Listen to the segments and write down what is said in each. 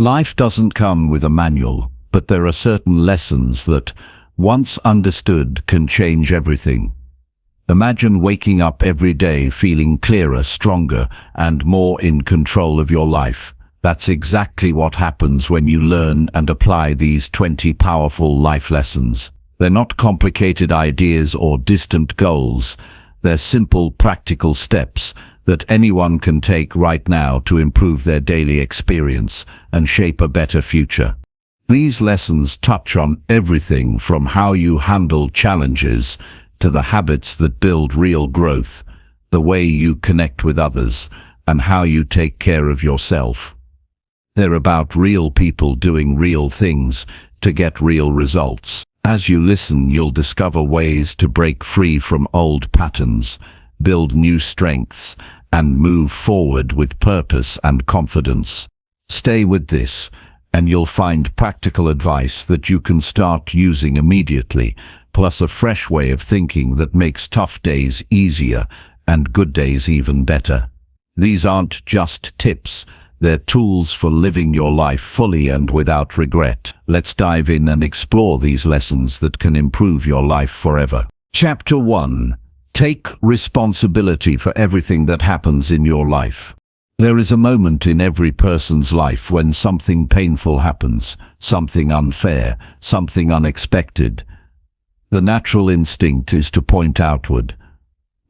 Life doesn't come with a manual, but there are certain lessons that, once understood, can change everything. Imagine waking up every day feeling clearer, stronger, and more in control of your life. That's exactly what happens when you learn and apply these 20 powerful life lessons. They're not complicated ideas or distant goals. They're simple, practical steps that anyone can take right now to improve their daily experience and shape a better future. These lessons touch on everything from how you handle challenges to the habits that build real growth, the way you connect with others, and how you take care of yourself. They're about real people doing real things to get real results. As you listen, you'll discover ways to break free from old patterns, build new strengths, and move forward with purpose and confidence. Stay with this, and you'll find practical advice that you can start using immediately, plus a fresh way of thinking that makes tough days easier and good days even better. These aren't just tips, they're tools for living your life fully and without regret. Let's dive in and explore these lessons that can improve your life forever. Chapter 1. Take responsibility for everything that happens in your life. There is a moment in every person's life when something painful happens, something unfair, something unexpected. The natural instinct is to point outward.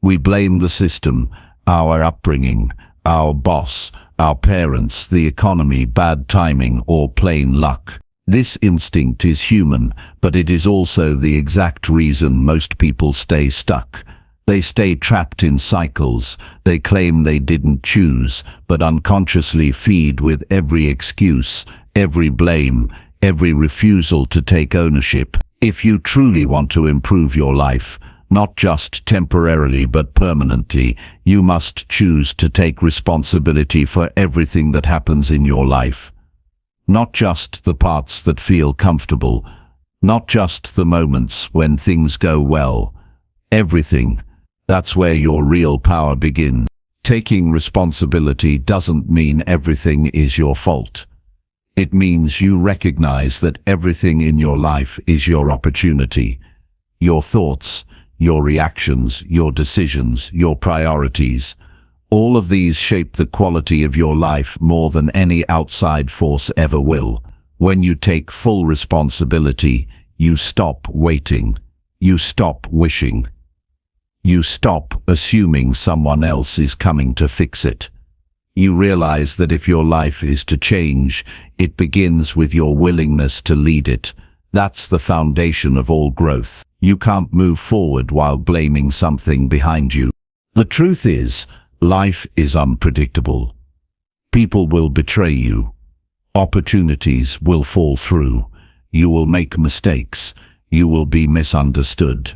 We blame the system, our upbringing, our boss, our parents, the economy, bad timing, or plain luck. This instinct is human, but it is also the exact reason most people stay stuck. They stay trapped in cycles. They claim they didn't choose, but unconsciously feed with every excuse, every blame, every refusal to take ownership. If you truly want to improve your life, not just temporarily but permanently, you must choose to take responsibility for everything that happens in your life. Not just the parts that feel comfortable, not just the moments when things go well. Everything. That's where your real power begins. Taking responsibility doesn't mean everything is your fault. It means you recognize that everything in your life is your opportunity. Your thoughts, your reactions, your decisions, your priorities. All of these shape the quality of your life more than any outside force ever will. When you take full responsibility, you stop waiting. You stop wishing. You stop assuming someone else is coming to fix it. You realize that if your life is to change, it begins with your willingness to lead it. That's the foundation of all growth. You can't move forward while blaming something behind you. The truth is, life is unpredictable. People will betray you. Opportunities will fall through. You will make mistakes. You will be misunderstood.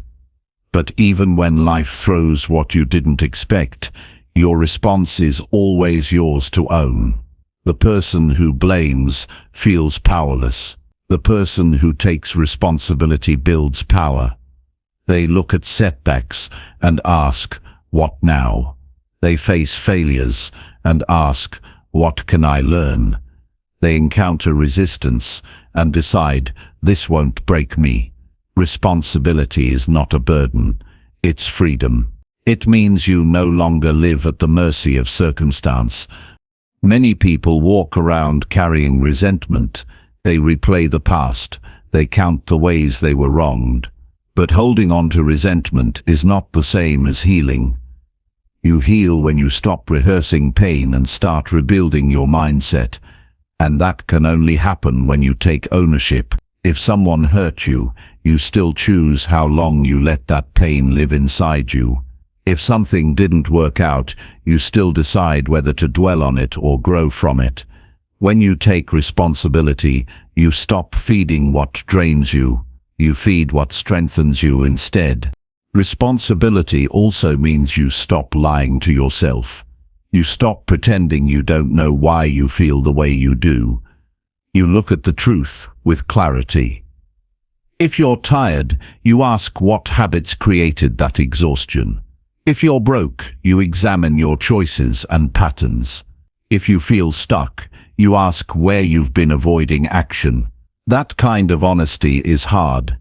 But even when life throws what you didn't expect, your response is always yours to own. The person who blames feels powerless. The person who takes responsibility builds power. They look at setbacks and ask, "What now?" They face failures and ask, "What can I learn?" They encounter resistance and decide, "This won't break me." Responsibility is not a burden, it's freedom. It means you no longer live at the mercy of circumstance. Many people walk around carrying resentment. They replay the past. They count the ways they were wronged. But holding on to resentment is not the same as healing. You heal when you stop rehearsing pain and start rebuilding your mindset. And that can only happen when you take ownership. If someone hurt you, you still choose how long you let that pain live inside you. If something didn't work out, you still decide whether to dwell on it or grow from it. When you take responsibility, you stop feeding what drains you. You feed what strengthens you instead. Responsibility also means you stop lying to yourself. You stop pretending you don't know why you feel the way you do. You look at the truth with clarity. If you're tired, you ask what habits created that exhaustion. If you're broke, you examine your choices and patterns. If you feel stuck, You ask where you've been avoiding action. That kind of honesty is hard.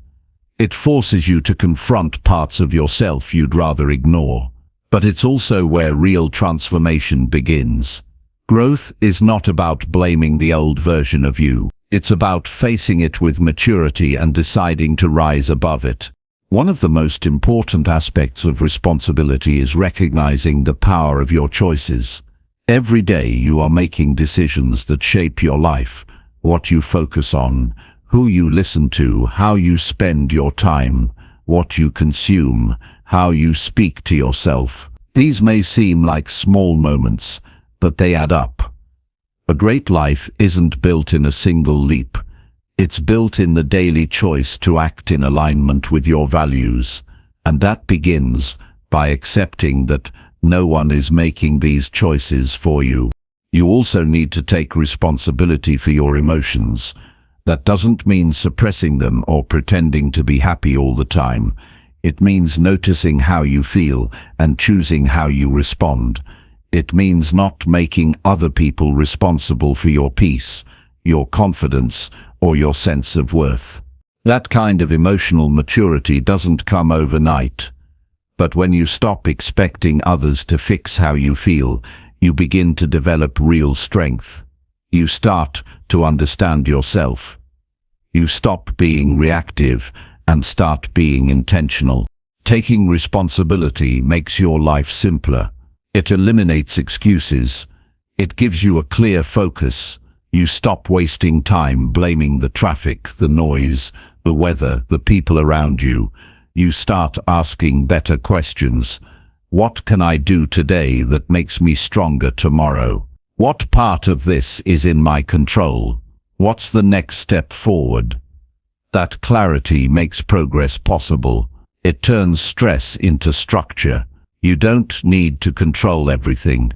It forces you to confront parts of yourself you'd rather ignore. But it's also where real transformation begins. Growth is not about blaming the old version of you. It's about facing it with maturity and deciding to rise above it. One of the most important aspects of responsibility is recognizing the power of your choices. Every day you are making decisions that shape your life, what you focus on, who you listen to, how you spend your time, what you consume, how you speak to yourself. These may seem like small moments, but they add up. A great life isn't built in a single leap. It's built in the daily choice to act in alignment with your values. And that begins by accepting that no one is making these choices for you. You also need to take responsibility for your emotions. That doesn't mean suppressing them or pretending to be happy all the time. It means noticing how you feel and choosing how you respond. It means not making other people responsible for your peace, your confidence, or your sense of worth. That kind of emotional maturity doesn't come overnight. But when you stop expecting others to fix how you feel, you begin to develop real strength. You start to understand yourself. You stop being reactive and start being intentional. Taking responsibility makes your life simpler. It eliminates excuses. It gives you a clear focus. You stop wasting time blaming the traffic, the noise, the weather, the people around you. You start asking better questions. What can I do today that makes me stronger tomorrow? What part of this is in my control? What's the next step forward? That clarity makes progress possible. It turns stress into structure. You don't need to control everything.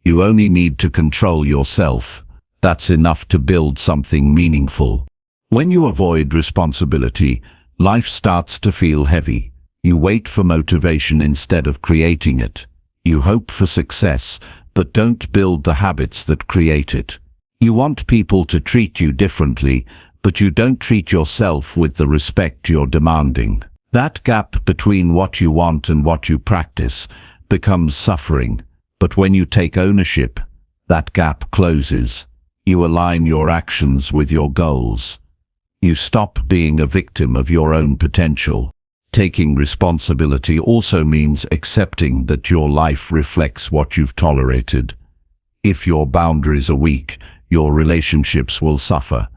You only need to control yourself. That's enough to build something meaningful. When you avoid responsibility, life starts to feel heavy. You wait for motivation instead of creating it. You hope for success, but don't build the habits that create it. You want people to treat you differently, but you don't treat yourself with the respect you're demanding. That gap between what you want and what you practice becomes suffering. But when you take ownership, that gap closes. You align your actions with your goals. You stop being a victim of your own potential. Taking responsibility also means accepting that your life reflects what you've tolerated. If your boundaries are weak, your relationships will suffer.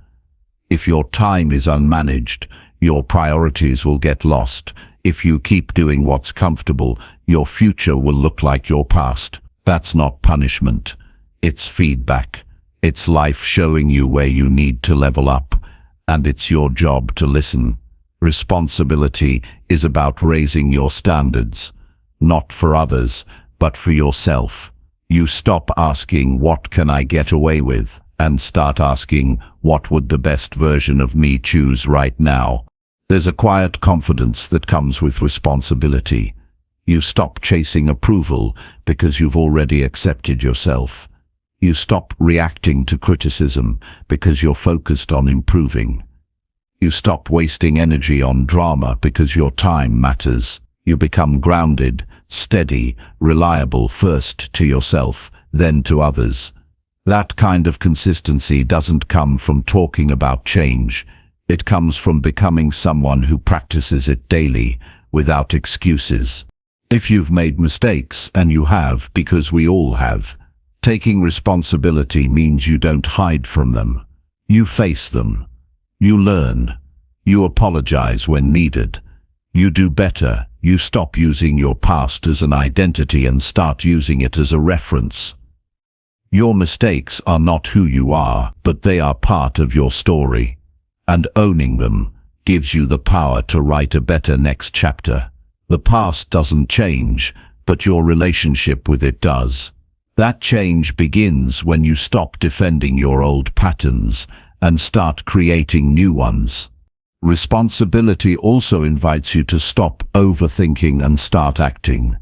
If your time is unmanaged, your priorities will get lost. If you keep doing what's comfortable, your future will look like your past. That's not punishment. It's feedback. It's life showing you where you need to level up, and it's your job to listen. Responsibility is about raising your standards, not for others, but for yourself. You stop asking, what can I get away with, and start asking, what would the best version of me choose right now? There's a quiet confidence that comes with responsibility. You stop chasing approval because you've already accepted yourself. You stop reacting to criticism because you're focused on improving. You stop wasting energy on drama because your time matters. You become grounded, steady, reliable, first to yourself, then to others. That kind of consistency doesn't come from talking about change. It comes from becoming someone who practices it daily, without excuses. If you've made mistakes, and you have, because we all have, taking responsibility means you don't hide from them. You face them. You learn. You apologize when needed. You do better. You stop using your past as an identity and start using it as a reference. Your mistakes are not who you are, but they are part of your story. And owning them gives you the power to write a better next chapter. The past doesn't change, but your relationship with it does. That change begins when you stop defending your old patterns and start creating new ones. Responsibility also invites you to stop overthinking and start acting.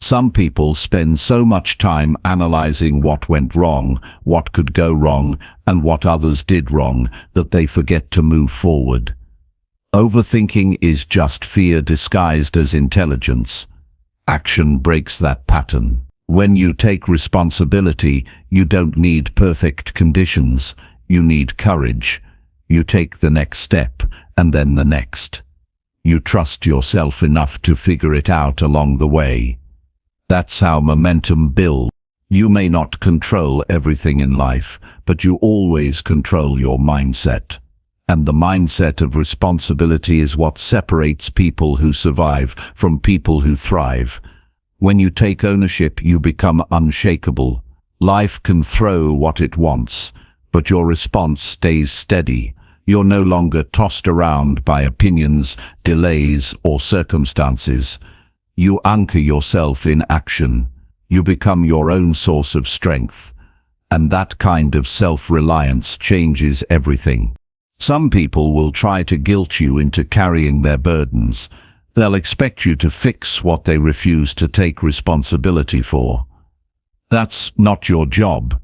Some people spend so much time analyzing what went wrong, what could go wrong, and what others did wrong, that they forget to move forward. Overthinking is just fear disguised as intelligence. Action breaks that pattern. When you take responsibility, you don't need perfect conditions. You need courage. You take the next step, and then the next. You trust yourself enough to figure it out along the way. That's how momentum builds. You may not control everything in life, but you always control your mindset. And the mindset of responsibility is what separates people who survive from people who thrive. When you take ownership, you become unshakable. Life can throw what it wants, but your response stays steady. You're no longer tossed around by opinions, delays, or circumstances. You anchor yourself in action. You become your own source of strength. And that kind of self-reliance changes everything. Some people will try to guilt you into carrying their burdens. They'll expect you to fix what they refuse to take responsibility for. That's not your job.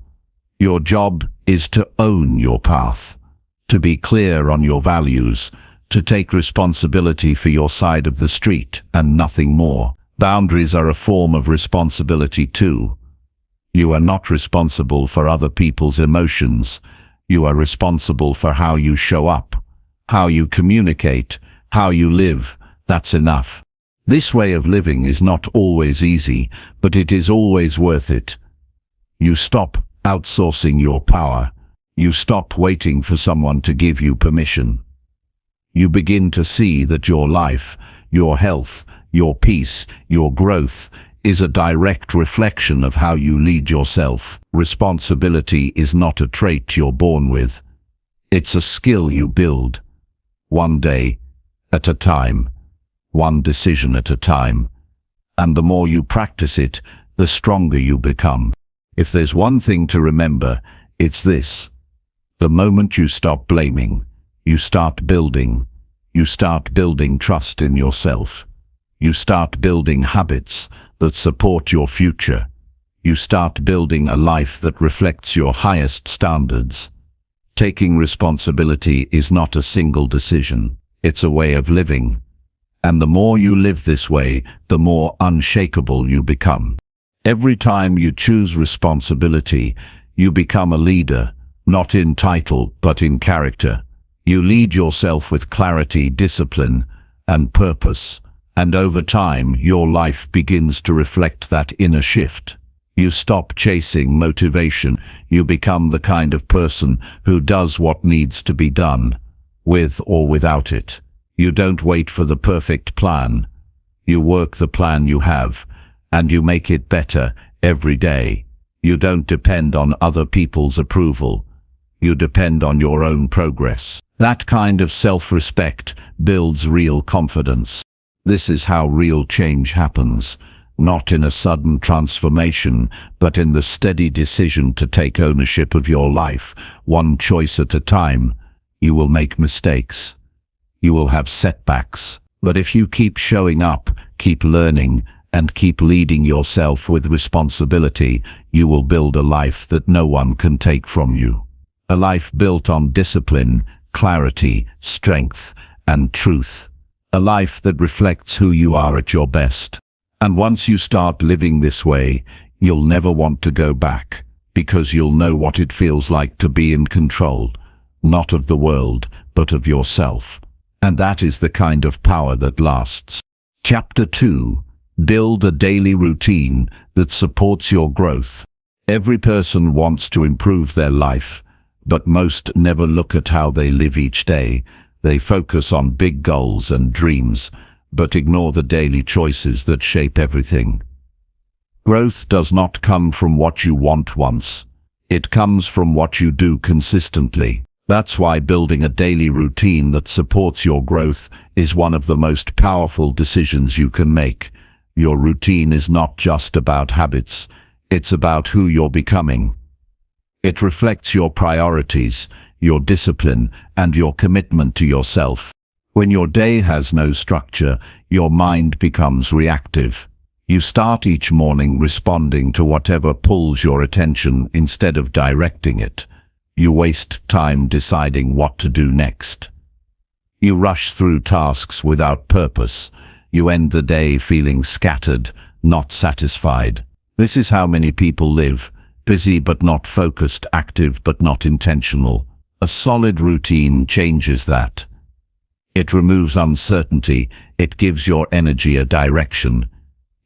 Your job is to own your path, to be clear on your values, to take responsibility for your side of the street and nothing more. Boundaries are a form of responsibility too. You are not responsible for other people's emotions. You are responsible for how you show up, how you communicate, how you live. That's enough. This way of living is not always easy, but it is always worth it. You stop outsourcing your power. You stop waiting for someone to give you permission. You begin to see that your life, your health, your peace, your growth is a direct reflection of how you lead yourself. Responsibility is not a trait you're born with. It's a skill you build. One day at a time, one decision at a time. And the more you practice it, the stronger you become. If there's one thing to remember, it's this. The moment you stop blaming, you start building. You start building trust in yourself. You start building habits that support your future. You start building a life that reflects your highest standards. Taking responsibility is not a single decision. It's a way of living. And the more you live this way, the more unshakable you become. Every time you choose responsibility, you become a leader, not in title, but in character. You lead yourself with clarity, discipline, and purpose. And over time, your life begins to reflect that inner shift. You stop chasing motivation. You become the kind of person who does what needs to be done, with or without it. You don't wait for the perfect plan. You work the plan you have, and you make it better every day. You don't depend on other people's approval. You depend on your own progress. That kind of self-respect builds real confidence. This is how real change happens, not in a sudden transformation, but in the steady decision to take ownership of your life, one choice at a time. You will make mistakes. You will have setbacks. But if you keep showing up, keep learning, and keep leading yourself with responsibility, you will build a life that no one can take from you. A life built on discipline, clarity, strength, and truth. A life that reflects who you are at your best. And once you start living this way, you'll never want to go back, because you'll know what it feels like to be in control, not of the world, but of yourself. And that is the kind of power that lasts. Chapter 2. Build a daily routine that supports your growth. Every person wants to improve their life, but most never look at how they live each day. They focus on big goals and dreams, but ignore the daily choices that shape everything. Growth does not come from what you want once. It comes from what you do consistently. That's why building a daily routine that supports your growth is one of the most powerful decisions you can make. Your routine is not just about habits. It's about who you're becoming. It reflects your priorities, your discipline, and your commitment to yourself. When your day has no structure, your mind becomes reactive. You start each morning responding to whatever pulls your attention instead of directing it. You waste time deciding what to do next. You rush through tasks without purpose. You end the day feeling scattered, not satisfied. This is how many people live, busy but not focused, active but not intentional. A solid routine changes that. It removes uncertainty, it gives your energy a direction.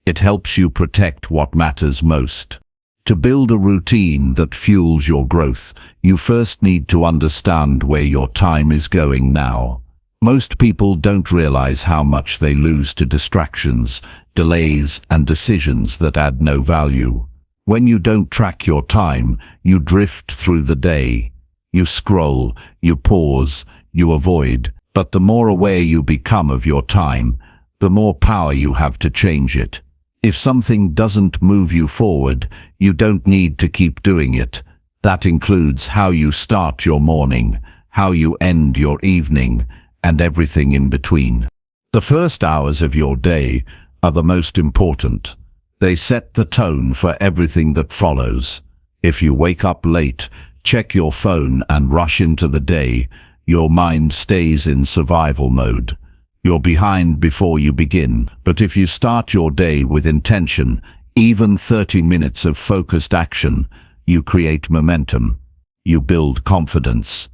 It helps you protect what matters most. To build a routine that fuels your growth, you first need to understand where your time is going now. Most people don't realize how much they lose to distractions, delays, and decisions that add no value. When you don't track your time, you drift through the day. You scroll, you pause, you avoid. But the more aware you become of your time, the more power you have to change it. If something doesn't move you forward, you don't need to keep doing it. That includes how you start your morning, how you end your evening, and everything in between. The first hours of your day are the most important. They set the tone for everything that follows. If you wake up late, check your phone and rush into the day, your mind stays in survival mode. You're behind before you begin, but if you start your day with intention, even 30 minutes of focused action, you create momentum. You build confidence.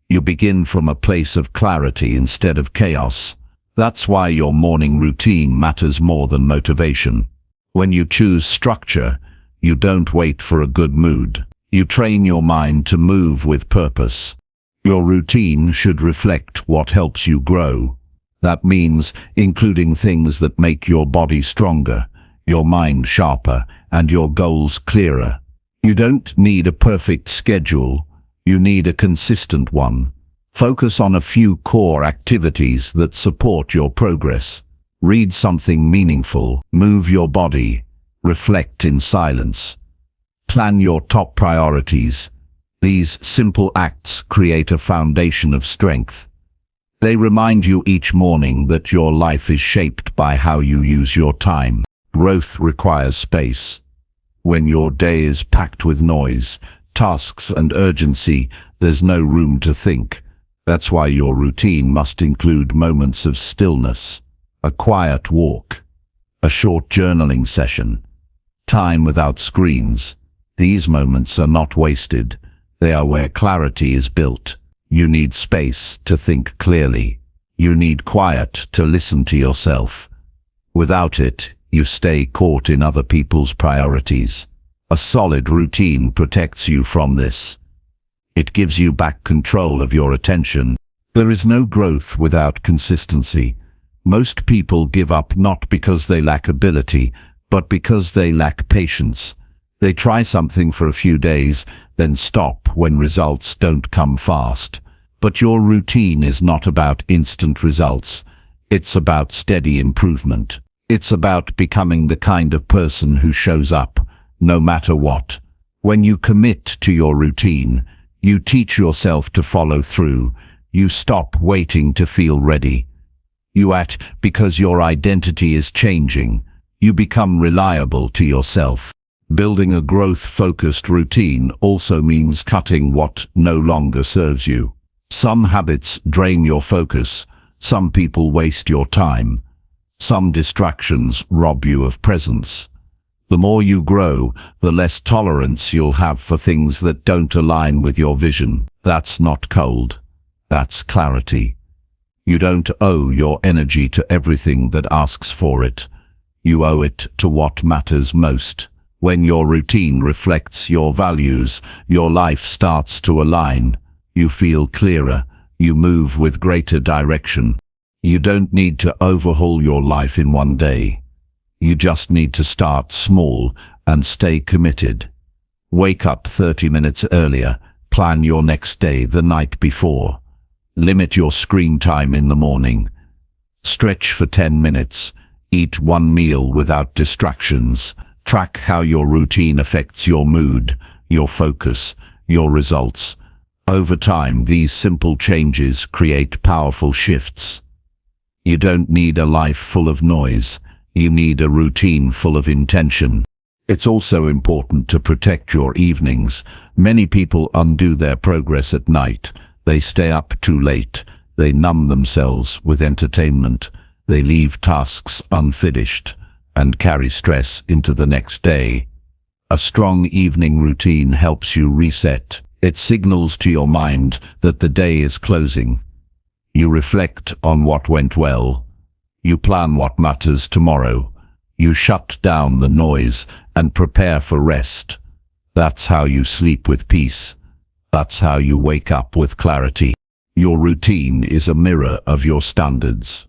You begin from a place of clarity instead of chaos. That's why your morning routine matters more than motivation. When you choose structure, you don't wait for a good mood. You train your mind to move with purpose. Your routine should reflect what helps you grow. That means including things that make your body stronger, your mind sharper, and your goals clearer. You don't need a perfect schedule. You need a consistent one. Focus on a few core activities that support your progress. Read something meaningful, move your body, reflect in silence. Plan your top priorities. These simple acts create a foundation of strength. They remind you each morning that your life is shaped by how you use your time. Growth requires space. When your day is packed with noise, tasks, and urgency, there's no room to think. That's why your routine must include moments of stillness, a quiet walk, a short journaling session, time without screens. These moments are not wasted. They are where clarity is built. You need space to think clearly. You need quiet to listen to yourself. Without it, you stay caught in other people's priorities. A solid routine protects you from this. It gives you back control of your attention. There is no growth without consistency. Most people give up not because they lack ability, but because they lack patience. They try something for a few days, then stop when results don't come fast. But your routine is not about instant results. It's about steady improvement. It's about becoming the kind of person who shows up, no matter what. When you commit to your routine, you teach yourself to follow through. You stop waiting to feel ready. You act because your identity is changing. You become reliable to yourself. Building a growth-focused routine also means cutting what no longer serves you. Some habits drain your focus. Some people waste your time. Some distractions rob you of presence. The more you grow, the less tolerance you'll have for things that don't align with your vision. That's not cold. That's clarity. You don't owe your energy to everything that asks for it. You owe it to what matters most. When your routine reflects your values, your life starts to align. You feel clearer. You move with greater direction. You don't need to overhaul your life in one day. You just need to start small and stay committed. Wake up 30 minutes earlier. Plan your next day the night before. Limit your screen time in the morning. Stretch for 10 minutes. Eat one meal without distractions. Track how your routine affects your mood, your focus, your results. Over time, these simple changes create powerful shifts. You don't need a life full of noise. You need a routine full of intention. It's also important to protect your evenings. Many people undo their progress at night. They stay up too late. They numb themselves with entertainment. They leave tasks unfinished and carry stress into the next day. A strong evening routine helps you reset. It signals to your mind that the day is closing. You reflect on what went well. You plan what matters tomorrow. You shut down the noise and prepare for rest. That's how you sleep with peace. That's how you wake up with clarity. Your routine is a mirror of your standards.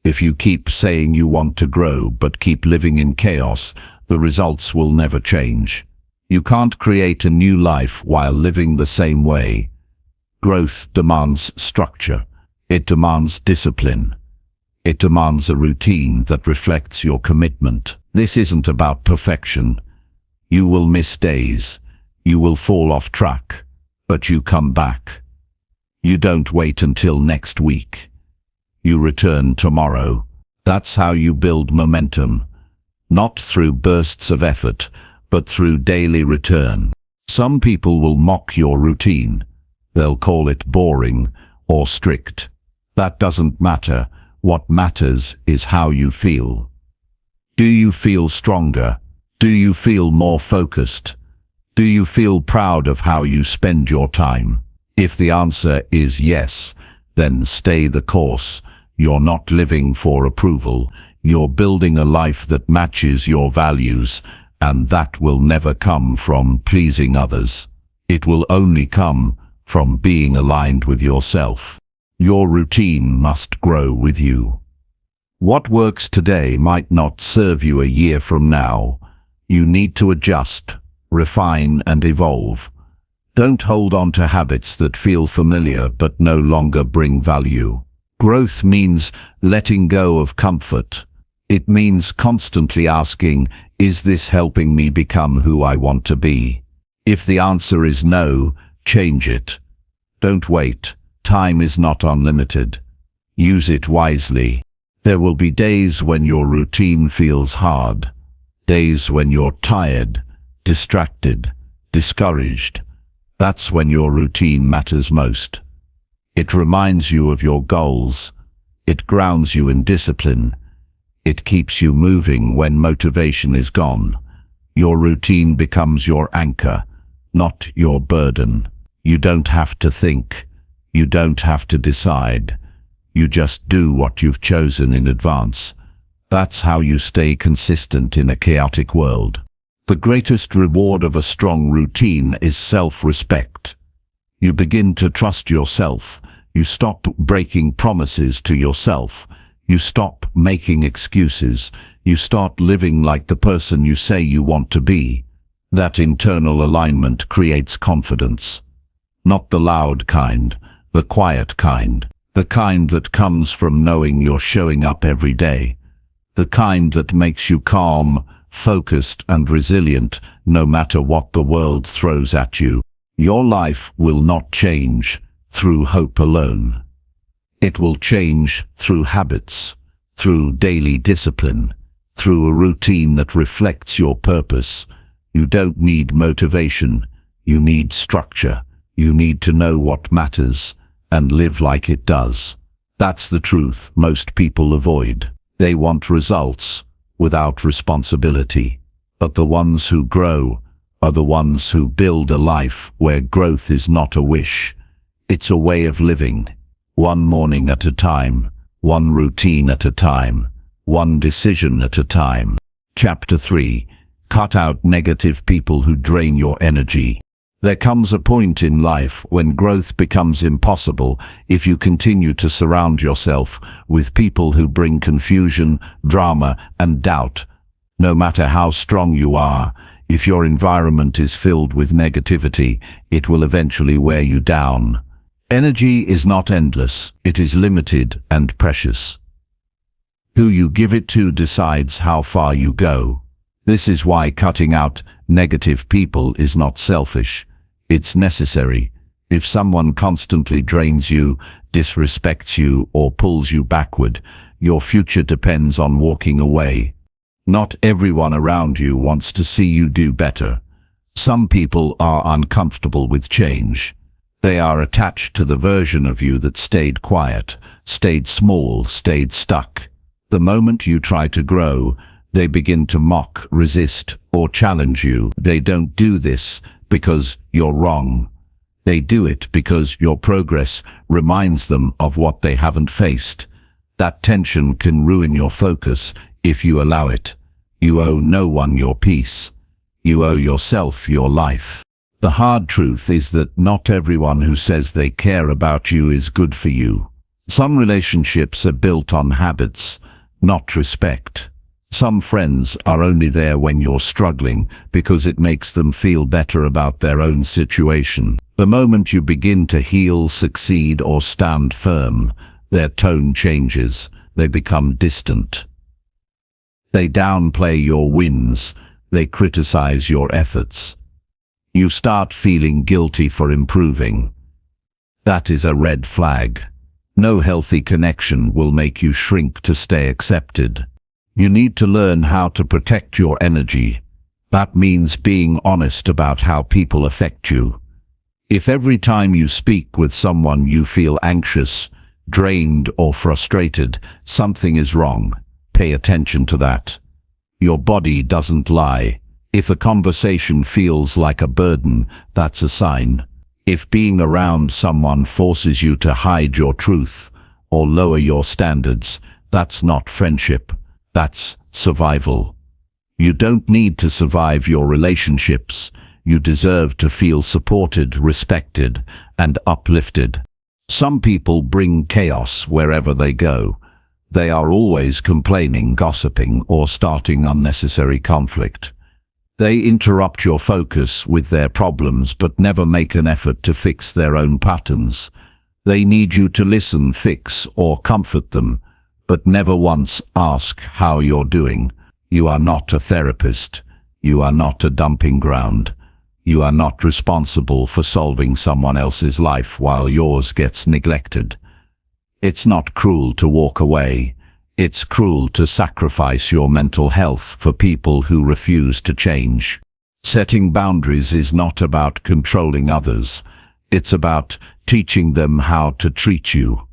If you keep saying you want to grow but keep living in chaos, the results will never change. You can't create a new life while living the same way. Growth demands structure. It demands discipline. It demands a routine that reflects your commitment. This isn't about perfection. You will miss days. You will fall off track. But you come back. You don't wait until next week. You return tomorrow. That's how you build momentum. Not through bursts of effort, but through daily return. Some people will mock your routine. They'll call it boring or strict. That doesn't matter. What matters is how you feel. Do you feel stronger? Do you feel more focused? Do you feel proud of how you spend your time? If the answer is yes, then stay the course. You're not living for approval. You're building a life that matches your values, and that will never come from pleasing others. It will only come from being aligned with yourself. Your routine must grow with you. What works today might not serve you a year from now. You need to adjust, refine, and evolve. Don't hold on to habits that feel familiar but no longer bring value. Growth means letting go of comfort. It means constantly asking, is this helping me become who I want to be? If the answer is no, change it. Don't wait. Time is not unlimited. Use it wisely. There will be days when your routine feels hard. Days when you're tired, distracted, discouraged. That's when your routine matters most. It reminds you of your goals. It grounds you in discipline. It keeps you moving when motivation is gone. Your routine becomes your anchor, not your burden. You don't have to think. You don't have to decide. You just do what you've chosen in advance. That's how you stay consistent in a chaotic world. The greatest reward of a strong routine is self-respect. You begin to trust yourself. You stop breaking promises to yourself. You stop making excuses. You start living like the person you say you want to be. That internal alignment creates confidence. Not the loud kind, the quiet kind. The kind that comes from knowing you're showing up every day. The kind that makes you calm, focused, and resilient no matter what the world throws at you. Your life will not change through hope alone. It will change through habits, through daily discipline, through a routine that reflects your purpose. You don't need motivation. You need structure. You need to know what matters and live like it does. That's the truth most people avoid. They want results without responsibility. But the ones who grow are the ones who build a life where growth is not a wish. It's a way of living. One morning at a time, one routine at a time, one decision at a time. Chapter 3. Cut out negative people who drain your energy. There comes a point in life when growth becomes impossible if you continue to surround yourself with people who bring confusion, drama, and doubt. No matter how strong you are, if your environment is filled with negativity, it will eventually wear you down. Energy is not endless, it is limited and precious. Who you give it to decides how far you go. This is why cutting out negative people is not selfish. It's necessary. If someone constantly drains you, disrespects you, or pulls you backward, your future depends on walking away. Not everyone around you wants to see you do better. Some people are uncomfortable with change. They are attached to the version of you that stayed quiet, stayed small, stayed stuck. The moment you try to grow, they begin to mock, resist, or challenge you. They don't do this because you're wrong. They do it because your progress reminds them of what they haven't faced. That tension can ruin your focus if you allow it. You owe no one your peace. You owe yourself your life. The hard truth is that not everyone who says they care about you is good for you. Some relationships are built on habits, not respect. Some friends are only there when you're struggling because it makes them feel better about their own situation. The moment you begin to heal, succeed, or stand firm, their tone changes. They become distant. They downplay your wins. They criticize your efforts. You start feeling guilty for improving. That is a red flag. No healthy connection will make you shrink to stay accepted. You need to learn how to protect your energy. That means being honest about how people affect you. If every time you speak with someone you feel anxious, drained, or frustrated, something is wrong, pay attention to that. Your body doesn't lie. If a conversation feels like a burden, that's a sign. If being around someone forces you to hide your truth or lower your standards, that's not friendship. That's survival. You don't need to survive your relationships. You deserve to feel supported, respected, and uplifted. Some people bring chaos wherever they go. They are always complaining, gossiping, or starting unnecessary conflict. They interrupt your focus with their problems but never make an effort to fix their own patterns. They need you to listen, fix, or comfort them, but never once ask how you're doing. You are not a therapist. You are not a dumping ground. You are not responsible for solving someone else's life while yours gets neglected. It's not cruel to walk away. It's cruel to sacrifice your mental health for people who refuse to change. Setting boundaries is not about controlling others. It's about teaching them how to treat you.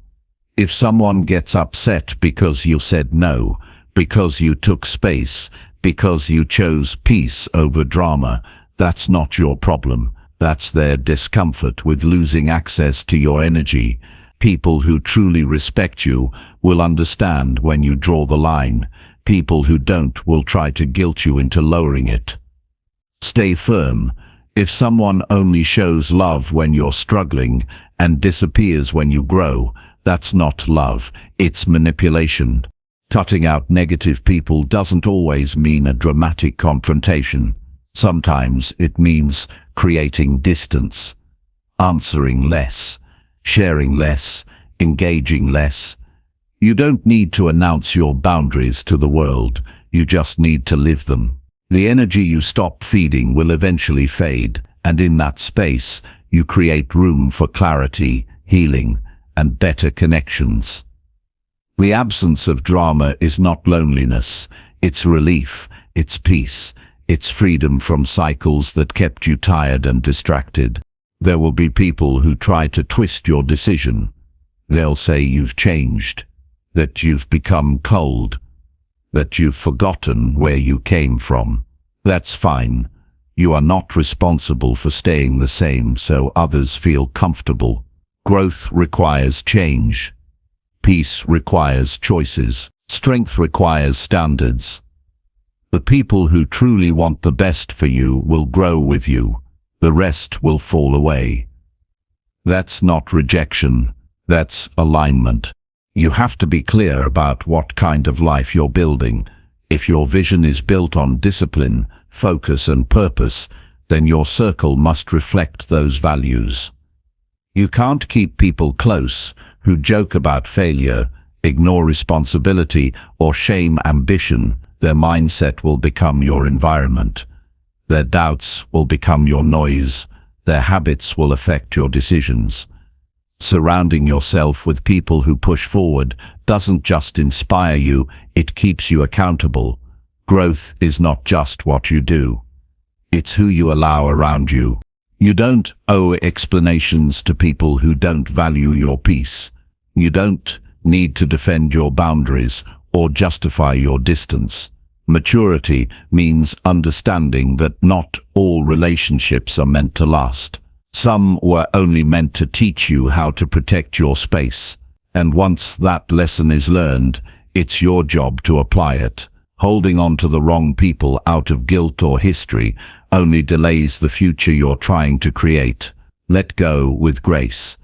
If someone gets upset because you said no, because you took space, because you chose peace over drama, that's not your problem. That's their discomfort with losing access to your energy. People who truly respect you will understand when you draw the line. People who don't will try to guilt you into lowering it. Stay firm. If someone only shows love when you're struggling and disappears when you grow, that's not love, it's manipulation. Cutting out negative people doesn't always mean a dramatic confrontation. Sometimes it means creating distance, answering less, sharing less, engaging less. You don't need to announce your boundaries to the world, you just need to live them. The energy you stop feeding will eventually fade, and in that space, you create room for clarity, healing, and better connections. The absence of drama is not loneliness, it's relief, it's peace, it's freedom from cycles that kept you tired and distracted. There will be people who try to twist your decision. They'll say you've changed, that you've become cold, that you've forgotten where you came from. That's fine. You are not responsible for staying the same so others feel comfortable. Growth requires change. Peace requires choices. Strength requires standards. The people who truly want the best for you will grow with you. The rest will fall away. That's not rejection. That's alignment. You have to be clear about what kind of life you're building. If your vision is built on discipline, focus, and purpose, then your circle must reflect those values. You can't keep people close who joke about failure, ignore responsibility, or shame ambition. Their mindset will become your environment. Their doubts will become your noise. Their habits will affect your decisions. Surrounding yourself with people who push forward doesn't just inspire you, it keeps you accountable. Growth is not just what you do. It's who you allow around you. You don't owe explanations to people who don't value your peace. You don't need to defend your boundaries or justify your distance. Maturity means understanding that not all relationships are meant to last. Some were only meant to teach you how to protect your space. And once that lesson is learned, it's your job to apply it. Holding on to the wrong people out of guilt or history only delays the future you're trying to create. Let go with grace.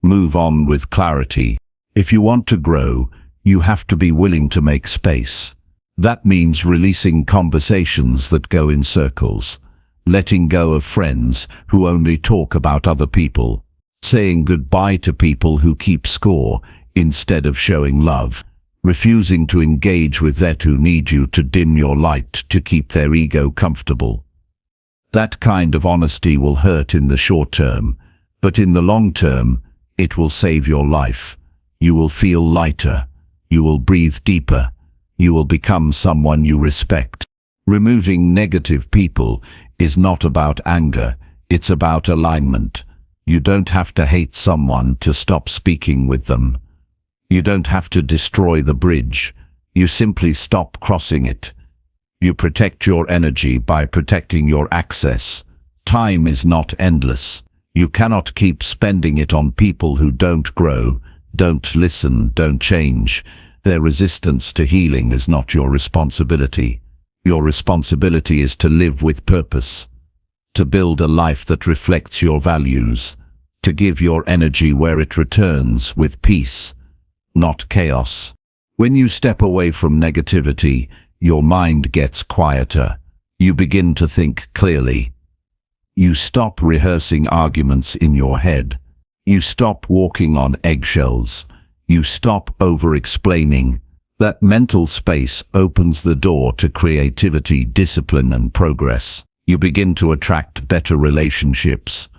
Move on with clarity. If you want to grow, you have to be willing to make space. That means releasing conversations that go in circles, letting go of friends who only talk about other people, saying goodbye to people who keep score instead of showing love, refusing to engage with those who need you to dim your light to keep their ego comfortable. That kind of honesty will hurt in the short term, but in the long term, it will save your life. You will feel lighter. You will breathe deeper. You will become someone you respect. Removing negative people is not about anger, it's about alignment. You don't have to hate someone to stop speaking with them. You don't have to destroy the bridge. You simply stop crossing it. You protect your energy by protecting your access. Time is not endless. You cannot keep spending it on people who don't grow, don't listen, don't change. Their resistance to healing is not your responsibility. Your responsibility is to live with purpose, to build a life that reflects your values, to give your energy where it returns with peace, not chaos. When you step away from negativity, your mind gets quieter. You begin to think clearly. You stop rehearsing arguments in your head. You stop walking on eggshells. You stop over-explaining. That mental space opens the door to creativity, discipline, and progress. You begin to attract better relationships.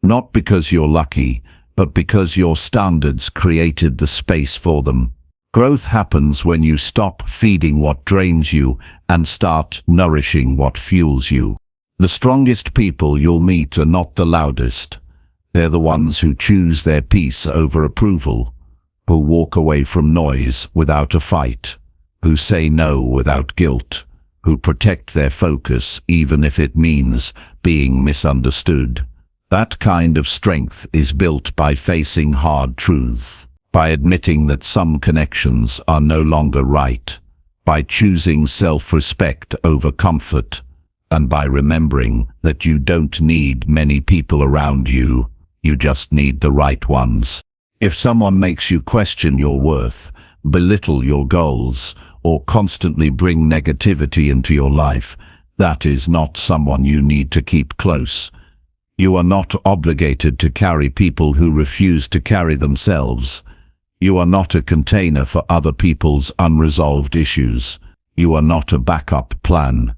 Not because you're lucky, but because your standards created the space for them. Growth happens when you stop feeding what drains you and start nourishing what fuels you. The strongest people you'll meet are not the loudest. They're the ones who choose their peace over approval, who walk away from noise without a fight, who say no without guilt, who protect their focus even if it means being misunderstood. That kind of strength is built by facing hard truths, by admitting that some connections are no longer right, by choosing self-respect over comfort, and by remembering that you don't need many people around you, you just need the right ones. If someone makes you question your worth, belittle your goals, or constantly bring negativity into your life, that is not someone you need to keep close. You are not obligated to carry people who refuse to carry themselves. You are not a container for other people's unresolved issues. You are not a backup plan.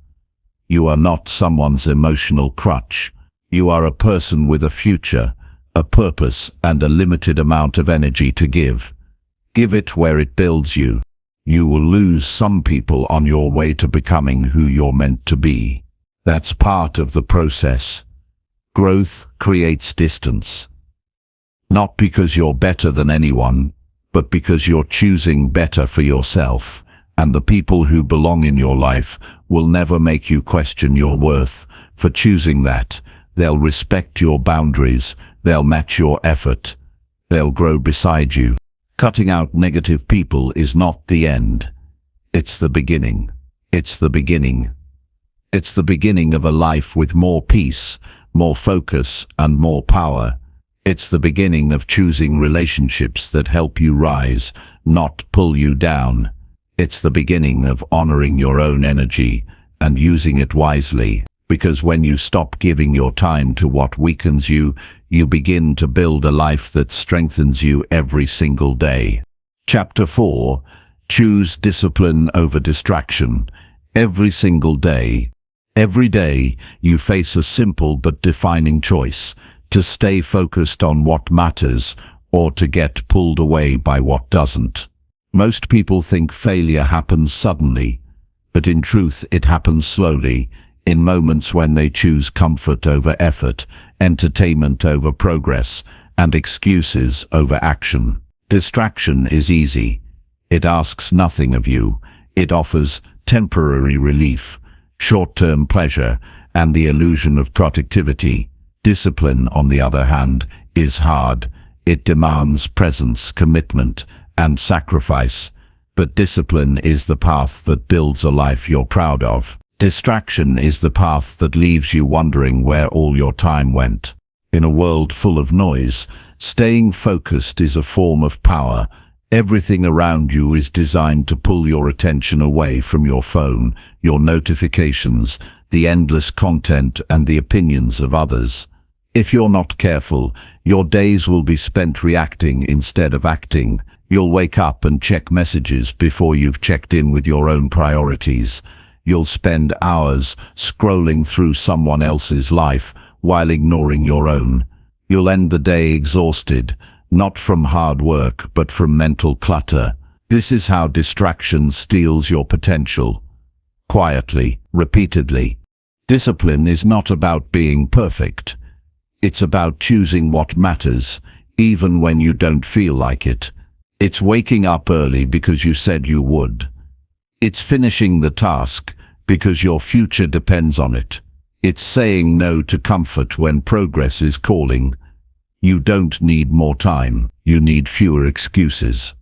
You are not someone's emotional crutch. You are a person with a future, a purpose, and a limited amount of energy to give. Give it where it builds you. You will lose some people on your way to becoming who you're meant to be. That's part of the process. Growth creates distance. Not because you're better than anyone, but because you're choosing better for yourself. And the people who belong in your life will never make you question your worth for choosing that. They'll respect your boundaries. They'll match your effort. They'll grow beside you. Cutting out negative people is not the end. It's the beginning. It's the beginning. It's the beginning of a life with more peace, more focus, and more power. It's the beginning of choosing relationships that help you rise, not pull you down. It's the beginning of honoring your own energy and using it wisely, because when you stop giving your time to what weakens you, you begin to build a life that strengthens you every single day. Chapter 4. Choose discipline over distraction. Every single day. Every day, you face a simple but defining choice: to stay focused on what matters or to get pulled away by what doesn't. Most people think failure happens suddenly, but in truth it happens slowly, in moments when they choose comfort over effort, entertainment over progress, and excuses over action. Distraction is easy. It asks nothing of you. It offers temporary relief, short-term pleasure, and the illusion of productivity. Discipline, on the other hand, is hard. It demands presence, commitment, and sacrifice. But discipline is the path that builds a life you're proud of. Distraction is the path that leaves you wondering where all your time went. In a world full of noise, staying focused is a form of power. Everything around you is designed to pull your attention away from your phone, your notifications, the endless content, and the opinions of others. If you're not careful, your days will be spent reacting instead of acting. You'll wake up and check messages before you've checked in with your own priorities. You'll spend hours scrolling through someone else's life while ignoring your own. You'll end the day exhausted, not from hard work, but from mental clutter. This is how distraction steals your potential. Quietly, repeatedly. Discipline is not about being perfect. It's about choosing what matters, even when you don't feel like it. It's waking up early because you said you would. It's finishing the task because your future depends on it. It's saying no to comfort when progress is calling. You don't need more time, you need fewer excuses.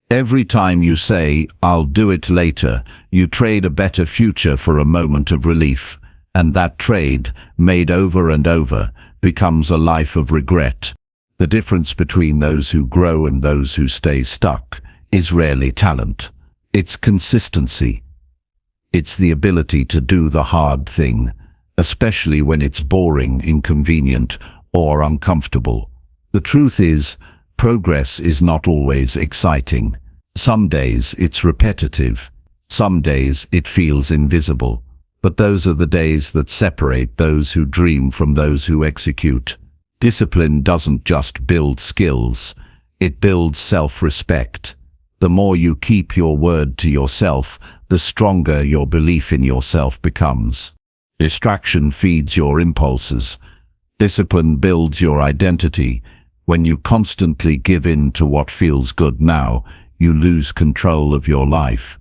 Every time you say, "I'll do it later," you trade a better future for a moment of relief, and that trade, made over and over, becomes a life of regret. The difference between those who grow and those who stay stuck is rarely talent. It's consistency. It's the ability to do the hard thing, especially when it's boring, inconvenient, or uncomfortable. The truth is, progress is not always exciting. Some days it's repetitive. Some days it feels invisible. But those are the days that separate those who dream from those who execute. Discipline doesn't just build skills, it builds self-respect. The more you keep your word to yourself, the stronger your belief in yourself becomes. Distraction feeds your impulses. Discipline builds your identity. When you constantly give in to what feels good now, you lose control of your life.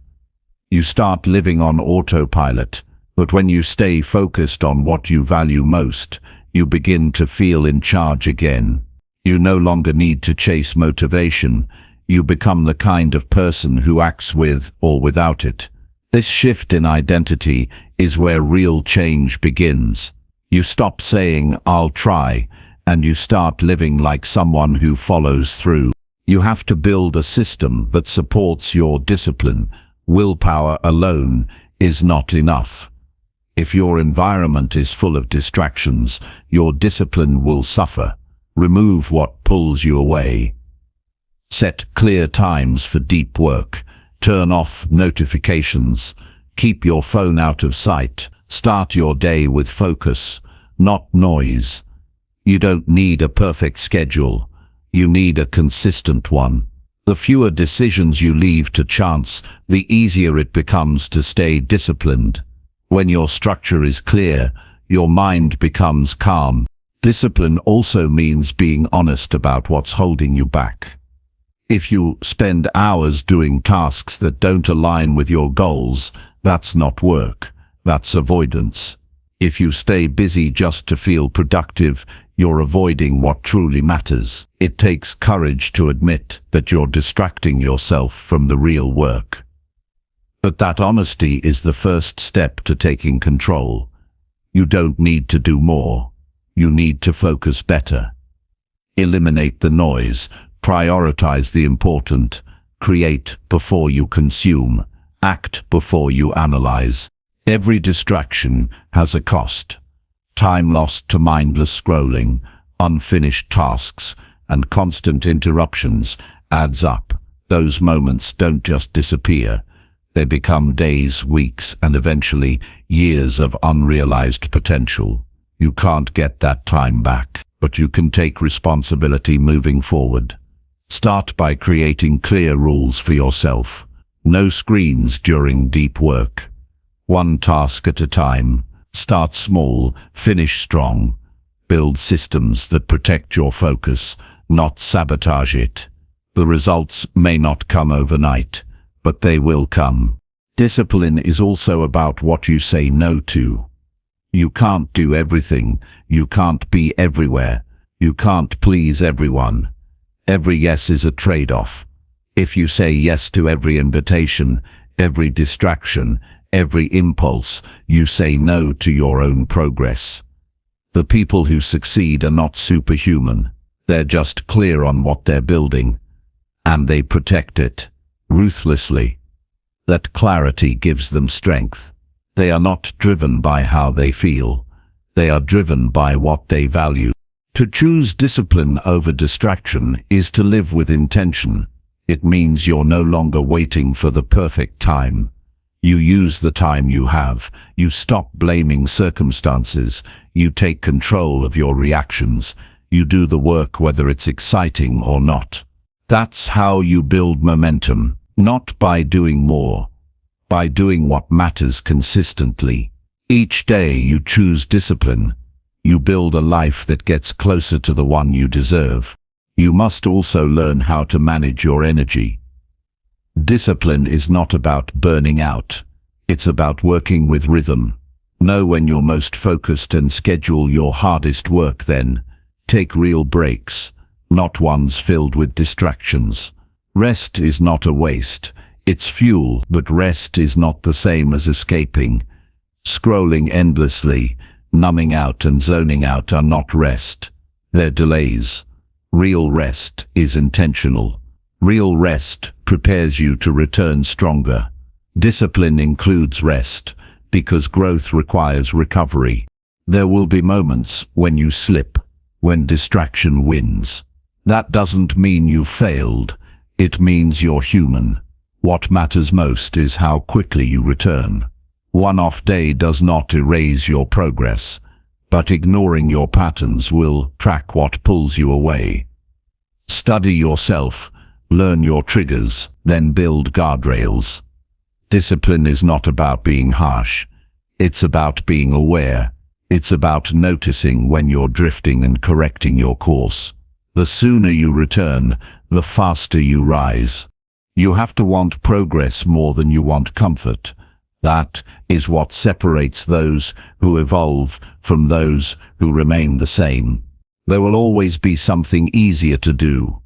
You start living on autopilot, but when you stay focused on what you value most, you begin to feel in charge again. You no longer need to chase motivation. You become the kind of person who acts with or without it. This shift in identity is where real change begins. You stop saying, "I'll try," and you start living like someone who follows through. You have to build a system that supports your discipline. Willpower alone is not enough. If your environment is full of distractions, your discipline will suffer. Remove what pulls you away. Set clear times for deep work. Turn off notifications. Keep your phone out of sight. Start your day with focus, not noise. You don't need a perfect schedule. You need a consistent one. The fewer decisions you leave to chance, the easier it becomes to stay disciplined. When your structure is clear, your mind becomes calm. Discipline also means being honest about what's holding you back. If you spend hours doing tasks that don't align with your goals, that's not work, that's avoidance. If you stay busy just to feel productive, you're avoiding what truly matters. It takes courage to admit that you're distracting yourself from the real work. But that honesty is the first step to taking control. You don't need to do more. You need to focus better. Eliminate the noise. Prioritize the important. Create before you consume. Act before you analyze. Every distraction has a cost. Time lost to mindless scrolling, unfinished tasks, and constant interruptions adds up. Those moments don't just disappear. They become days, weeks, and eventually years of unrealized potential. You can't get that time back. but you can take responsibility moving forward. Start by creating clear rules for yourself. No screens during deep work. One task at a time. Start small, finish strong. Build systems that protect your focus, not sabotage it. The results may not come overnight, but they will come. Discipline is also about what you say no to. You can't do everything. You can't be everywhere. You can't please everyone. Every yes is a trade-off. If you say yes to every invitation, every distraction, every impulse, you say no to your own progress. The people who succeed are not superhuman. They're just clear on what they're building, and they protect it ruthlessly. That clarity gives them strength. They are not driven by how they feel. They are driven by what they value. To choose discipline over distraction is to live with intention. It means you're no longer waiting for the perfect time. You use the time you have. You stop blaming circumstances. You take control of your reactions. You do the work whether it's exciting or not. That's how you build momentum, not by doing more, by doing what matters consistently. Each day you choose discipline. You build a life that gets closer to the one you deserve. You must also learn how to manage your energy. Discipline is not about burning out. It's about working with rhythm. Know when you're most focused and schedule your hardest work then. Take real breaks, not ones filled with distractions. Rest is not a waste. It's fuel, but rest is not the same as escaping. Scrolling endlessly, numbing out and zoning out are not rest. They're delays. Real rest is intentional. Real rest prepares you to return stronger. Discipline includes rest, because growth requires recovery. There will be moments when you slip, when distraction wins. That doesn't mean you failed. It means you're human. What matters most is how quickly you return. One off day does not erase your progress, but ignoring your patterns will track what pulls you away. Study yourself, learn your triggers, then build guardrails. Discipline is not about being harsh. It's about being aware. It's about noticing when you're drifting and correcting your course. The sooner you return, the faster you rise. You have to want progress more than you want comfort. That is what separates those who evolve from those who remain the same. There will always be something easier to do,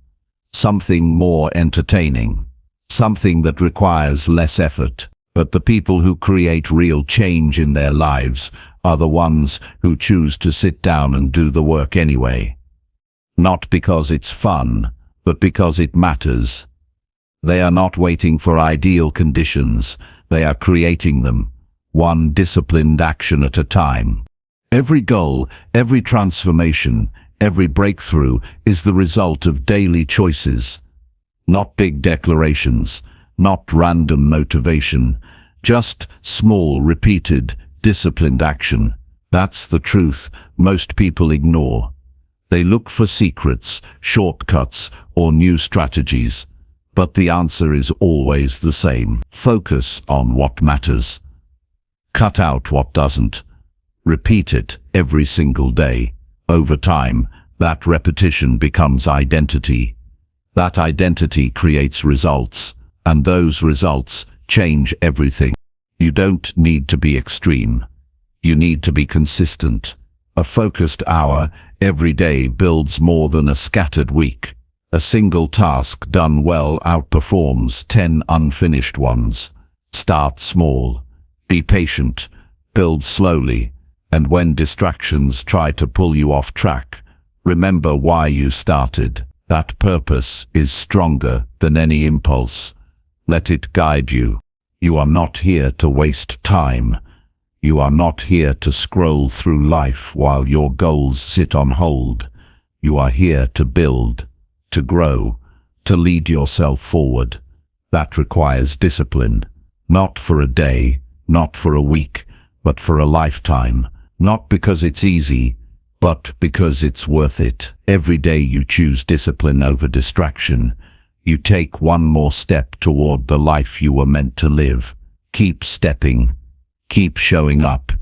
something more entertaining, something that requires less effort. But the people who create real change in their lives are the ones who choose to sit down and do the work anyway. Not because it's fun, but because it matters. They are not waiting for ideal conditions. They are creating them, one disciplined action at a time. Every goal, every transformation, every breakthrough is the result of daily choices. Not big declarations, not random motivation, just small, repeated, disciplined action. That's the truth most people ignore. They look for secrets, shortcuts, or new strategies. But the answer is always the same. Focus on what matters. Cut out what doesn't. Repeat it every single day. Over time, that repetition becomes identity. That identity creates results, and those results change everything. You don't need to be extreme. You need to be consistent. A focused hour every day builds more than a scattered week. A single task done well outperforms 10 unfinished ones. Start small. Be patient. Build slowly. And when distractions try to pull you off track, remember why you started. That purpose is stronger than any impulse. Let it guide you. You are not here to waste time. You are not here to scroll through life while your goals sit on hold. You are here to build, to grow, to lead yourself forward. That requires discipline. Not for a day, not for a week, but for a lifetime. Not because it's easy, but because it's worth it. Every day you choose discipline over distraction. You take one more step toward the life you were meant to live. Keep stepping. Keep showing up.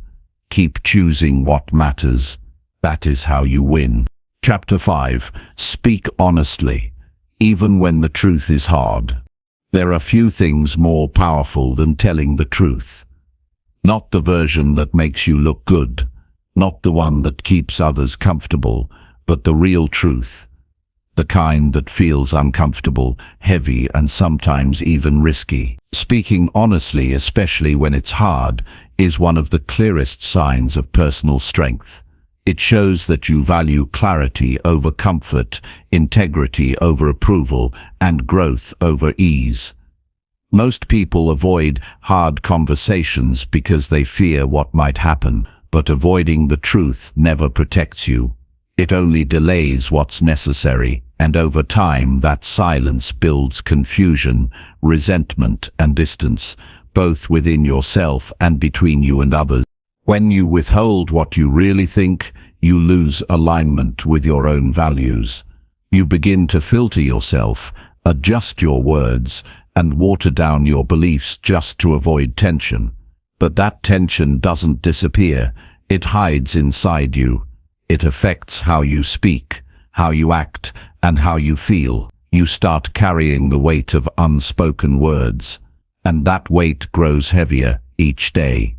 Keep choosing what matters. That is how you win. Chapter 5. Speak honestly, even when the truth is hard. There are few things more powerful than telling the truth. Not the version that makes you look good, not the one that keeps others comfortable, but the real truth. The kind that feels uncomfortable, heavy, and sometimes even risky. Speaking honestly, especially when it's hard, is one of the clearest signs of personal strength. It shows that you value clarity over comfort, integrity over approval, and growth over ease. Most people avoid hard conversations because they fear what might happen, but avoiding the truth never protects you. It only delays what's necessary, and over time that silence builds confusion, resentment, and distance, both within yourself and between you and others. When you withhold what you really think, you lose alignment with your own values. You begin to filter yourself, adjust your words, and water down your beliefs just to avoid tension. But that tension doesn't disappear. It hides inside you. It affects how you speak, how you act, and how you feel. You start carrying the weight of unspoken words, and that weight grows heavier each day.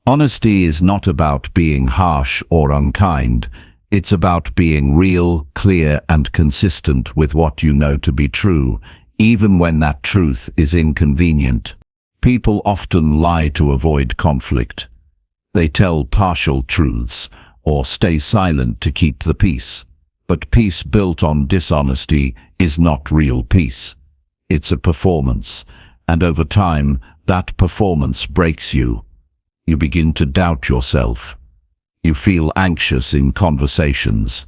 Honesty is not about being harsh or unkind. It's about being real, clear, and consistent with what you know to be true, even when that truth is inconvenient. People often lie to avoid conflict. They tell partial truths or stay silent to keep the peace. But peace built on dishonesty is not real peace. It's a performance, and over time, that performance breaks you. You begin to doubt yourself. You feel anxious in conversations.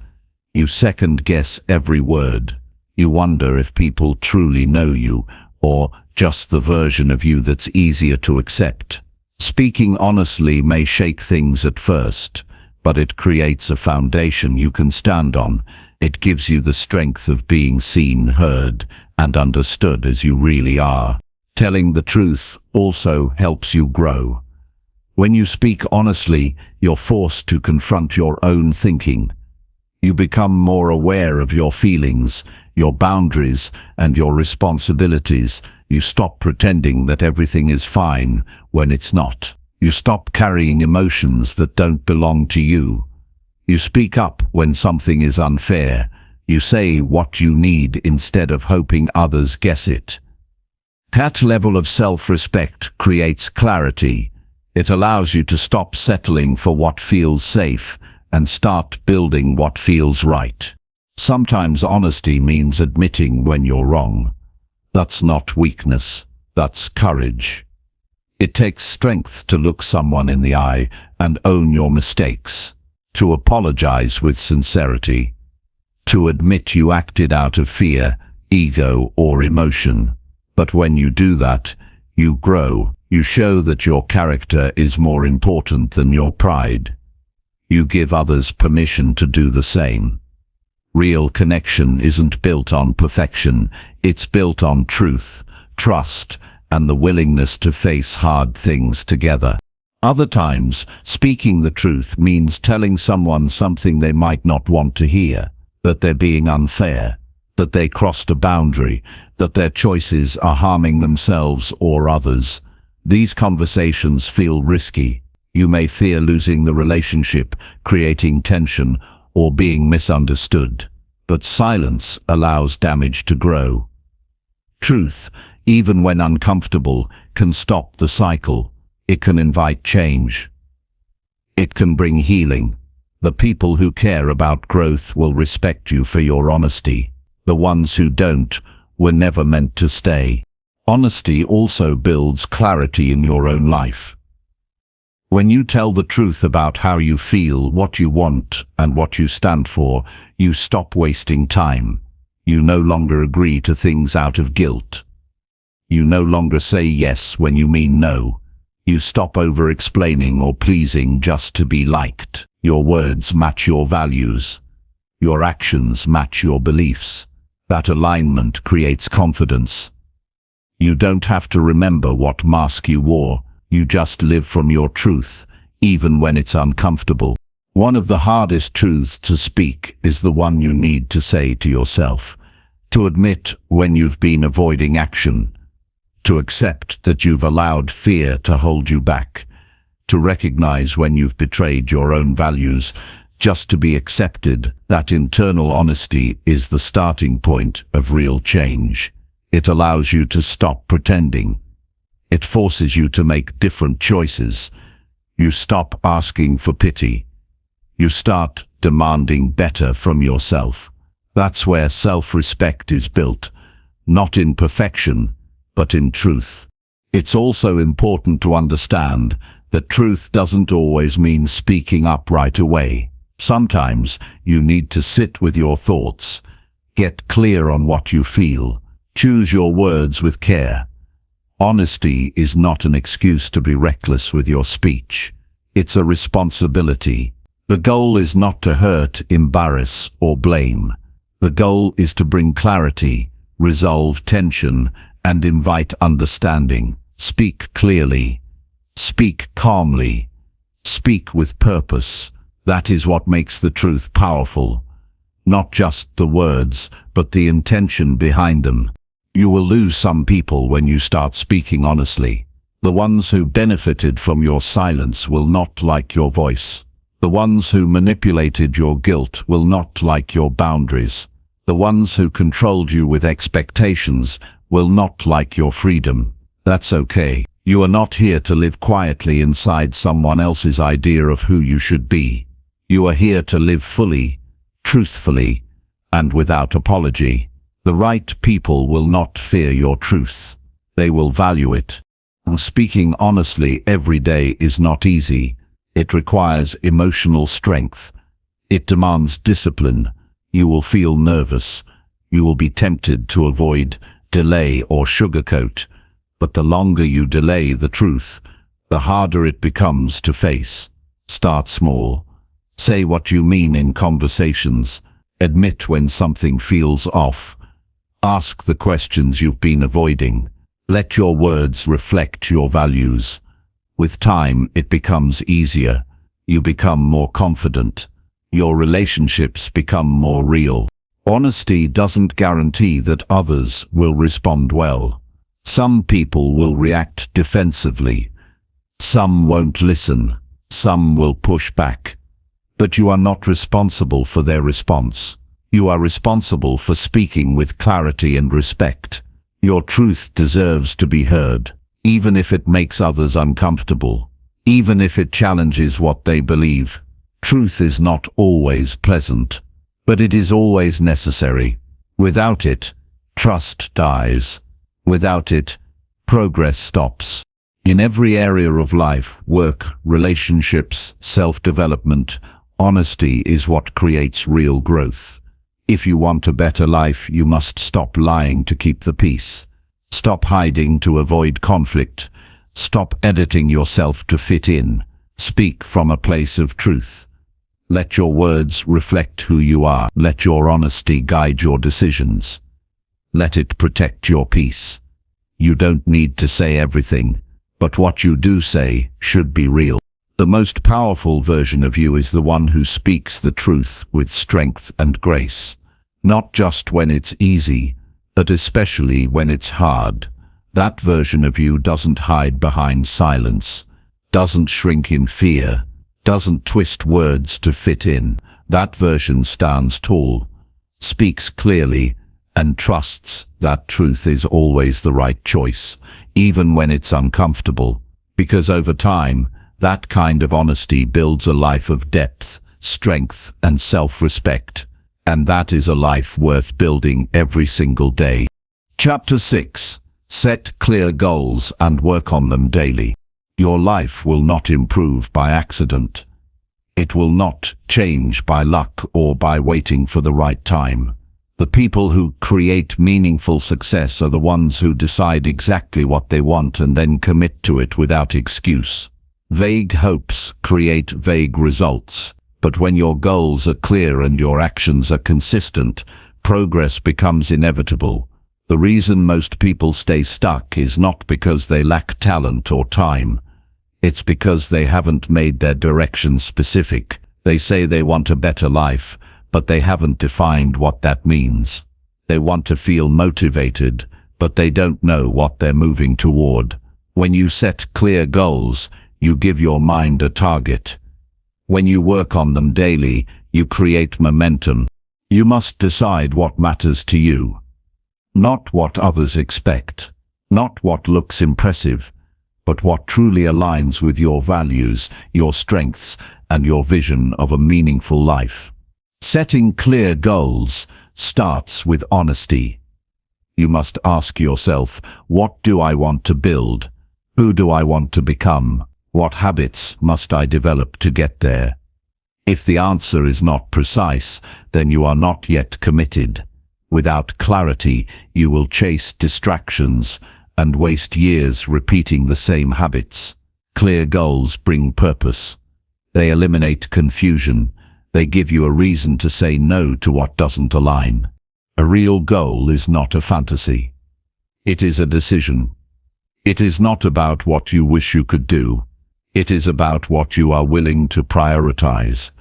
You second-guess every word. You wonder if people truly know you, or just the version of you that's easier to accept. Speaking honestly may shake things at first, but it creates a foundation you can stand on. It gives you the strength of being seen, heard, and understood as you really are. Telling the truth also helps you grow. When you speak honestly, you're forced to confront your own thinking. You become more aware of your feelings, your boundaries, and your responsibilities. You stop pretending that everything is fine when it's not. You stop carrying emotions that don't belong to you. You speak up when something is unfair. You say what you need instead of hoping others guess it. That level of self-respect creates clarity. It allows you to stop settling for what feels safe and start building what feels right. Sometimes honesty means admitting when you're wrong. That's not weakness, that's courage. It takes strength to look someone in the eye and own your mistakes, to apologize with sincerity, to admit you acted out of fear, ego, or emotion. But when you do that, you grow. You show that your character is more important than your pride. You give others permission to do the same. Real connection isn't built on perfection, it's built on truth, trust, and the willingness to face hard things together. Other times, speaking the truth means telling someone something they might not want to hear, that they're being unfair, that they crossed a boundary, that their choices are harming themselves or others. These conversations feel risky. You may fear losing the relationship, creating tension, or being misunderstood. But silence allows damage to grow. Truth, even when uncomfortable, can stop the cycle. It can invite change. It can bring healing. The people who care about growth will respect you for your honesty. The ones who don't were never meant to stay. Honesty also builds clarity in your own life. When you tell the truth about how you feel, what you want, and what you stand for, you stop wasting time. You no longer agree to things out of guilt. You no longer say yes when you mean no. You stop over-explaining or pleasing just to be liked. Your words match your values. Your actions match your beliefs. That alignment creates confidence. You don't have to remember what mask you wore. You just live from your truth, even when it's uncomfortable. One of the hardest truths to speak is the one you need to say to yourself. To admit when you've been avoiding action. To accept that you've allowed fear to hold you back. To recognize when you've betrayed your own values. Just to be accepted. That internal honesty is the starting point of real change. It allows you to stop pretending. It forces you to make different choices. You stop asking for pity. You start demanding better from yourself. That's where self-respect is built, not in perfection, but in truth. It's also important to understand that truth doesn't always mean speaking up right away. Sometimes you need to sit with your thoughts, get clear on what you feel, choose your words with care. Honesty is not an excuse to be reckless with your speech. It's a responsibility. The goal is not to hurt, embarrass, or blame. The goal is to bring clarity, resolve tension, and invite understanding. Speak clearly. Speak calmly. Speak with purpose. That is what makes the truth powerful. Not just the words, but the intention behind them. You will lose some people when you start speaking honestly. The ones who benefited from your silence will not like your voice. The ones who manipulated your guilt will not like your boundaries. The ones who controlled you with expectations will not like your freedom. That's okay. You are not here to live quietly inside someone else's idea of who you should be. You are here to live fully, truthfully, and without apology. The right people will not fear your truth. They will value it. And speaking honestly every day is not easy. It requires emotional strength. It demands discipline. You will feel nervous. You will be tempted to avoid, delay, or sugarcoat. But the longer you delay the truth, the harder it becomes to face. Start small. Say what you mean in conversations. Admit when something feels off. Ask the questions you've been avoiding. Let your words reflect your values. With time, it becomes easier. You become more confident. Your relationships become more real. Honesty doesn't guarantee that others will respond well. Some people will react defensively. Some won't listen. Some will push back. But you are not responsible for their response. You are responsible for speaking with clarity and respect. Your truth deserves to be heard, even if it makes others uncomfortable, even if it challenges what they believe. Truth is not always pleasant, but it is always necessary. Without it, trust dies. Without it, progress stops. In every area of life, work, relationships, self-development, honesty is what creates real growth. If you want a better life, you must stop lying to keep the peace. Stop hiding to avoid conflict. Stop editing yourself to fit in. Speak from a place of truth. Let your words reflect who you are. Let your honesty guide your decisions. Let it protect your peace. You don't need to say everything, but what you do say should be real. The most powerful version of you is the one who speaks the truth with strength and grace. Not just when it's easy, but especially when it's hard. That version of you doesn't hide behind silence, doesn't shrink in fear, doesn't twist words to fit in. That version stands tall, speaks clearly, and trusts that truth is always the right choice, even when it's uncomfortable. Because over time, that kind of honesty builds a life of depth, strength, and self-respect. And that is a life worth building every single day. Chapter 6. Set clear goals and work on them daily. Your life will not improve by accident. It will not change by luck or by waiting for the right time. The people who create meaningful success are the ones who decide exactly what they want and then commit to it without excuse. Vague hopes create vague results, but when your goals are clear and your actions are consistent, progress becomes inevitable. The reason most people stay stuck is not because they lack talent or time. It's because they haven't made their direction specific. They say they want a better life, but they haven't defined what that means. They want to feel motivated, but they don't know what they're moving toward. When you set clear goals, you give your mind a target. When you work on them daily, you create momentum. You must decide what matters to you. Not what others expect. Not what looks impressive, but what truly aligns with your values, your strengths, and your vision of a meaningful life. Setting clear goals starts with honesty. You must ask yourself, what do I want to build? Who do I want to become? What habits must I develop to get there? If the answer is not precise, then you are not yet committed. Without clarity, you will chase distractions and waste years repeating the same habits. Clear goals bring purpose. They eliminate confusion. They give you a reason to say no to what doesn't align. A real goal is not a fantasy. It is a decision. It is not about what you wish you could do. It is about what you are willing to prioritize.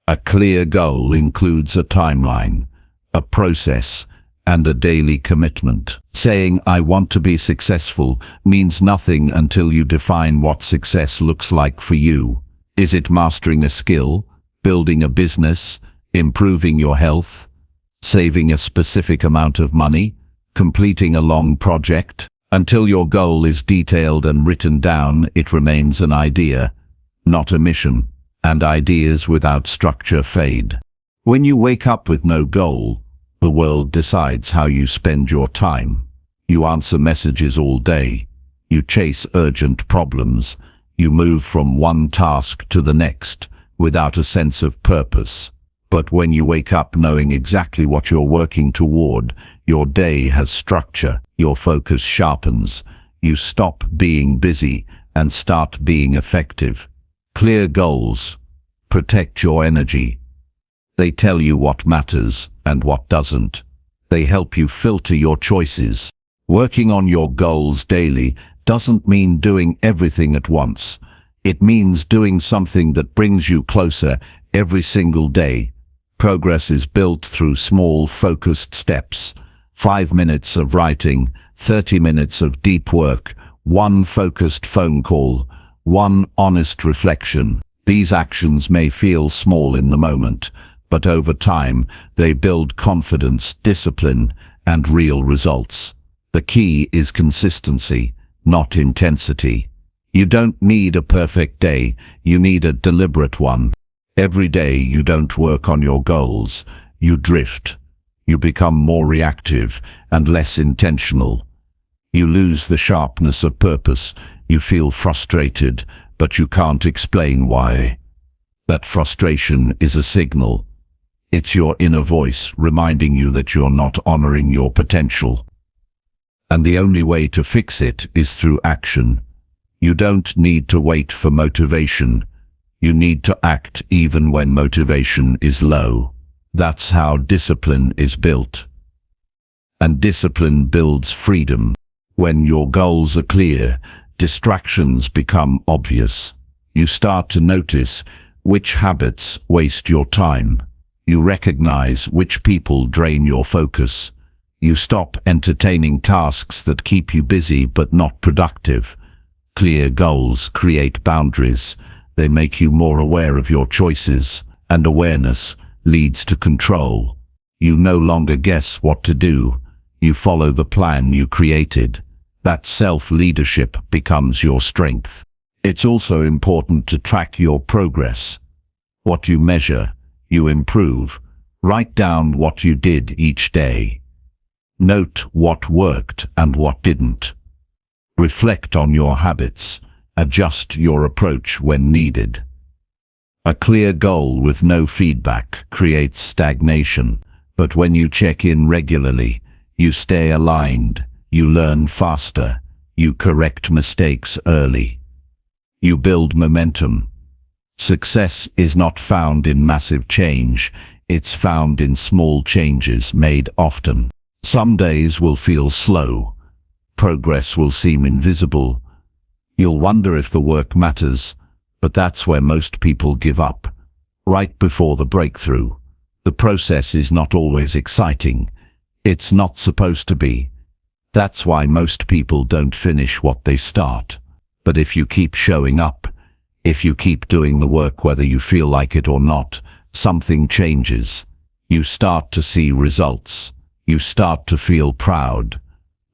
A clear goal includes a timeline, a process, and a daily commitment. Saying, "I want to be successful," means nothing until you define what success looks like for you. Is it mastering a skill? Building a business, improving your health, saving a specific amount of money, completing a long project? Until your goal is detailed and written down, it remains an idea, not a mission, and ideas without structure fade. When you wake up with no goal, the world decides how you spend your time. You answer messages all day. You chase urgent problems. You move from one task to the next, without a sense of purpose. But when you wake up knowing exactly what you're working toward, your day has structure, your focus sharpens, you stop being busy and start being effective. Clear goals protect your energy. They tell you what matters and what doesn't. They help you filter your choices. Working on your goals daily doesn't mean doing everything at once. It means doing something that brings you closer every single day. Progress is built through small, focused steps. 5 minutes of writing, 30 minutes of deep work, one focused phone call, one honest reflection. These actions may feel small in the moment, but over time, they build confidence, discipline, and real results. The key is consistency, not intensity. You don't need a perfect day, you need a deliberate one. Every day you don't work on your goals, you drift. You become more reactive and less intentional. You lose the sharpness of purpose, you feel frustrated, but you can't explain why. That frustration is a signal. It's your inner voice reminding you that you're not honoring your potential. And the only way to fix it is through action. You don't need to wait for motivation. You need to act even when motivation is low. That's how discipline is built. And discipline builds freedom. When your goals are clear, distractions become obvious. You start to notice which habits waste your time. You recognize which people drain your focus. You stop entertaining tasks that keep you busy but not productive. Clear goals create boundaries. They make you more aware of your choices, and awareness leads to control. You no longer guess what to do. You follow the plan you created. That self-leadership becomes your strength. It's also important to track your progress. What you measure, you improve. Write down what you did each day. Note what worked and what didn't. Reflect on your habits. Adjust your approach when needed. A clear goal with no feedback creates stagnation, But when you check in regularly, you stay aligned, you learn faster, you correct mistakes early. You build momentum. Success is not found in massive change, it's found in small changes made often. Some days will feel slow. Progress will seem invisible. You'll wonder if the work matters, but that's where most people give up. Right before the breakthrough. The process is not always exciting. It's not supposed to be. That's why most people don't finish what they start. But if you keep showing up, if you keep doing the work whether you feel like it or not, something changes. You start to see results. You start to feel proud.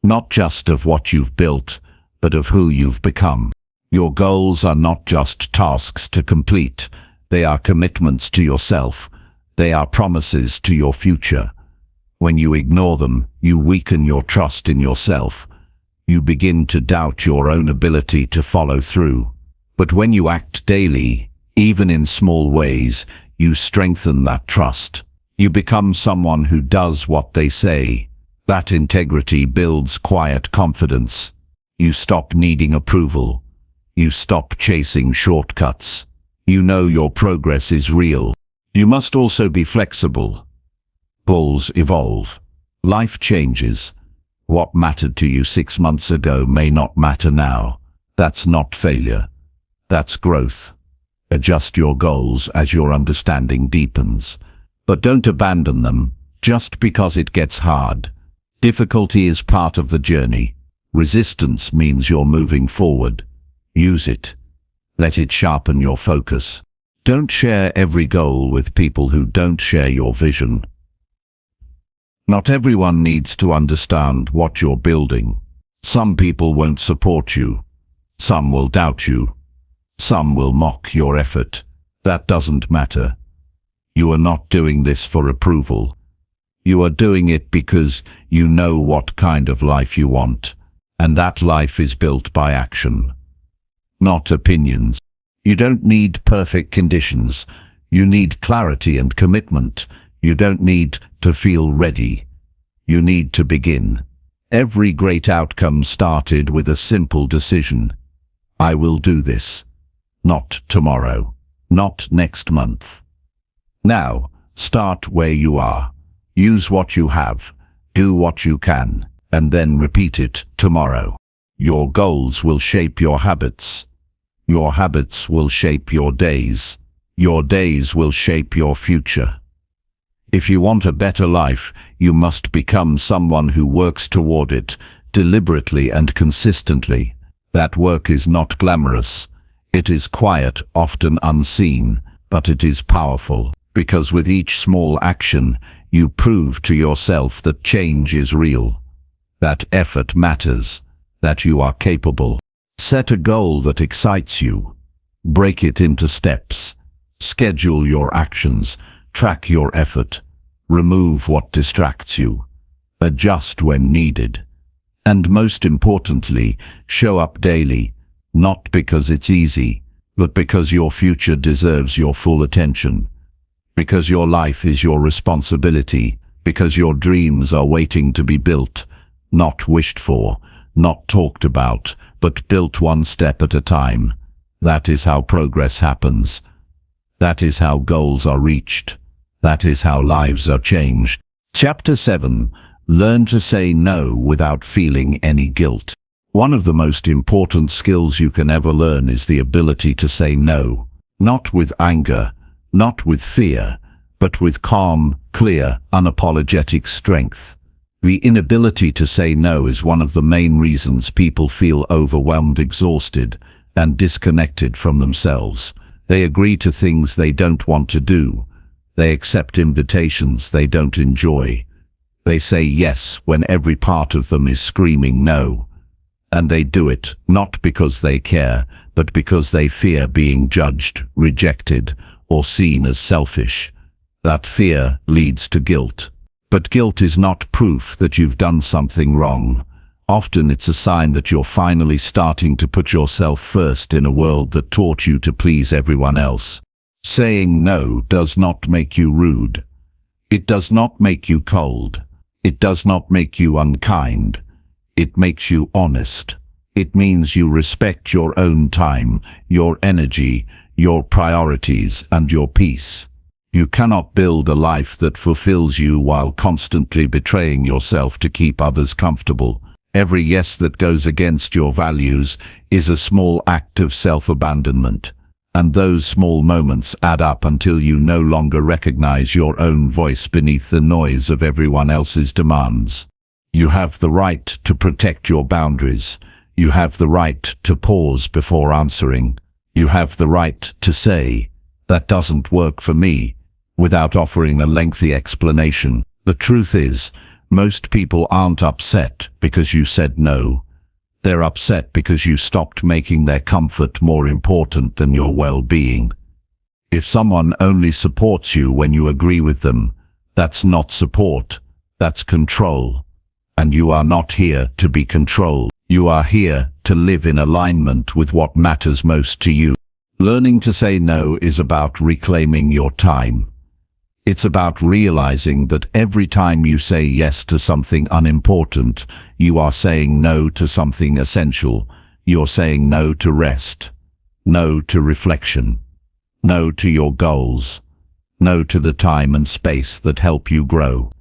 Not just of what you've built, but of who you've become. Your goals are not just tasks to complete. They are commitments to yourself. They are promises to your future. When you ignore them, you weaken your trust in yourself. You begin to doubt your own ability to follow through. But when you act daily, even in small ways, you strengthen that trust. You become someone who does what they say. That integrity builds quiet confidence. You stop needing approval. You stop chasing shortcuts. You know your progress is real. You must also be flexible. Goals evolve. Life changes. What mattered to you 6 months ago may not matter now. That's not failure. That's growth. Adjust your goals as your understanding deepens. But don't abandon them just because it gets hard. Difficulty is part of the journey. Resistance means you're moving forward. Use it. Let it sharpen your focus. Don't share every goal with people who don't share your vision. Not everyone needs to understand what you're building. Some people won't support you. Some will doubt you. Some will mock your effort. That doesn't matter. You are not doing this for approval. You are doing it because you know what kind of life you want, and that life is built by action, not opinions. You don't need perfect conditions. You need clarity and commitment. You don't need to feel ready. You need to begin. Every great outcome started with a simple decision. I will do this. Not tomorrow. Not next month. Now, start where you are. Use what you have. Do what you can. And then repeat it tomorrow. Your goals will shape your habits. Your habits will shape your days. Your days will shape your future. If you want a better life, you must become someone who works toward it, deliberately and consistently. That work is not glamorous. It is quiet, often unseen, but it is powerful, because with each small action, you prove to yourself that change is real, that effort matters, that you are capable. Set a goal that excites you. Break it into steps. Schedule your actions. Track your effort. Remove what distracts you. Adjust when needed. And most importantly, show up daily, not because it's easy, but because your future deserves your full attention. Because your life is your responsibility. Because your dreams are waiting to be built, not wished for, not talked about, but built one step at a time. That is how progress happens. That is how goals are reached. That is how lives are changed. Chapter 7. Learn to say no without feeling any guilt. One of the most important skills you can ever learn is the ability to say no. Not with anger, not with fear, but with calm, clear, unapologetic strength. The inability to say no is one of the main reasons people feel overwhelmed, exhausted, and disconnected from themselves. They agree to things they don't want to do. They accept invitations they don't enjoy. They say yes when every part of them is screaming no. And they do it not because they care, but because they fear being judged, rejected, or seen as selfish. That fear leads to guilt. But guilt is not proof that you've done something wrong. Often it's a sign that you're finally starting to put yourself first in a world that taught you to please everyone else. Saying no does not make you rude. It does not make you cold. It does not make you unkind. It makes you honest. It means you respect your own time, your energy, your priorities, and your peace. You cannot build a life that fulfills you while constantly betraying yourself to keep others comfortable. Every yes that goes against your values is a small act of self-abandonment. And those small moments add up until you no longer recognize your own voice beneath the noise of everyone else's demands. You have the right to protect your boundaries. You have the right to pause before answering. You have the right to say, "That doesn't work for me," without offering a lengthy explanation. The truth is, most people aren't upset because you said no. They're upset because you stopped making their comfort more important than your well-being. If someone only supports you when you agree with them, that's not support, that's control. And you are not here to be controlled. You are here to live in alignment with what matters most to you. Learning to say no is about reclaiming your time. It's about realizing that every time you say yes to something unimportant, you are saying no to something essential. You're saying no to rest, no to reflection, no to your goals, no to the time and space that help you grow.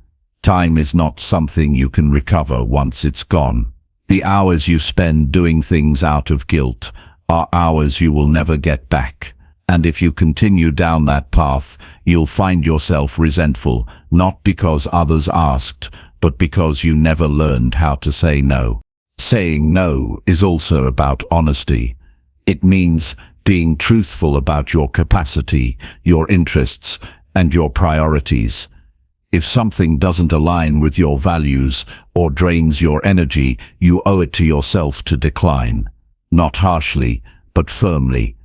Time is not something you can recover once it's gone. The hours you spend doing things out of guilt are hours you will never get back. And if you continue down that path, you'll find yourself resentful, not because others asked, but because you never learned how to say no. Saying no is also about honesty. It means being truthful about your capacity, your interests, and your priorities. If something doesn't align with your values or drains your energy, you owe it to yourself to decline. Not harshly, but firmly.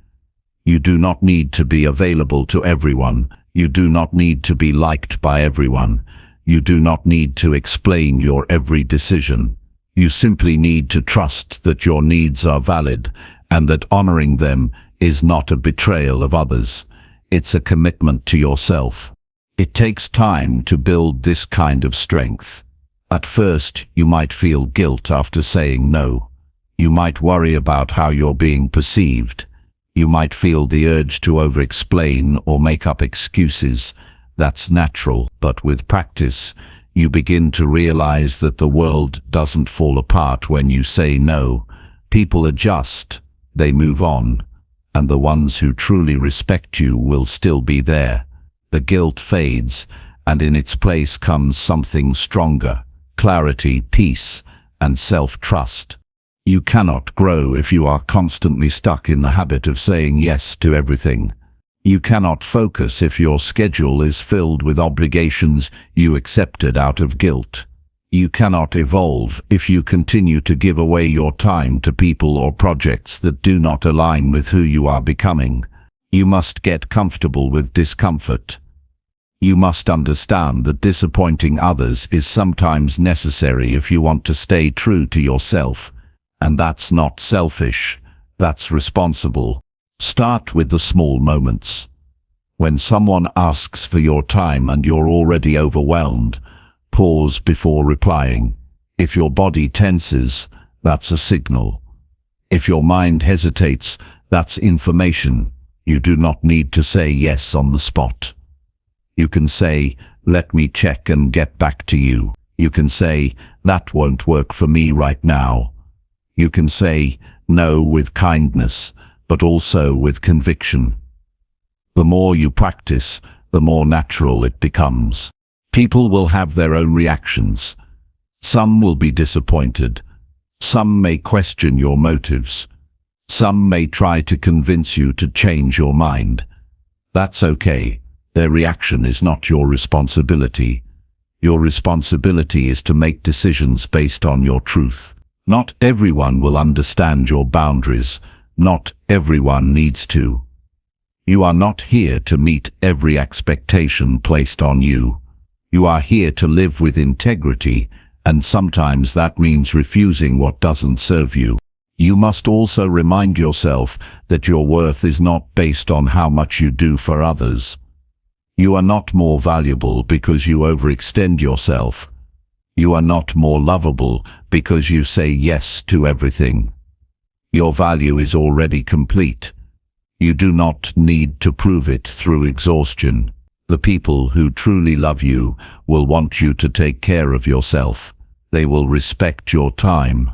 You do not need to be available to everyone. You do not need to be liked by everyone. You do not need to explain your every decision. You simply need to trust that your needs are valid and that honoring them is not a betrayal of others. It's a commitment to yourself. It takes time to build this kind of strength. At first, you might feel guilt after saying no. You might worry about how you're being perceived. You might feel the urge to over-explain or make up excuses. That's natural, but with practice, you begin to realize that the world doesn't fall apart when you say no. People adjust, they move on, and the ones who truly respect you will still be there. The guilt fades, and in its place comes something stronger: clarity, peace, and self-trust. You cannot grow if you are constantly stuck in the habit of saying yes to everything. You cannot focus if your schedule is filled with obligations you accepted out of guilt. You cannot evolve if you continue to give away your time to people or projects that do not align with who you are becoming. You must get comfortable with discomfort. You must understand that disappointing others is sometimes necessary if you want to stay true to yourself. And that's not selfish, that's responsible. Start with the small moments. When someone asks for your time and you're already overwhelmed, pause before replying. If your body tenses, that's a signal. If your mind hesitates, that's information. You do not need to say yes on the spot. You can say, "Let me check and get back to you." You can say, "That won't work for me right now." You can say no with kindness, but also with conviction. The more you practice, the more natural it becomes. People will have their own reactions. Some will be disappointed. Some may question your motives. Some may try to convince you to change your mind. That's okay. Their reaction is not your responsibility. Your responsibility is to make decisions based on your truth. Not everyone will understand your boundaries. Not everyone needs to. You are not here to meet every expectation placed on you. You are here to live with integrity, and sometimes that means refusing what doesn't serve you. You must also remind yourself that your worth is not based on how much you do for others. You are not more valuable because you overextend yourself. You are not more lovable because you say yes to everything. Your value is already complete. You do not need to prove it through exhaustion. The people who truly love you will want you to take care of yourself. They will respect your time.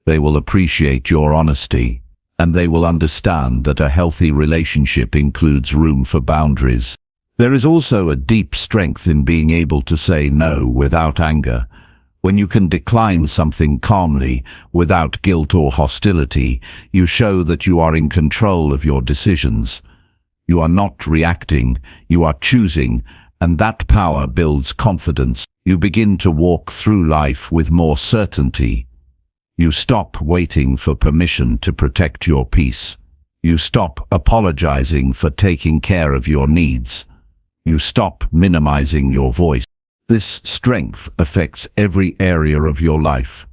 They will appreciate your honesty. And they will understand that a healthy relationship includes room for boundaries. There is also a deep strength in being able to say no without anger. When you can decline something calmly, without guilt or hostility, you show that you are in control of your decisions. You are not reacting, you are choosing, and that power builds confidence. You begin to walk through life with more certainty. You stop waiting for permission to protect your peace. You stop apologizing for taking care of your needs. You stop minimizing your voice. This strength affects every area of your life.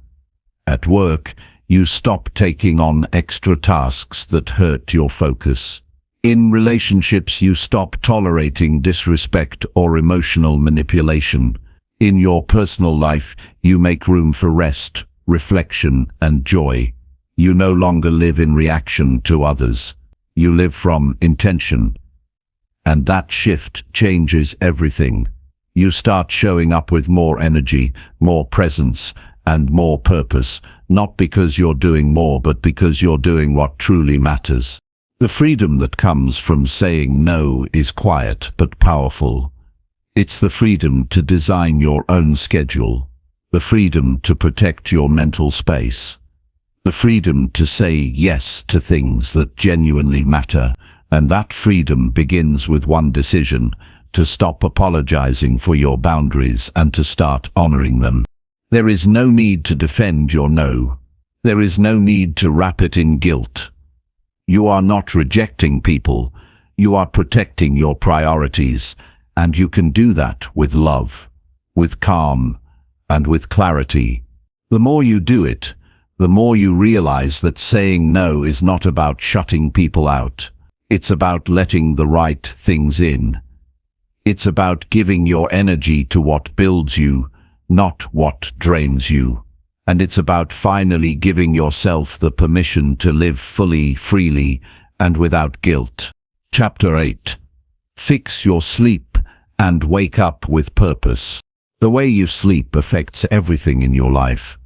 At work, you stop taking on extra tasks that hurt your focus. In relationships, you stop tolerating disrespect or emotional manipulation. In your personal life, you make room for rest, reflection, and joy. You no longer live in reaction to others. You live from intention. And that shift changes everything. You start showing up with more energy, more presence, and more purpose, not because you're doing more, but because you're doing what truly matters. The freedom that comes from saying no is quiet but powerful. It's the freedom to design your own schedule, the freedom to protect your mental space, the freedom to say yes to things that genuinely matter, and that freedom begins with one decision: to stop apologizing for your boundaries and to start honoring them. There is no need to defend your no. There is no need to wrap it in guilt. You are not rejecting people. You are protecting your priorities, and you can do that with love, with calm, and with clarity. The more you do it, the more you realize that saying no is not about shutting people out. It's about letting the right things in. It's about giving your energy to what builds you, not what drains you. And it's about finally giving yourself the permission to live fully, freely, and without guilt. Chapter 8. Fix your sleep and wake up with purpose. The way you sleep affects everything in your life.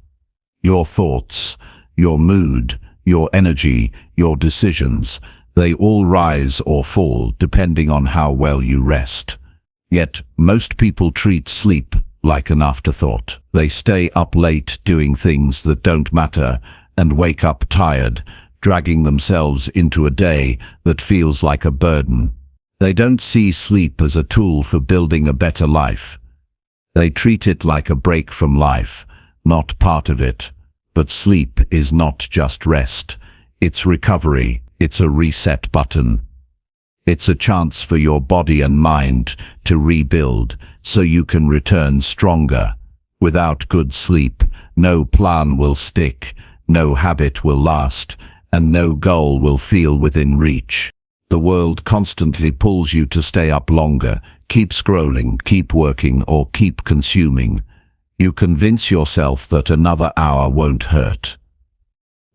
Your thoughts, your mood, your energy, your decisions, they all rise or fall depending on how well you rest. Yet, most people treat sleep like an afterthought. They stay up late doing things that don't matter and wake up tired, dragging themselves into a day that feels like a burden. They don't see sleep as a tool for building a better life. They treat it like a break from life, not part of it. But sleep is not just rest. It's recovery. It's a reset button. It's a chance for your body and mind to rebuild so you can return stronger. Without good sleep, no plan will stick, no habit will last, and no goal will feel within reach. The world constantly pulls you to stay up longer, keep scrolling, keep working, or keep consuming. You convince yourself that another hour won't hurt.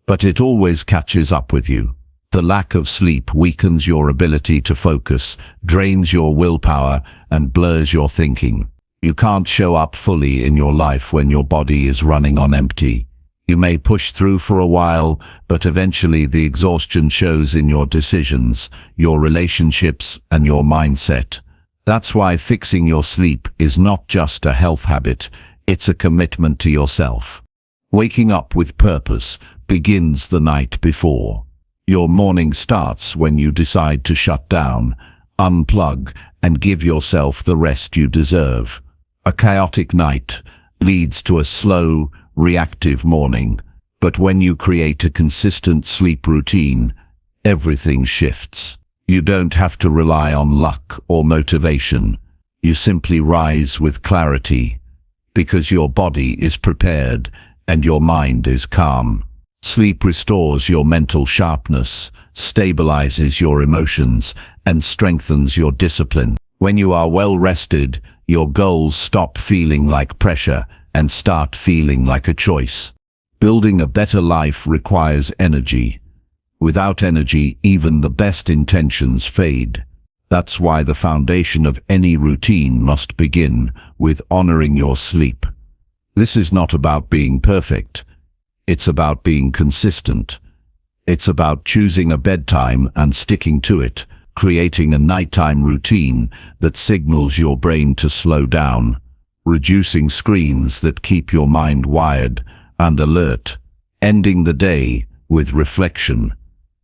But it always catches up with you. The lack of sleep weakens your ability to focus, drains your willpower, and blurs your thinking. You can't show up fully in your life when your body is running on empty. You may push through for a while, but eventually the exhaustion shows in your decisions, your relationships, and your mindset. That's why fixing your sleep is not just a health habit, it's a commitment to yourself. Waking up with purpose begins the night before. Your morning starts when you decide to shut down, unplug, and give yourself the rest you deserve. A chaotic night leads to a slow, reactive morning, but when you create a consistent sleep routine, everything shifts. You don't have to rely on luck or motivation. You simply rise with clarity, because your body is prepared and your mind is calm. Sleep restores your mental sharpness, stabilizes your emotions, and strengthens your discipline. When you are well rested, your goals stop feeling like pressure and start feeling like a choice. Building a better life requires energy. Without energy, even the best intentions fade. That's why the foundation of any routine must begin with honoring your sleep. This is not about being perfect. It's about being consistent. It's about choosing a bedtime and sticking to it, creating a nighttime routine that signals your brain to slow down, reducing screens that keep your mind wired and alert, ending the day with reflection,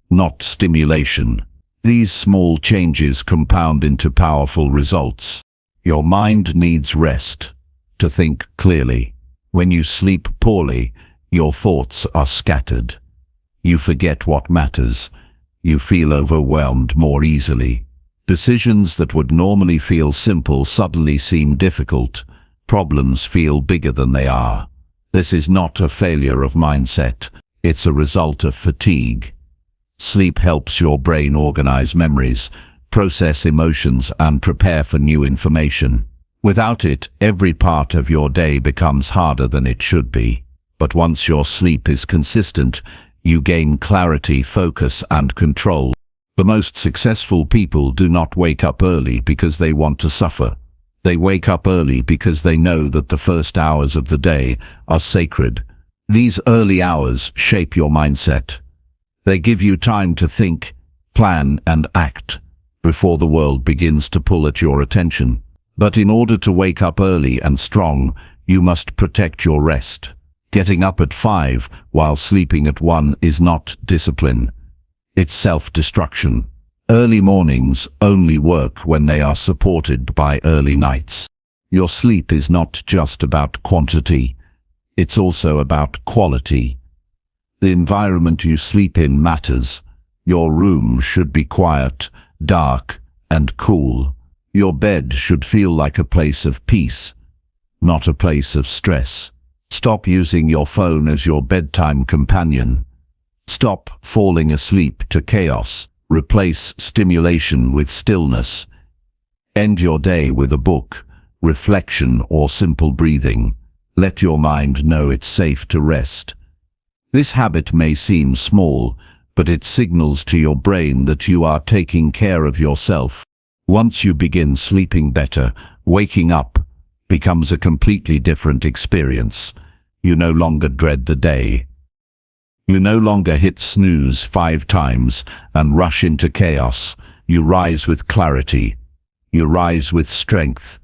not stimulation. These small changes compound into powerful results. Your mind needs rest to think clearly. When you sleep poorly, your thoughts are scattered. You forget what matters. You feel overwhelmed more easily. Decisions that would normally feel simple suddenly seem difficult. Problems feel bigger than they are. This is not a failure of mindset. It's a result of fatigue. Sleep helps your brain organize memories, process emotions, and prepare for new information. Without it, every part of your day becomes harder than it should be. But once your sleep is consistent, you gain clarity, focus, and control. The most successful people do not wake up early because they want to suffer. They wake up early because they know that the first hours of the day are sacred. These early hours shape your mindset. They give you time to think, plan, and act before the world begins to pull at your attention. But in order to wake up early and strong, you must protect your rest. Getting up at 5 while sleeping at 1 is not discipline. It's self-destruction. Early mornings only work when they are supported by early nights. Your sleep is not just about quantity. It's also about quality. The environment you sleep in matters. Your room should be quiet, dark, and cool. Your bed should feel like a place of peace, not a place of stress. Stop using your phone as your bedtime companion. Stop falling asleep to chaos. Replace stimulation with stillness. End your day with a book, reflection, or simple breathing. Let your mind know it's safe to rest. This habit may seem small, but it signals to your brain that you are taking care of yourself. Once you begin sleeping better, waking up becomes a completely different experience. You no longer dread the day. You no longer hit snooze 5 times and rush into chaos. You rise with clarity. You rise with strength.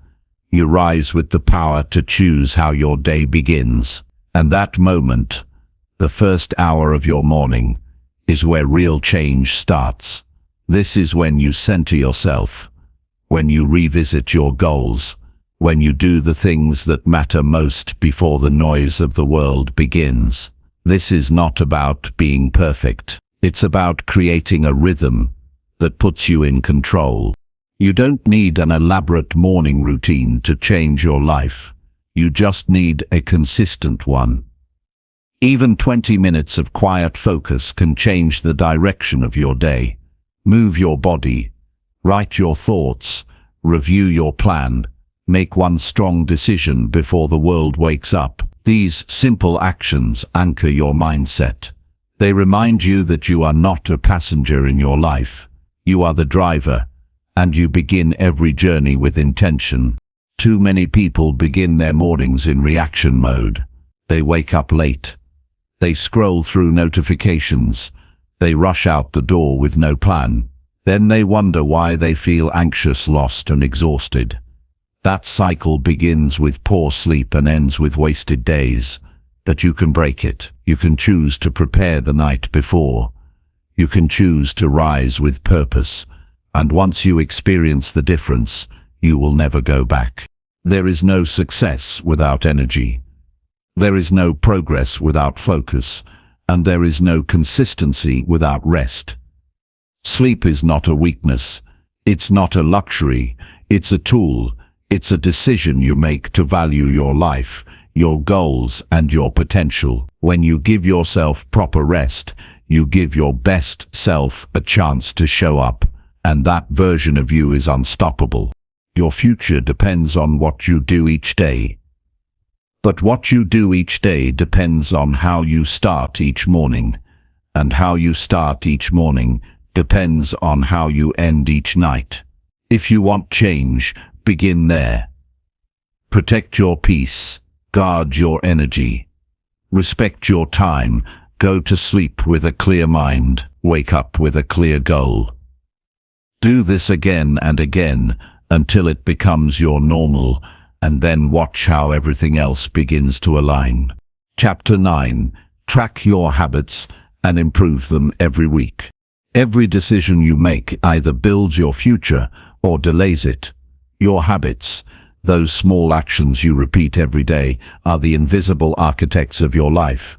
You rise with the power to choose how your day begins. And that moment, the first hour of your morning, is where real change starts. This is when you center yourself, when you revisit your goals, when you do the things that matter most before the noise of the world begins. This is not about being perfect. It's about creating a rhythm that puts you in control. You don't need an elaborate morning routine to change your life. You just need a consistent one. Even 20 minutes of quiet focus can change the direction of your day. Move your body, write your thoughts, review your plan, make one strong decision before the world wakes up. These simple actions anchor your mindset. They remind you that you are not a passenger in your life. You are the driver, and you begin every journey with intention. Too many people begin their mornings in reaction mode. They wake up late. They scroll through notifications. They rush out the door with no plan. Then they wonder why they feel anxious, lost, and exhausted. That cycle begins with poor sleep and ends with wasted days. But you can break it. You can choose to prepare the night before. You can choose to rise with purpose. And once you experience the difference, you will never go back. There is no success without energy. There is no progress without focus, and there is no consistency without rest. Sleep is not a weakness. It's not a luxury. It's a tool. It's a decision you make to value your life, your goals, and your potential. When you give yourself proper rest, you give your best self a chance to show up, and that version of you is unstoppable. Your future depends on what you do each day. But what you do each day depends on how you start each morning. And how you start each morning depends on how you end each night. If you want change, begin there. Protect your peace. Guard your energy. Respect your time. Go to sleep with a clear mind. Wake up with a clear goal. Do this again and again until it becomes your normal, and then watch how everything else begins to align. Chapter 9. Track your habits and improve them every week. Every decision you make either builds your future or delays it. Your habits, those small actions you repeat every day, are the invisible architects of your life.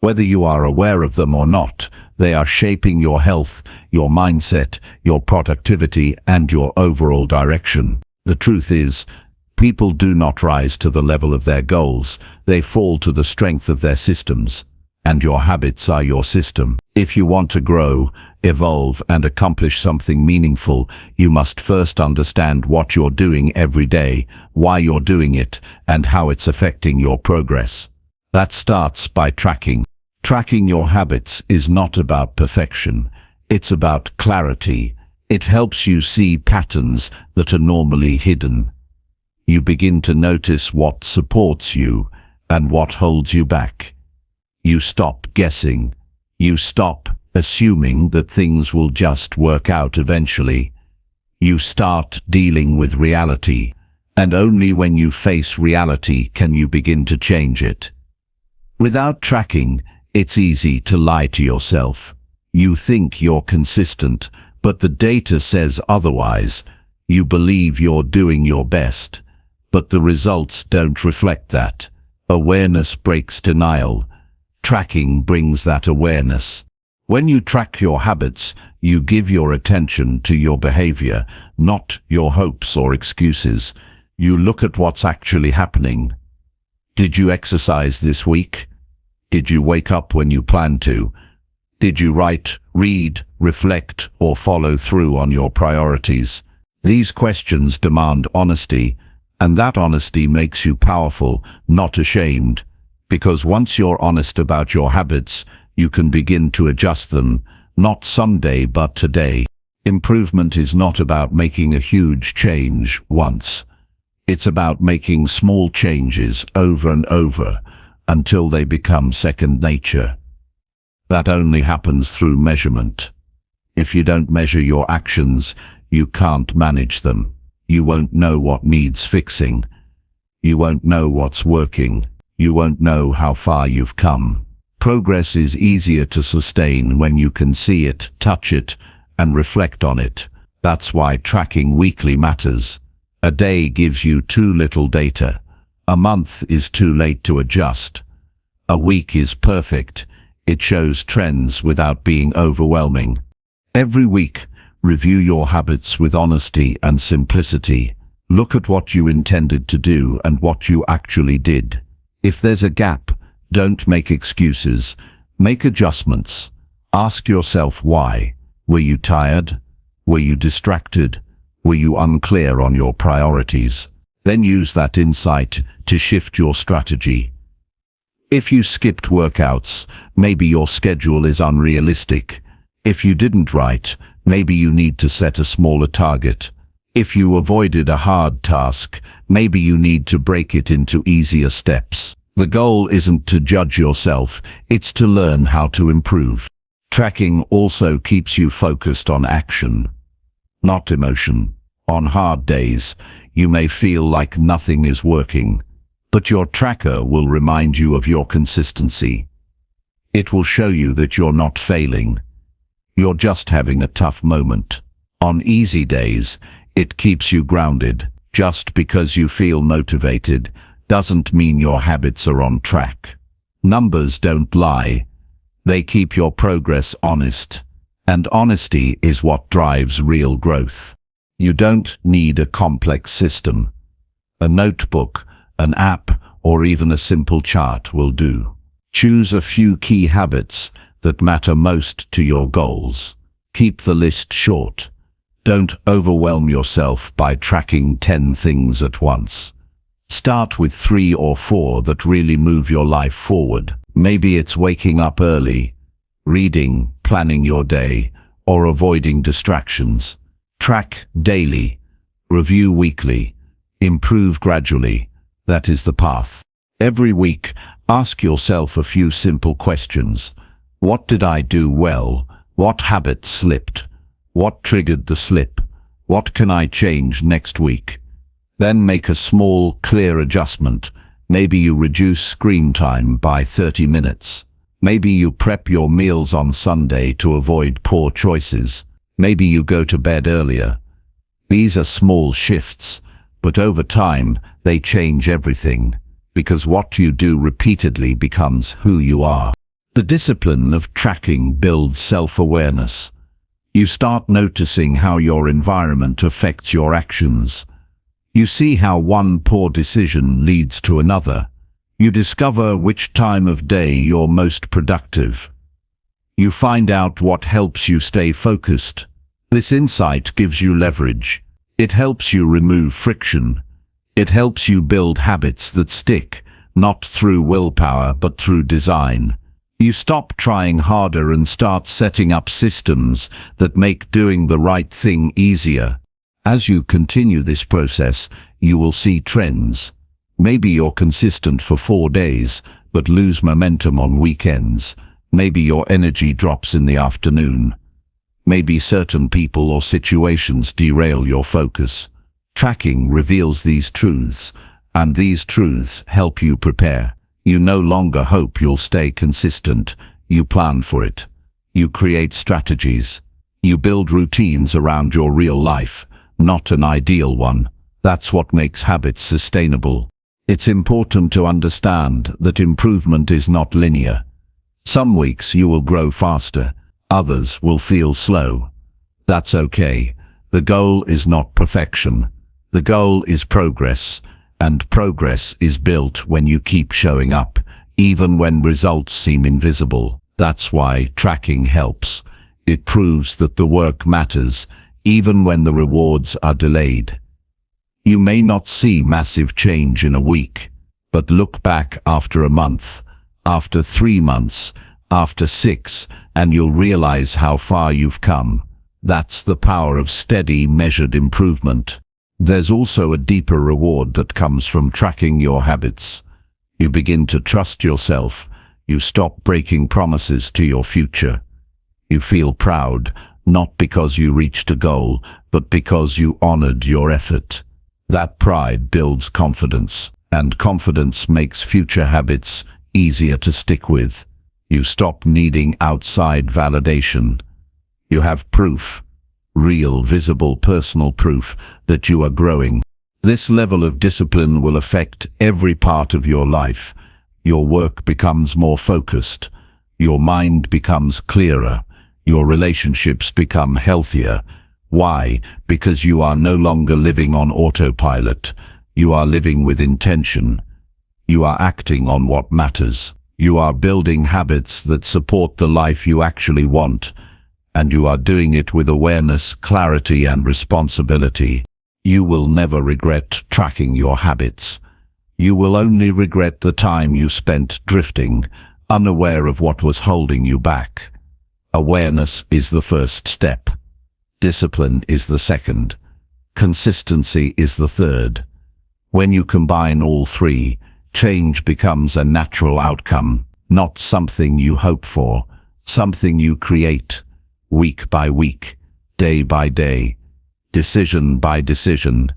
Whether you are aware of them or not, they are shaping your health, your mindset, your productivity, and your overall direction. The truth is, people do not rise to the level of their goals, they fall to the strength of their systems. And your habits are your system. If you want to grow, evolve, and accomplish something meaningful, you must first understand what you're doing every day, why you're doing it, and how it's affecting your progress. That starts by tracking. Tracking your habits is not about perfection. It's about clarity. It helps you see patterns that are normally hidden. You begin to notice what supports you and what holds you back. You stop guessing. You stop assuming that things will just work out eventually. You start dealing with reality, and only when you face reality can you begin to change it. Without tracking, it's easy to lie to yourself. You think you're consistent, but the data says otherwise. You believe you're doing your best, but the results don't reflect that. Awareness breaks denial. Tracking brings that awareness. When you track your habits, you give your attention to your behavior, not your hopes or excuses. You look at what's actually happening. Did you exercise this week? Did you wake up when you planned to? Did you write, read, reflect, or follow through on your priorities? These questions demand honesty, and that honesty makes you powerful, not ashamed. Because once you're honest about your habits, you can begin to adjust them, not someday but today. Improvement is not about making a huge change once. It's about making small changes over and over until they become second nature. That only happens through measurement. If you don't measure your actions, you can't manage them. You won't know what needs fixing. You won't know what's working. You won't know how far you've come. Progress is easier to sustain when you can see it, touch it, and reflect on it. That's why tracking weekly matters. A day gives you too little data. A month is too late to adjust. A week is perfect. It shows trends without being overwhelming. Every week, review your habits with honesty and simplicity. Look at what you intended to do and what you actually did. If there's a gap, don't make excuses. Make adjustments. Ask yourself why. Were you tired? Were you distracted? Were you unclear on your priorities? Then use that insight to shift your strategy. If you skipped workouts, maybe your schedule is unrealistic. If you didn't write, maybe you need to set a smaller target. If you avoided a hard task, maybe you need to break it into easier steps. The goal isn't to judge yourself, it's to learn how to improve. Tracking also keeps you focused on action, not emotion. On hard days, you may feel like nothing is working, but your tracker will remind you of your consistency. It will show you that you're not failing. You're just having a tough moment. On easy days, it keeps you grounded. Just because you feel motivated doesn't mean your habits are on track. Numbers don't lie. They keep your progress honest. And honesty is what drives real growth. You don't need a complex system. A notebook, an app, or even a simple chart will do. Choose a few key habits that matter most to your goals. Keep the list short. Don't overwhelm yourself by tracking 10 things at once. Start with 3 or 4 that really move your life forward. Maybe it's waking up early, reading, planning your day, or avoiding distractions. Track daily, review weekly, improve gradually. That is the path. Every week, ask yourself a few simple questions. What did I do well? What habit slipped? What triggered the slip? What can I change next week? Then make a small, clear adjustment. Maybe you reduce screen time by 30 minutes. Maybe you prep your meals on Sunday to avoid poor choices. Maybe you go to bed earlier. These are small shifts, but over time, they change everything, because what you do repeatedly becomes who you are. The discipline of tracking builds self-awareness. You start noticing how your environment affects your actions. You see how one poor decision leads to another. You discover which time of day you're most productive. You find out what helps you stay focused. This insight gives you leverage. It helps you remove friction. It helps you build habits that stick, not through willpower but through design. You stop trying harder and start setting up systems that make doing the right thing easier. As you continue this process, you will see trends. Maybe you're consistent for 4 days, but lose momentum on weekends. Maybe your energy drops in the afternoon. Maybe certain people or situations derail your focus. Tracking reveals these truths, and these truths help you prepare. You no longer hope you'll stay consistent. You plan for it. You create strategies. You build routines around your real life, not an ideal one. That's what makes habits sustainable. It's important to understand that improvement is not linear. Some weeks you will grow faster, others will feel slow. That's okay. The goal is not perfection. The goal is progress, and progress is built when you keep showing up, even when results seem invisible. That's why tracking helps. It proves that the work matters, even when the rewards are delayed. You may not see massive change in a week, but look back after a month, after 3 months, after 6, and you'll realize how far you've come. That's the power of steady, measured improvement. There's also a deeper reward that comes from tracking your habits. You begin to trust yourself. You stop breaking promises to your future. You feel proud, not because you reached a goal, but because you honored your effort. That pride builds confidence, and confidence makes future habits easier to stick with. You stop needing outside validation. You have proof, real, visible, personal proof that you are growing. This level of discipline will affect every part of your life. Your work becomes more focused. Your mind becomes clearer. Your relationships become healthier. Why? Because you are no longer living on autopilot. You are living with intention. You are acting on what matters. You are building habits that support the life you actually want, and you are doing it with awareness, clarity, and responsibility. You will never regret tracking your habits. You will only regret the time you spent drifting, unaware of what was holding you back. Awareness is the first step. Discipline is the second. Consistency is the third. When you combine all three, change becomes a natural outcome, not something you hope for, something you create, week by week, day by day, decision by decision.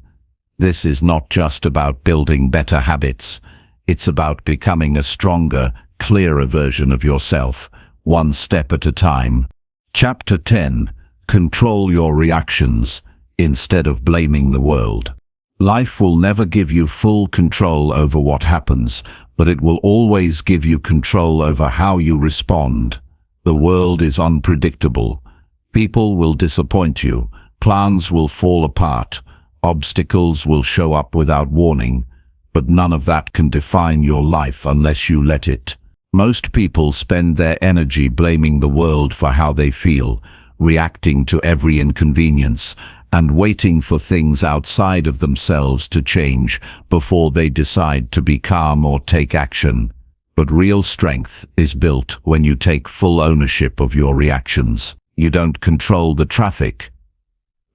This is not just about building better habits. It's about becoming a stronger, clearer version of yourself, one step at a time. Chapter 10. Control your reactions instead of blaming the world. Life will never give you full control over what happens, but it will always give you control over how you respond. The world is unpredictable. People will disappoint you. Plans will fall apart. Obstacles will show up without warning. But none of that can define your life unless you let it. Most people spend their energy blaming the world for how they feel, reacting to every inconvenience, and waiting for things outside of themselves to change before they decide to be calm or take action. But real strength is built when you take full ownership of your reactions. You don't control the traffic,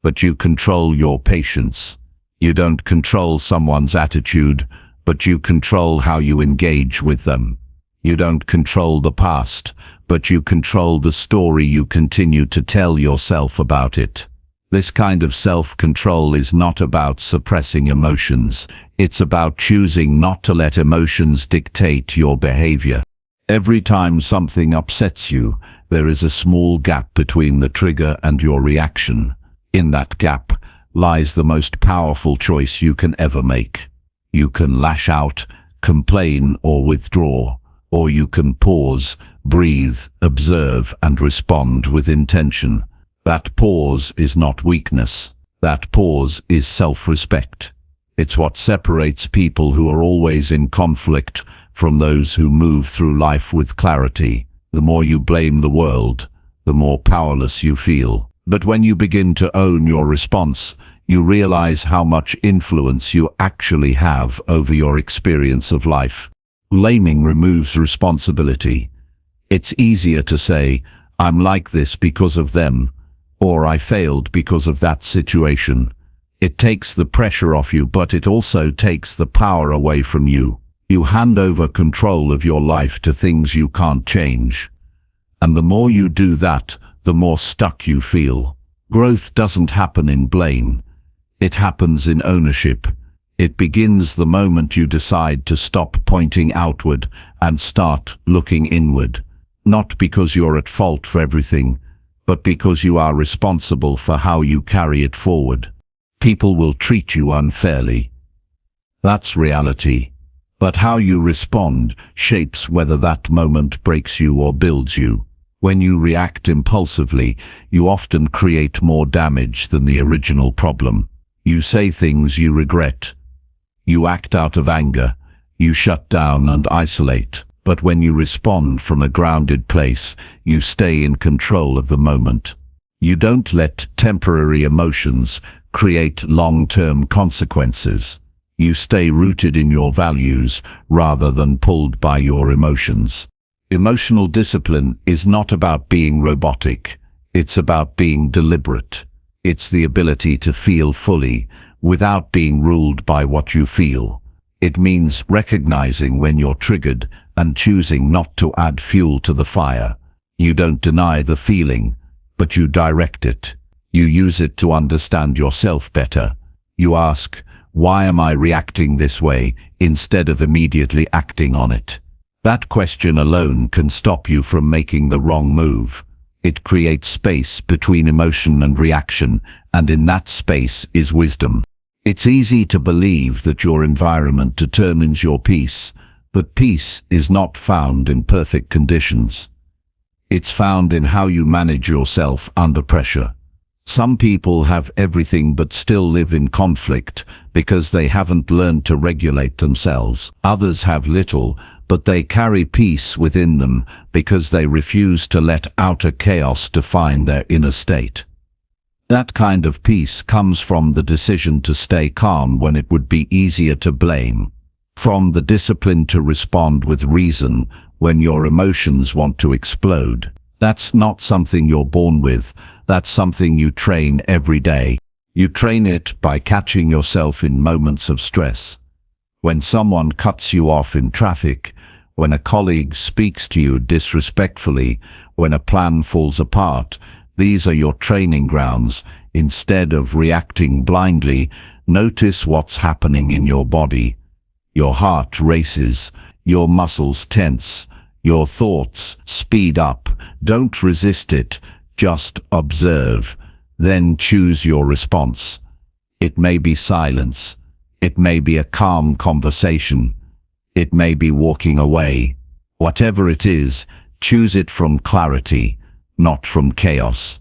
but you control your patience. You don't control someone's attitude, but you control how you engage with them. You don't control the past, but you control the story you continue to tell yourself about it. This kind of self-control is not about suppressing emotions. It's about choosing not to let emotions dictate your behavior. Every time something upsets you, there is a small gap between the trigger and your reaction. In that gap lies the most powerful choice you can ever make. You can lash out, complain, or withdraw, or you can pause, breathe, observe, and respond with intention. That pause is not weakness. That pause is self-respect. It's what separates people who are always in conflict from those who move through life with clarity. The more you blame the world, the more powerless you feel. But when you begin to own your response, you realize how much influence you actually have over your experience of life. Blaming removes responsibility. It's easier to say, "I'm like this because of them," or "I failed because of that situation." It takes the pressure off you, but it also takes the power away from you. You hand over control of your life to things you can't change. And the more you do that, the more stuck you feel. Growth doesn't happen in blame. It happens in ownership. It begins the moment you decide to stop pointing outward and start looking inward. Not because you're at fault for everything, but because you are responsible for how you carry it forward. People will treat you unfairly. That's reality. But how you respond shapes whether that moment breaks you or builds you. When you react impulsively, you often create more damage than the original problem. You say things you regret. You act out of anger. You shut down and isolate. But when you respond from a grounded place, you stay in control of the moment. You don't let temporary emotions create long-term consequences. You stay rooted in your values rather than pulled by your emotions. Emotional discipline is not about being robotic. It's about being deliberate. It's the ability to feel fully without being ruled by what you feel. It means recognizing when you're triggered and choosing not to add fuel to the fire. You don't deny the feeling, but you direct it. You use it to understand yourself better. You ask, "Why am I reacting this way?" instead of immediately acting on it. That question alone can stop you from making the wrong move. It creates space between emotion and reaction, and in that space is wisdom. It's easy to believe that your environment determines your peace, but peace is not found in perfect conditions. It's found in how you manage yourself under pressure. Some people have everything but still live in conflict because they haven't learned to regulate themselves. Others have little, but they carry peace within them because they refuse to let outer chaos define their inner state. That kind of peace comes from the decision to stay calm when it would be easier to blame, from the discipline to respond with reason when your emotions want to explode. That's not something you're born with. That's something you train every day. You train it by catching yourself in moments of stress. When someone cuts you off in traffic, when a colleague speaks to you disrespectfully, when a plan falls apart, these are your training grounds. Instead of reacting blindly, notice what's happening in your body. Your heart races, your muscles tense, your thoughts speed up. Don't resist it, just observe. Then choose your response. It may be silence. It may be a calm conversation. It may be walking away. Whatever it is, choose it from clarity, not from chaos.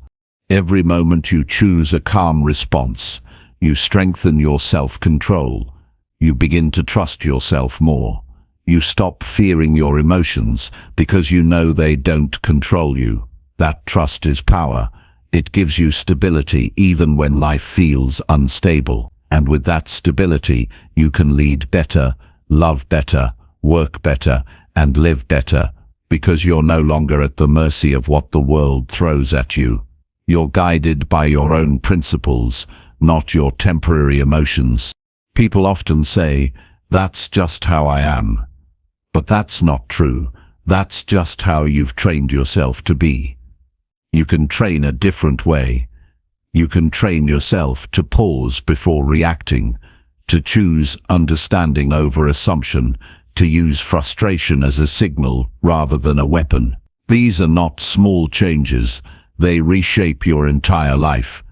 Every moment you choose a calm response, you strengthen your self-control. You begin to trust yourself more. You stop fearing your emotions because you know they don't control you. That trust is power. It gives you stability even when life feels unstable. And with that stability, you can lead better, love better, work better, and live better, because you're no longer at the mercy of what the world throws at you. You're guided by your own principles, not your temporary emotions. People often say, "That's just how I am." But that's not true. That's just how you've trained yourself to be. You can train a different way. You can train yourself to pause before reacting, to choose understanding over assumption, to use frustration as a signal rather than a weapon. These are not small changes. They reshape your entire life,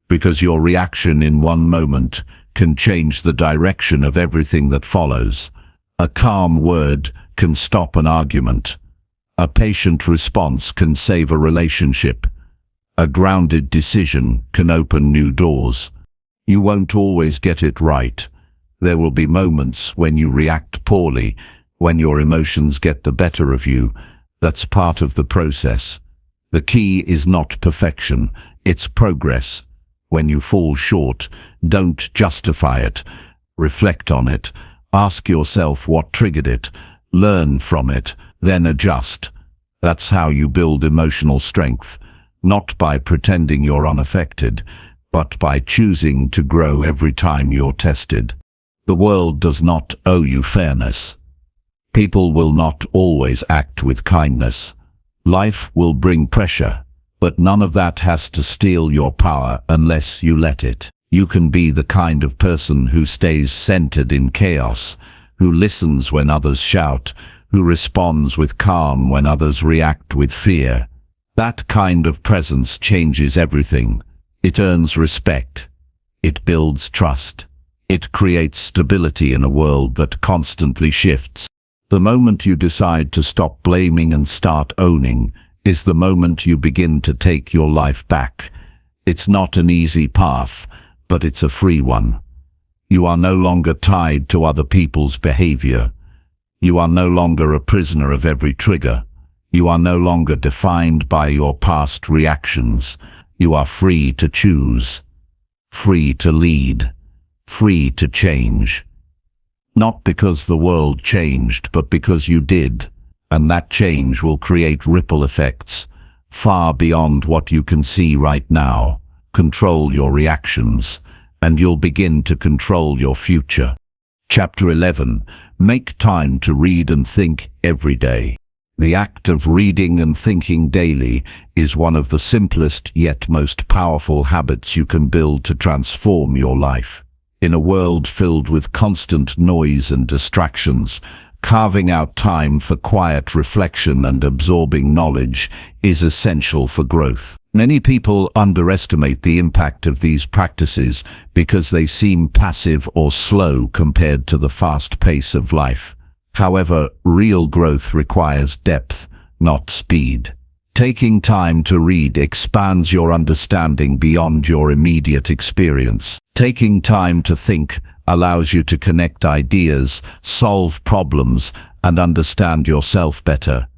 because your reaction in one moment can change the direction of everything that follows. A calm word can stop an argument. A patient response can save a relationship. A grounded decision can open new doors. You won't always get it right. There will be moments when you react poorly, when your emotions get the better of you. That's part of the process. The key is not perfection, it's progress. When you fall short, don't justify it. Reflect on it. Ask yourself what triggered it. Learn from it, then adjust. That's how you build emotional strength, not by pretending you're unaffected, but by choosing to grow every time you're tested. The world does not owe you fairness. People will not always act with kindness. Life will bring pressure, but none of that has to steal your power unless you let it. You can be the kind of person who stays centered in chaos, who listens when others shout, who responds with calm when others react with fear. That kind of presence changes everything. It earns respect. It builds trust. It creates stability in a world that constantly shifts. The moment you decide to stop blaming and start owning is the moment you begin to take your life back. It's not an easy path, but it's a free one. You are no longer tied to other people's behavior. You are no longer a prisoner of every trigger. You are no longer defined by your past reactions. You are free to choose, free to lead, free to change. Not because the world changed, but because you did. And that change will create ripple effects far beyond what you can see right now. Control your reactions, and you'll begin to control your future. Chapter 11. Make time to read and think every day. The act of reading and thinking daily is one of the simplest yet most powerful habits you can build to transform your life. In a world filled with constant noise and distractions, carving out time for quiet reflection and absorbing knowledge is essential for growth. Many people underestimate the impact of these practices because they seem passive or slow compared to the fast pace of life. However, real growth requires depth, not speed. Taking time to read expands your understanding beyond your immediate experience. Taking time to think allows you to connect ideas, solve problems, and understand yourself better.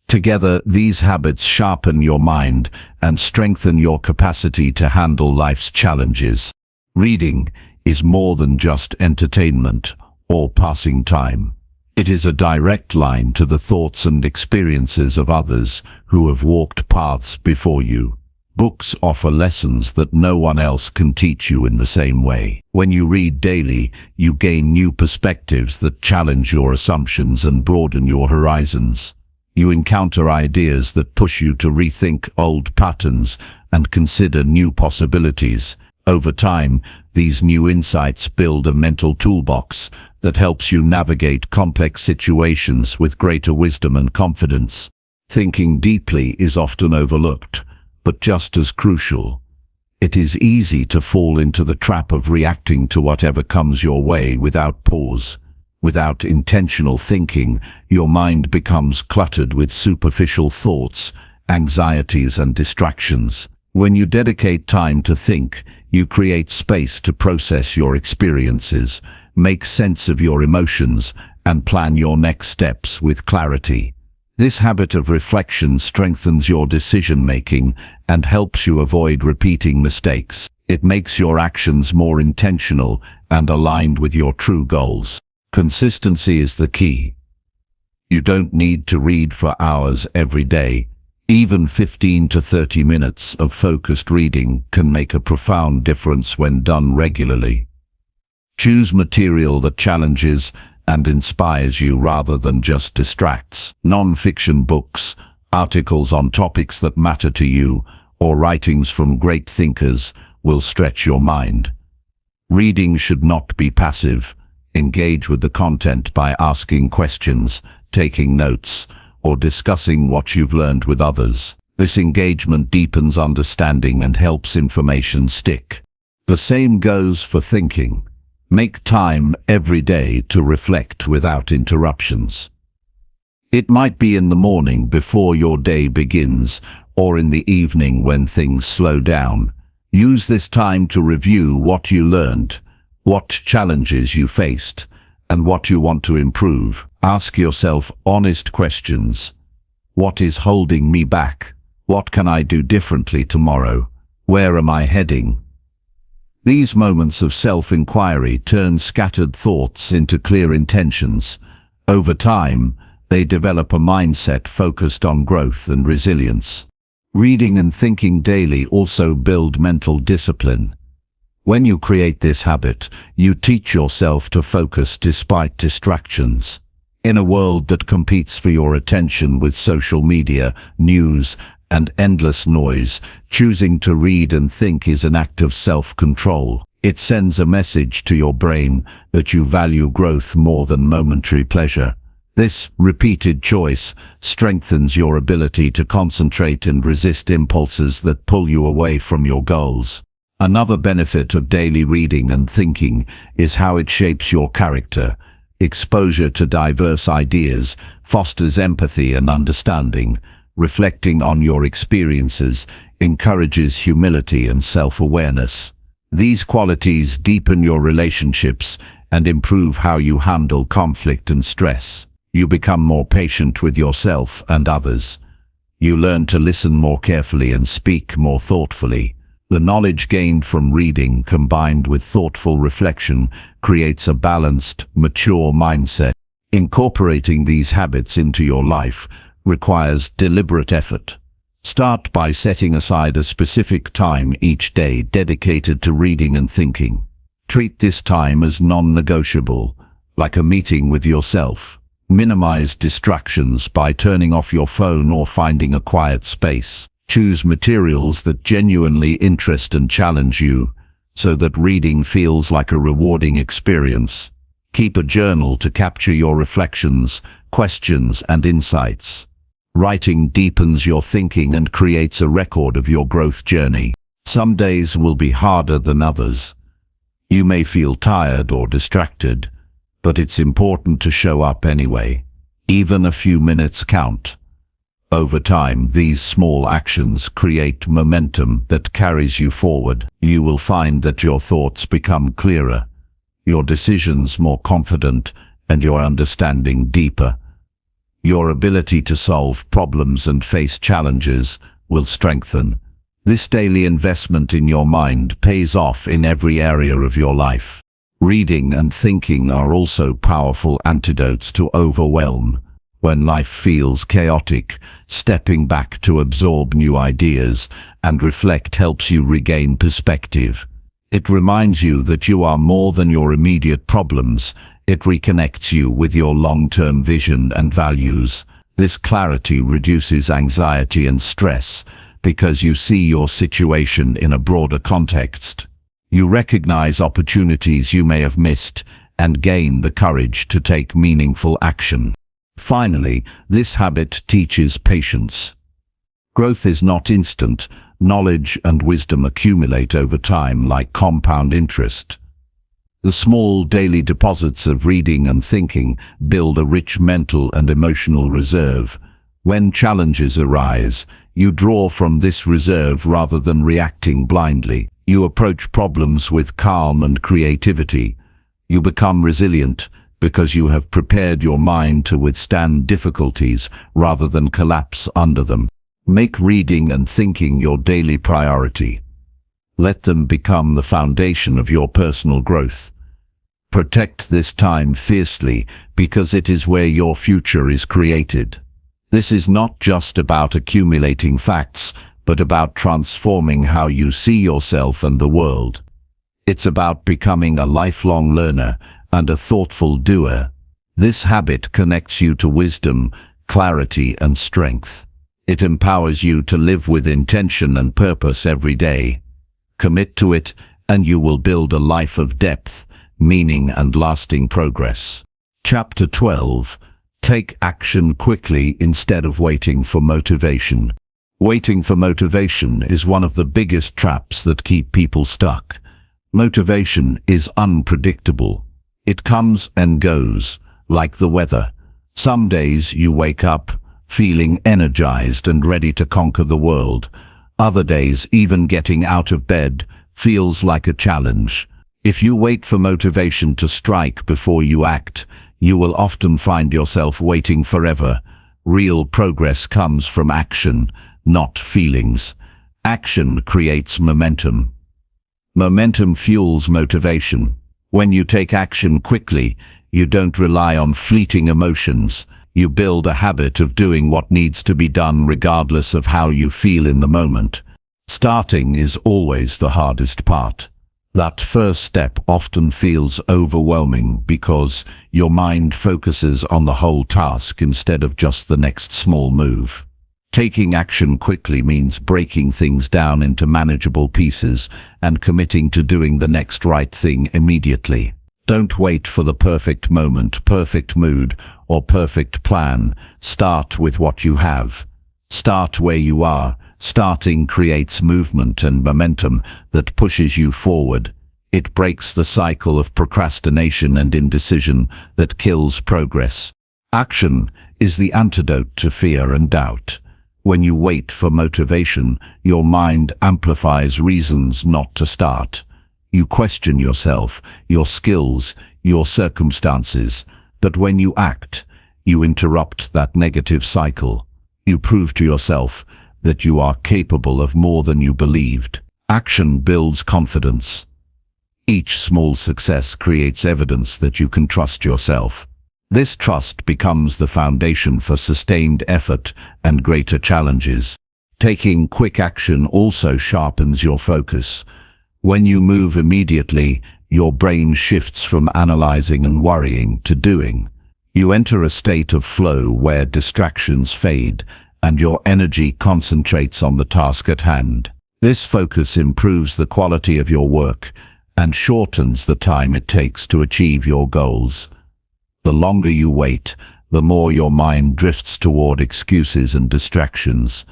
Together, these habits sharpen your mind and strengthen your capacity to handle life's challenges. Reading is more than just entertainment or passing time. It is a direct line to the thoughts and experiences of others who have walked paths before you. Books offer lessons that no one else can teach you in the same way. When you read daily, you gain new perspectives that challenge your assumptions and broaden your horizons. You encounter ideas that push you to rethink old patterns and consider new possibilities. Over time, these new insights build a mental toolbox that helps you navigate complex situations with greater wisdom and confidence. Thinking deeply is often overlooked, but just as crucial. It is easy to fall into the trap of reacting to whatever comes your way without pause. Without intentional thinking, your mind becomes cluttered with superficial thoughts, anxieties, and distractions. When you dedicate time to think, you create space to process your experiences, make sense of your emotions, and plan your next steps with clarity. This habit of reflection strengthens your decision-making and helps you avoid repeating mistakes. It makes your actions more intentional and aligned with your true goals. Consistency is the key. You don't need to read for hours every day. Even 15 to 30 minutes of focused reading can make a profound difference when done regularly. Choose material that challenges and inspires you rather than just distracts. Non-fiction books, articles on topics that matter to you, or writings from great thinkers will stretch your mind. Reading should not be passive. Engage with the content by asking questions, taking notes, or discussing what you've learned with others. This engagement deepens understanding and helps information stick. The same goes for thinking. Make time every day to reflect without interruptions. It might be in the morning before your day begins, or in the evening when things slow down. Use this time to review what you learned, what challenges you faced, and what you want to improve. Ask yourself honest questions. What is holding me back? What can I do differently tomorrow? Where am I heading? These moments of self-inquiry turn scattered thoughts into clear intentions. Over time, they develop a mindset focused on growth and resilience. Reading and thinking daily also build mental discipline. When you create this habit, you teach yourself to focus despite distractions. In a world that competes for your attention with social media, news, and endless noise, choosing to read and think is an act of self-control. It sends a message to your brain that you value growth more than momentary pleasure. This repeated choice strengthens your ability to concentrate and resist impulses that pull you away from your goals. Another benefit of daily reading and thinking is how it shapes your character. Exposure to diverse ideas fosters empathy and understanding. Reflecting on your experiences encourages humility and self-awareness. These qualities deepen your relationships and improve how you handle conflict and stress. You become more patient with yourself and others. You learn to listen more carefully and speak more thoughtfully. The knowledge gained from reading combined with thoughtful reflection creates a balanced, mature mindset. Incorporating these habits into your life requires deliberate effort. Start by setting aside a specific time each day dedicated to reading and thinking. Treat this time as non-negotiable, like a meeting with yourself. Minimize distractions by turning off your phone or finding a quiet space. Choose materials that genuinely interest and challenge you, so that reading feels like a rewarding experience. Keep a journal to capture your reflections, questions, and insights. Writing deepens your thinking and creates a record of your growth journey. Some days will be harder than others. You may feel tired or distracted, but it's important to show up anyway. Even a few minutes count. Over time, these small actions create momentum that carries you forward. You will find that your thoughts become clearer, your decisions more confident, and your understanding deeper. Your ability to solve problems and face challenges will strengthen. This daily investment in your mind pays off in every area of your life. Reading and thinking are also powerful antidotes to overwhelm. When life feels chaotic, stepping back to absorb new ideas and reflect helps you regain perspective. It reminds you that you are more than your immediate problems. It reconnects you with your long-term vision and values. This clarity reduces anxiety and stress because you see your situation in a broader context. You recognize opportunities you may have missed and gain the courage to take meaningful action. Finally, this habit teaches patience. Growth is not instant. Knowledge and wisdom accumulate over time like compound interest. The small daily deposits of reading and thinking build a rich mental and emotional reserve. When challenges arise, you draw from this reserve rather than reacting blindly. You approach problems with calm and creativity. You become resilient, because you have prepared your mind to withstand difficulties rather than collapse under them. Make reading and thinking your daily priority. Let them become the foundation of your personal growth. Protect this time fiercely because it is where your future is created. This is not just about accumulating facts, but about transforming how you see yourself and the world. It's about becoming a lifelong learner and a thoughtful doer. This habit connects you to wisdom, clarity, and strength. It empowers you to live with intention and purpose every day. Commit to it, and you will build a life of depth, meaning, and lasting progress. Chapter 12. Take action quickly instead of waiting for motivation. Waiting for motivation is one of the biggest traps that keep people stuck. Motivation is unpredictable. It comes and goes, like the weather. Some days you wake up feeling energized and ready to conquer the world. Other days, even getting out of bed feels like a challenge. If you wait for motivation to strike before you act, you will often find yourself waiting forever. Real progress comes from action, not feelings. Action creates momentum. Momentum fuels motivation. When you take action quickly, you don't rely on fleeting emotions. You build a habit of doing what needs to be done regardless of how you feel in the moment. Starting is always the hardest part. That first step often feels overwhelming because your mind focuses on the whole task instead of just the next small move. Taking action quickly means breaking things down into manageable pieces and committing to doing the next right thing immediately. Don't wait for the perfect moment, perfect mood, or perfect plan. Start with what you have. Start where you are. Starting creates movement and momentum that pushes you forward. It breaks the cycle of procrastination and indecision that kills progress. Action is the antidote to fear and doubt. When you wait for motivation, your mind amplifies reasons not to start. You question yourself, your skills, your circumstances, but when you act, you interrupt that negative cycle. You prove to yourself that you are capable of more than you believed. Action builds confidence. Each small success creates evidence that you can trust yourself. This trust becomes the foundation for sustained effort and greater challenges. Taking quick action also sharpens your focus. When you move immediately, your brain shifts from analyzing and worrying to doing. You enter a state of flow where distractions fade and your energy concentrates on the task at hand. This focus improves the quality of your work and shortens the time it takes to achieve your goals. The longer you wait, the more your mind drifts toward excuses and distractions.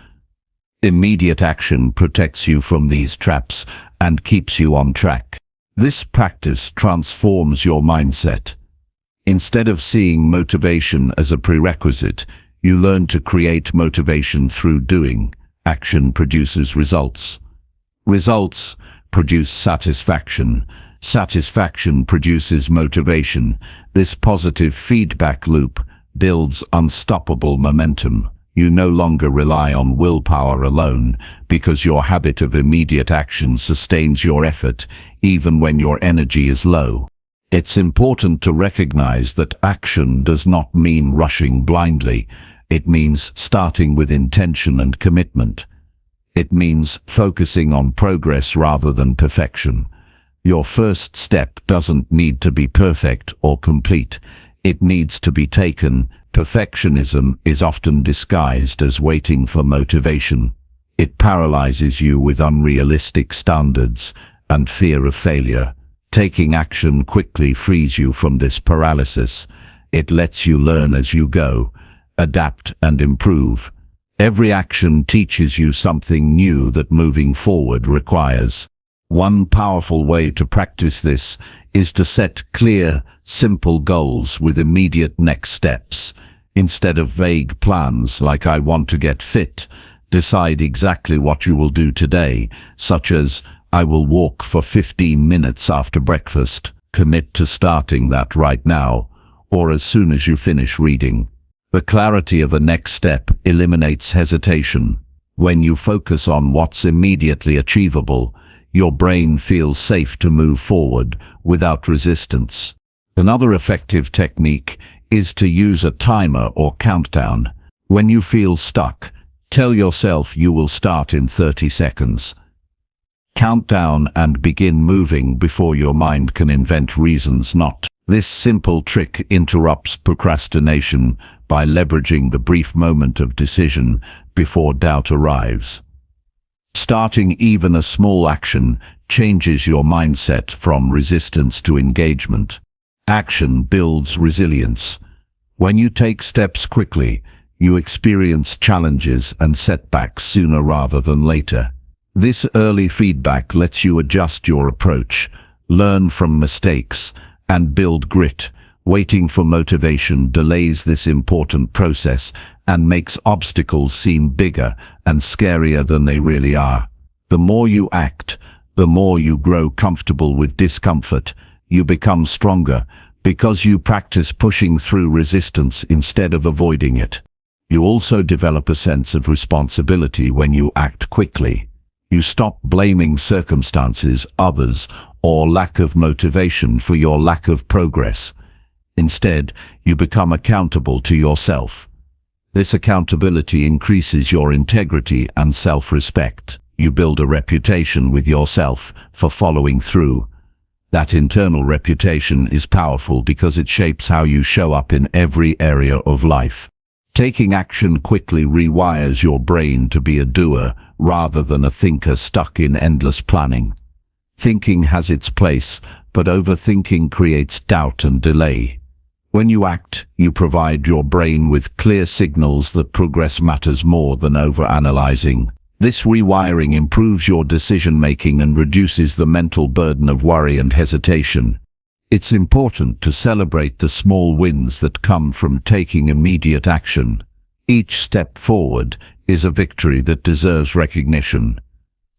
Immediate action protects you from these traps and keeps you on track. This practice transforms your mindset. Instead of seeing motivation as a prerequisite, you learn to create motivation through doing. Action produces results. Results produce satisfaction. Satisfaction produces motivation. This positive feedback loop builds unstoppable momentum. You no longer rely on willpower alone because your habit of immediate action sustains your effort even when your energy is low. It's important to recognize that action does not mean rushing blindly. It means starting with intention and commitment. It means focusing on progress rather than perfection. Your first step doesn't need to be perfect or complete. It needs to be taken. Perfectionism is often disguised as waiting for motivation. It paralyzes you with unrealistic standards and fear of failure. Taking action quickly frees you from this paralysis. It lets you learn as you go, adapt and improve. Every action teaches you something new that moving forward requires. One powerful way to practice this is to set clear, simple goals with immediate next steps. Instead of vague plans like "I want to get fit," decide exactly what you will do today, such as "I will walk for 15 minutes after breakfast." Commit to starting that right now. or as soon as you finish reading. The clarity of the next step eliminates hesitation. When you focus on what's immediately achievable, your brain feels safe to move forward without resistance. Another effective technique is to use a timer or countdown. When you feel stuck, tell yourself you will start in 30 seconds. Count down and begin moving before your mind can invent reasons not. This simple trick interrupts procrastination by leveraging the brief moment of decision before doubt arrives. Starting even a small action changes your mindset from resistance to engagement. Action builds resilience. When you take steps quickly, you experience challenges and setbacks sooner rather than later. This early feedback lets you adjust your approach, learn from mistakes, and build grit. Waiting for motivation delays this important process and makes obstacles seem bigger and scarier than they really are. The more you act, the more you grow comfortable with discomfort. You become stronger because you practice pushing through resistance instead of avoiding it. You also develop a sense of responsibility when you act quickly. You stop blaming circumstances, others, or lack of motivation for your lack of progress. Instead, you become accountable to yourself. This accountability increases your integrity and self-respect. You build a reputation with yourself for following through. That internal reputation is powerful because it shapes how you show up in every area of life. Taking action quickly rewires your brain to be a doer rather than a thinker stuck in endless planning. Thinking has its place, but overthinking creates doubt and delay. When you act, you provide your brain with clear signals that progress matters more than overanalyzing. This rewiring improves your decision-making and reduces the mental burden of worry and hesitation. It's important to celebrate the small wins that come from taking immediate action. Each step forward is a victory that deserves recognition.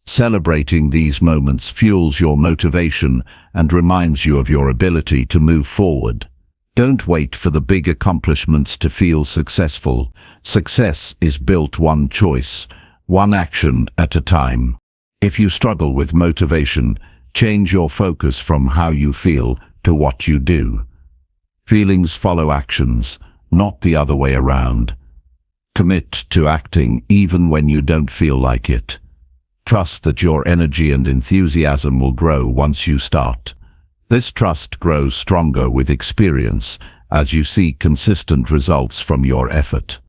Celebrating these moments fuels your motivation and reminds you of your ability to move forward. Don't wait for the big accomplishments to feel successful. Success is built one choice, one action at a time. If you struggle with motivation, change your focus from how you feel to what you do. Feelings follow actions, not the other way around. Commit to acting even when you don't feel like it. Trust that your energy and enthusiasm will grow once you start. This trust grows stronger with experience as you see consistent results from your effort.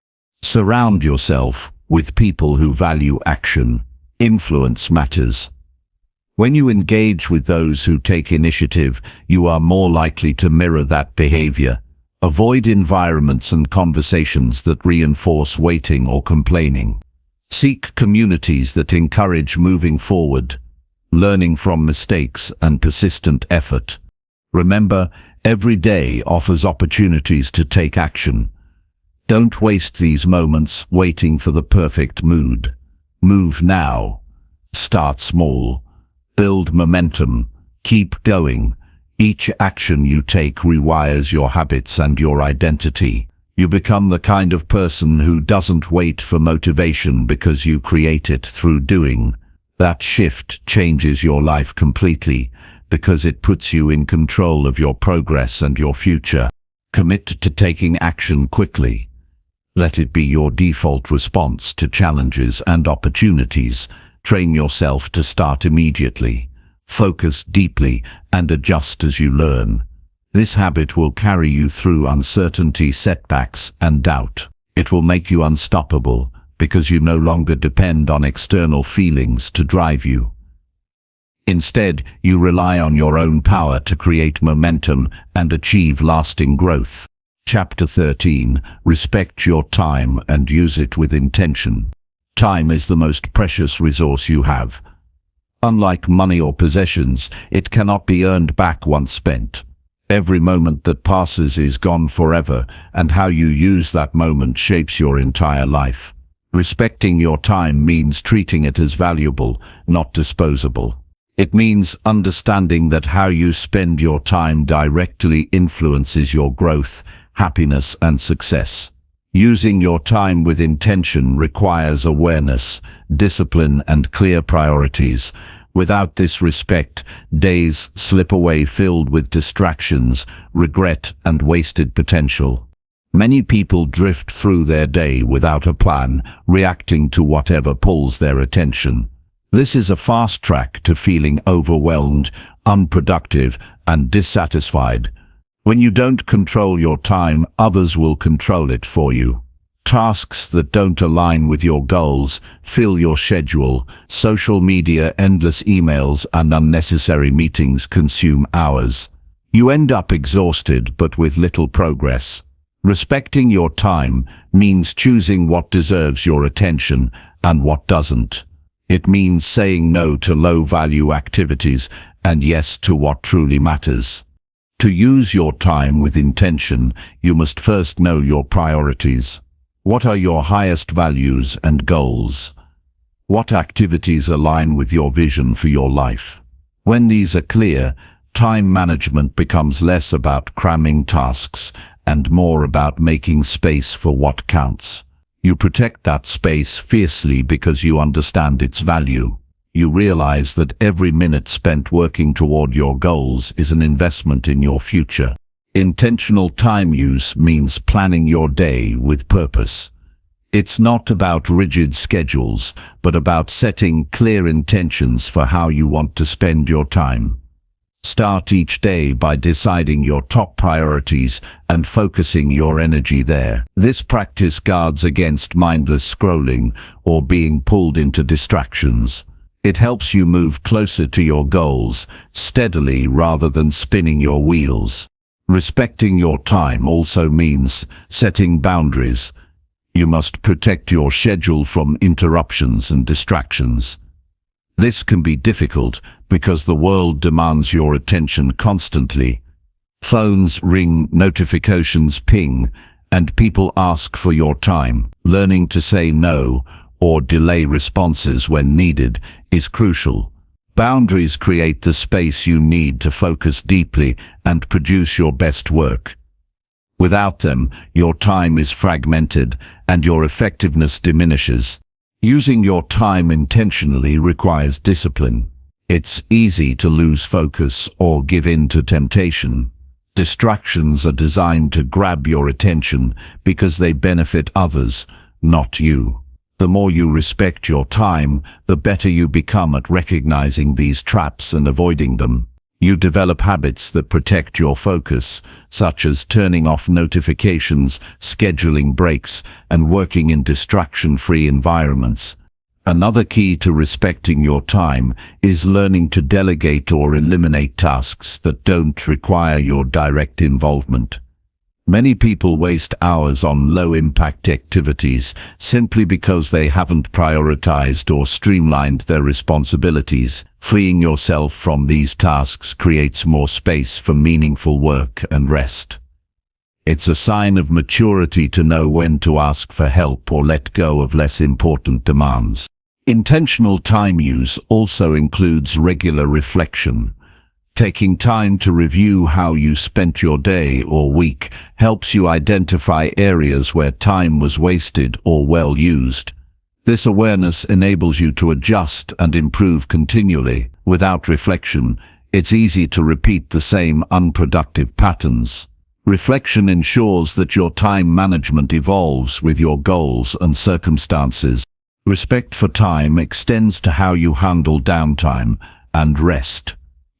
Surround yourself with people who value action. Influence matters. When you engage with those who take initiative, you are more likely to mirror that behavior. Avoid environments and conversations that reinforce waiting or complaining. Seek communities that encourage moving forward, learning from mistakes and persistent effort. Remember, every day offers opportunities to take action. Don't waste these moments waiting for the perfect mood. Move now. Start small. Build momentum. Keep going. Each action you take rewires your habits and your identity. You become the kind of person who doesn't wait for motivation because you create it through doing. That shift changes your life completely because it puts you in control of your progress and your future. Commit to taking action quickly. Let it be your default response to challenges and opportunities. Train yourself to start immediately. Focus deeply and adjust as you learn. This habit will carry you through uncertainty, setbacks, and doubt. It will make you unstoppable because you no longer depend on external feelings to drive you. Instead, you rely on your own power to create momentum and achieve lasting growth. Chapter 13. Respect your time and use it with intention. Time is the most precious resource you have. Unlike money or possessions, it cannot be earned back once spent. Every moment that passes is gone forever, and how you use that moment shapes your entire life. Respecting your time means treating it as valuable, not disposable. It means understanding that how you spend your time directly influences your growth, happiness, and success. Using your time with intention requires awareness, discipline, and clear priorities. Without this respect, days slip away filled with distractions, regret, and wasted potential. Many people drift through their day without a plan, reacting to whatever pulls their attention. This is a fast track to feeling overwhelmed, unproductive, and dissatisfied. When you don't control your time, others will control it for you. Tasks that don't align with your goals fill your schedule. Social media, endless emails, and unnecessary meetings consume hours. You end up exhausted but with little progress. Respecting your time means choosing what deserves your attention and what doesn't. It means saying no to low-value activities and yes to what truly matters. To use your time with intention, you must first know your priorities. What are your highest values and goals? What activities align with your vision for your life? When these are clear, time management becomes less about cramming tasks and more about making space for what counts. You protect that space fiercely because you understand its value. You realize that every minute spent working toward your goals is an investment in your future. Intentional time use means planning your day with purpose. It's not about rigid schedules, but about setting clear intentions for how you want to spend your time. Start each day by deciding your top priorities and focusing your energy there. This practice guards against mindless scrolling or being pulled into distractions. It helps you move closer to your goals, steadily rather than spinning your wheels. Respecting your time also means setting boundaries. You must protect your schedule from interruptions and distractions. This can be difficult because the world demands your attention constantly. Phones ring, notifications ping, and people ask for your time. Learning to say no or delay responses when needed is crucial. Boundaries create the space you need to focus deeply and produce your best work. Without them, your time is fragmented and your effectiveness diminishes. Using your time intentionally requires discipline. It's easy to lose focus or give in to temptation. Distractions are designed to grab your attention because they benefit others, not you. The more you respect your time, the better you become at recognizing these traps and avoiding them. You develop habits that protect your focus, such as turning off notifications, scheduling breaks, and working in distraction-free environments. Another key to respecting your time is learning to delegate or eliminate tasks that don't require your direct involvement. Many people waste hours on low-impact activities simply because they haven't prioritized or streamlined their responsibilities. Freeing yourself from these tasks creates more space for meaningful work and rest. It's a sign of maturity to know when to ask for help or let go of less important demands. Intentional time use also includes regular reflection. Taking time to review how you spent your day or week helps you identify areas where time was wasted or well used. This awareness enables you to adjust and improve continually. Without reflection, it's easy to repeat the same unproductive patterns. Reflection ensures that your time management evolves with your goals and circumstances. Respect for time extends to how you handle downtime and rest.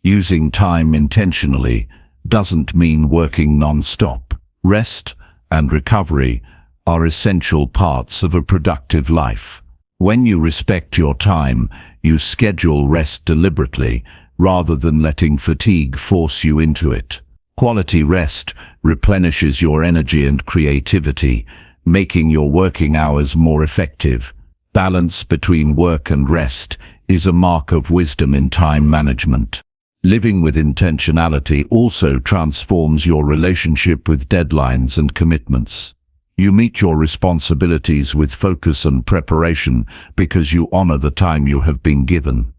Using time intentionally doesn't mean working non-stop. Rest and recovery are essential parts of a productive life. When you respect your time, you schedule rest deliberately rather than letting fatigue force you into it. Quality rest replenishes your energy and creativity, making your working hours more effective. Balance between work and rest is a mark of wisdom in time management. Living with intentionality also transforms your relationship with deadlines and commitments. You meet your responsibilities with focus and preparation because you honor the time you have been given.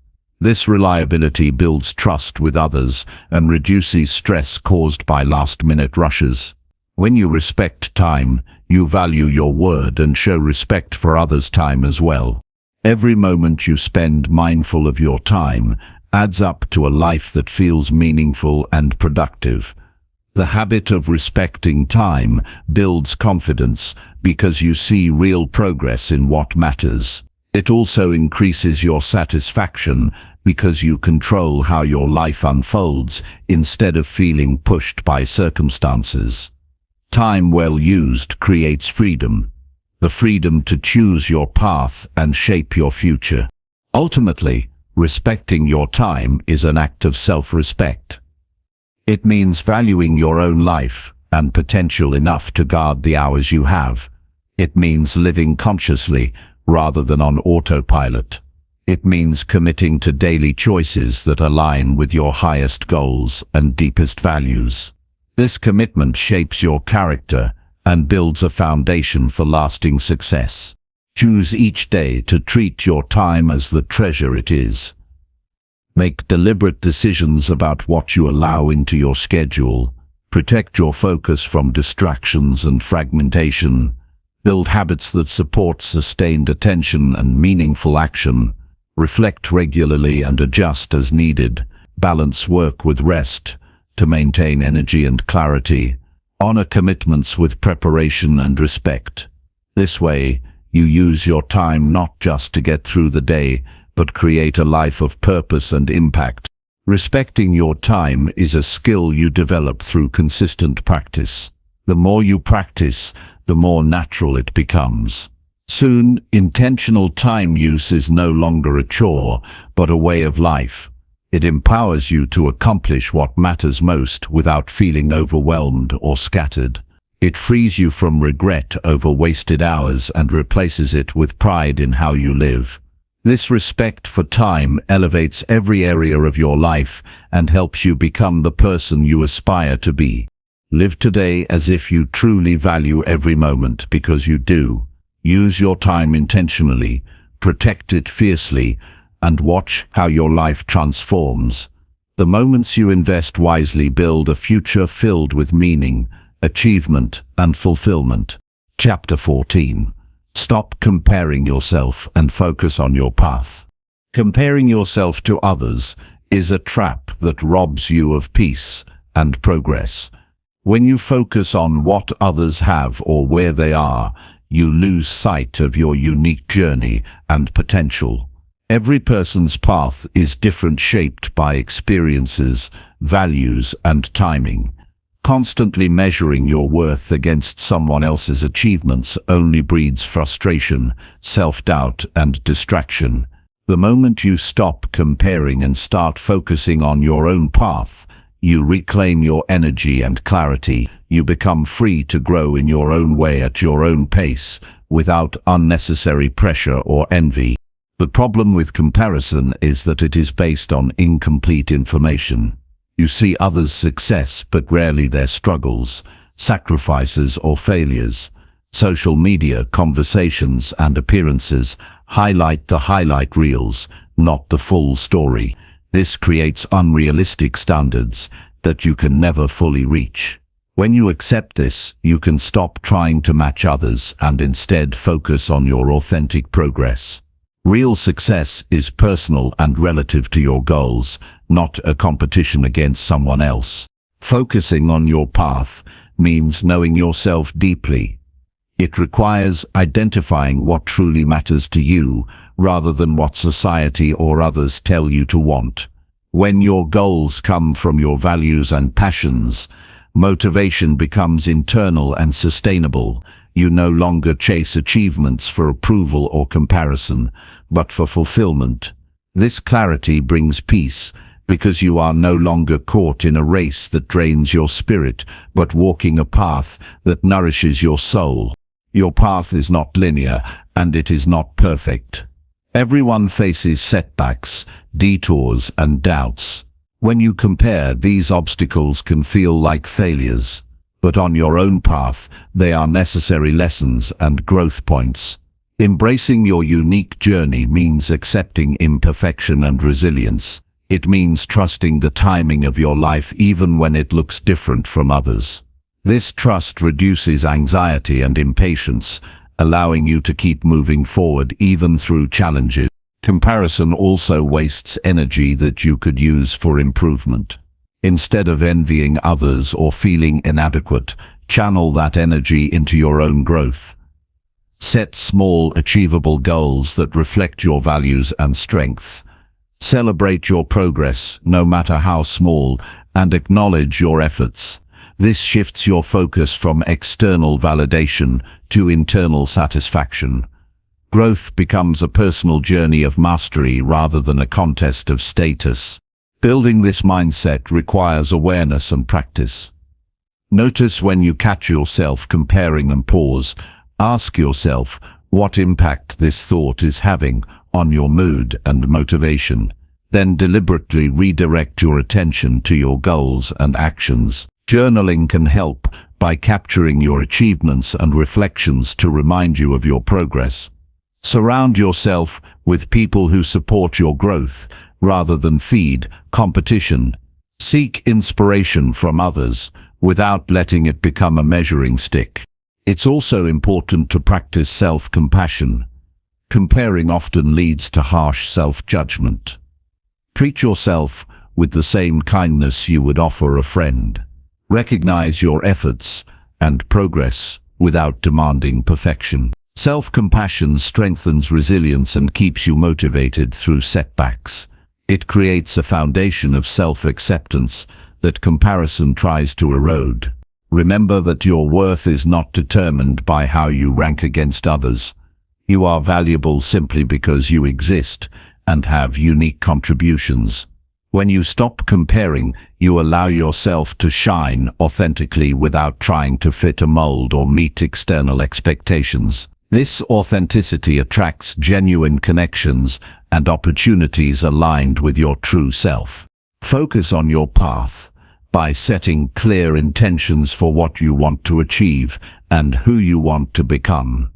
This reliability builds trust with others and reduces stress caused by last-minute rushes. When you respect time, you value your word and show respect for others' time as well. Every moment you spend mindful of your time adds up to a life that feels meaningful and productive. The habit of respecting time builds confidence because you see real progress in what matters. It also increases your satisfaction because you control how your life unfolds instead of feeling pushed by circumstances. Time well used creates freedom, the freedom to choose your path and shape your future. Ultimately, respecting your time is an act of self-respect. It means valuing your own life and potential enough to guard the hours you have. It means living consciously rather than on autopilot. It means committing to daily choices that align with your highest goals and deepest values. This commitment shapes your character and builds a foundation for lasting success. Choose each day to treat your time as the treasure it is. Make deliberate decisions about what you allow into your schedule. Protect your focus from distractions and fragmentation. Build habits that support sustained attention and meaningful action. Reflect regularly and adjust as needed. Balance work with rest to maintain energy and clarity. Honor commitments with preparation and respect. This way, you use your time not just to get through the day, but create a life of purpose and impact. Respecting your time is a skill you develop through consistent practice. The more you practice, the more natural it becomes. Soon, intentional time use is no longer a chore, but a way of life. It empowers you to accomplish what matters most without feeling overwhelmed or scattered. It frees you from regret over wasted hours and replaces it with pride in how you live. This respect for time elevates every area of your life and helps you become the person you aspire to be. Live today as if you truly value every moment, because you do. Use your time intentionally, protect it fiercely, and watch how your life transforms. The moments you invest wisely build a future filled with meaning, achievement, and fulfillment. Chapter 14. Stop comparing yourself and focus on your path. Comparing yourself to others is a trap that robs you of peace and progress. When you focus on what others have or where they are, you lose sight of your unique journey and potential. Every person's path is different, shaped by experiences, values, and timing. Constantly measuring your worth against someone else's achievements only breeds frustration, self-doubt, and distraction. The moment you stop comparing and start focusing on your own path, you reclaim your energy and clarity. You become free to grow in your own way at your own pace, without unnecessary pressure or envy. The problem with comparison is that it is based on incomplete information. You see others' success, but rarely their struggles, sacrifices, or failures. Social media, conversations, and appearances highlight the highlight reels, not the full story. This creates unrealistic standards that you can never fully reach. When you accept this, you can stop trying to match others and instead focus on your authentic progress. Real success is personal and relative to your goals, not a competition against someone else. Focusing on your path means knowing yourself deeply. It requires identifying what truly matters to you, rather than what society or others tell you to want. When your goals come from your values and passions, motivation becomes internal and sustainable. You no longer chase achievements for approval or comparison, but for fulfillment. This clarity brings peace, because you are no longer caught in a race that drains your spirit, but walking a path that nourishes your soul. Your path is not linear, and it is not perfect. Everyone faces setbacks, detours, and doubts. When you compare, these obstacles can feel like failures, but on your own path, they are necessary lessons and growth points. Embracing your unique journey means accepting imperfection and resilience. It means trusting the timing of your life even when it looks different from others. This trust reduces anxiety and impatience, allowing you to keep moving forward even through challenges. Comparison also wastes energy that you could use for improvement. Instead of envying others or feeling inadequate, channel that energy into your own growth. Set small, achievable goals that reflect your values and strengths. Celebrate your progress, no matter how small, and acknowledge your efforts. This shifts your focus from external validation to internal satisfaction. Growth becomes a personal journey of mastery rather than a contest of status. Building this mindset requires awareness and practice. Notice when you catch yourself comparing and pause. Ask yourself what impact this thought is having on your mood and motivation. Then deliberately redirect your attention to your goals and actions. Journaling can help by capturing your achievements and reflections to remind you of your progress. Surround yourself with people who support your growth rather than feed competition. Seek inspiration from others without letting it become a measuring stick. It's also important to practice self-compassion. Comparing often leads to harsh self-judgment. Treat yourself with the same kindness you would offer a friend. Recognize your efforts and progress without demanding perfection. Self-compassion strengthens resilience and keeps you motivated through setbacks. It creates a foundation of self-acceptance that comparison tries to erode. Remember that your worth is not determined by how you rank against others. You are valuable simply because you exist and have unique contributions. When you stop comparing, you allow yourself to shine authentically without trying to fit a mold or meet external expectations. This authenticity attracts genuine connections and opportunities aligned with your true self. Focus on your path by setting clear intentions for what you want to achieve and who you want to become.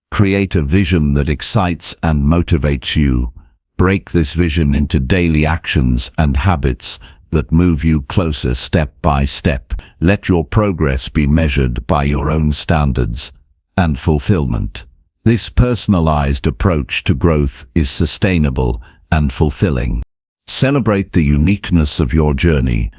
Create a vision that excites and motivates you. Break this vision into daily actions and habits that move you closer step by step. Let your progress be measured by your own standards and fulfillment. This personalized approach to growth is sustainable and fulfilling. Celebrate the uniqueness of your journey.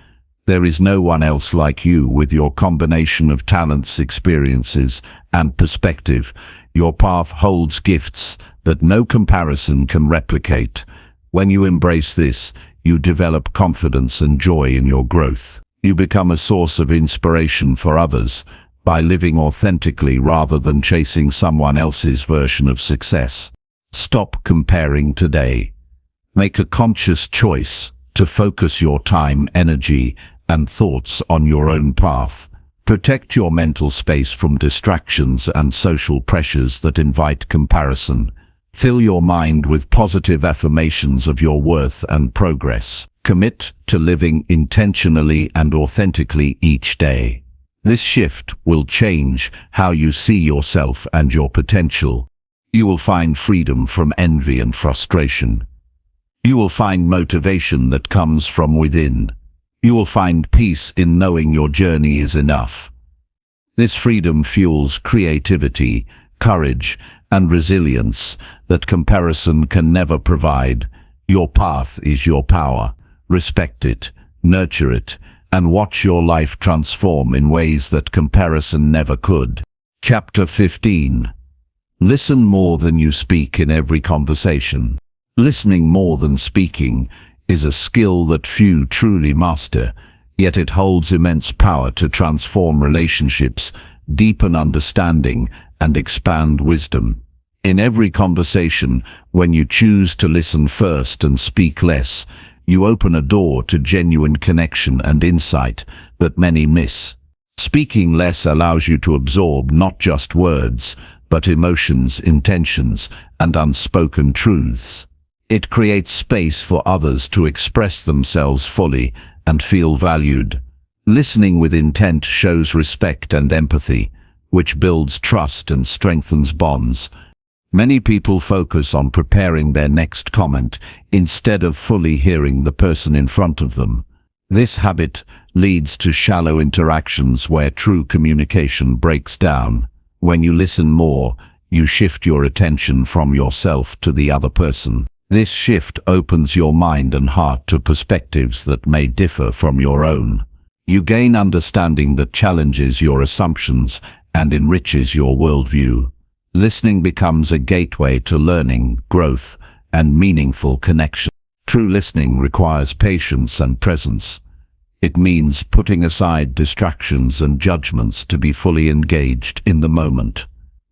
There is no one else like you with your combination of talents, experiences, and perspective. Your path holds gifts that no comparison can replicate. When you embrace this, you develop confidence and joy in your growth. You become a source of inspiration for others by living authentically rather than chasing someone else's version of success. Stop comparing today. Make a conscious choice to focus your time, energy, and thoughts on your own path. Protect your mental space from distractions and social pressures that invite comparison. Fill your mind with positive affirmations of your worth and progress. Commit to living intentionally and authentically each day. This shift will change how you see yourself and your potential. You will find freedom from envy and frustration. You will find motivation that comes from within. You will find peace in knowing your journey is enough. This freedom fuels creativity, courage, and resilience that comparison can never provide. Your path is your power. Respect it, nurture it, and watch your life transform in ways that comparison never could. Chapter 15. Listen more than you speak in every conversation. Listening more than speaking is a skill that few truly master, yet it holds immense power to transform relationships, deepen understanding, and expand wisdom. In every conversation, when you choose to listen first and speak less, you open a door to genuine connection and insight that many miss. Speaking less allows you to absorb not just words, but emotions, intentions, and unspoken truths. It creates space for others to express themselves fully and feel valued. Listening with intent shows respect and empathy, which builds trust and strengthens bonds. Many people focus on preparing their next comment instead of fully hearing the person in front of them. This habit leads to shallow interactions where true communication breaks down. When you listen more, you shift your attention from yourself to the other person. This shift opens your mind and heart to perspectives that may differ from your own. You gain understanding that challenges your assumptions and enriches your worldview. Listening becomes a gateway to learning, growth, and meaningful connection. True listening requires patience and presence. It means putting aside distractions and judgments to be fully engaged in the moment.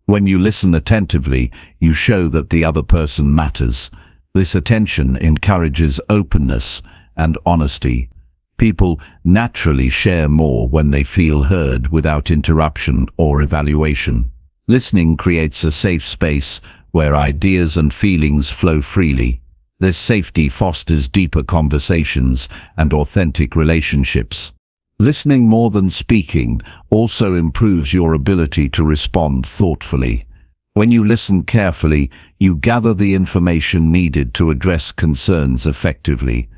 When you listen attentively, you show that the other person matters. This attention encourages openness and honesty. People naturally share more when they feel heard without interruption or evaluation. Listening creates a safe space where ideas and feelings flow freely. This safety fosters deeper conversations and authentic relationships. Listening more than speaking also improves your ability to respond thoughtfully. When you listen carefully, you gather the information needed to address concerns effectively.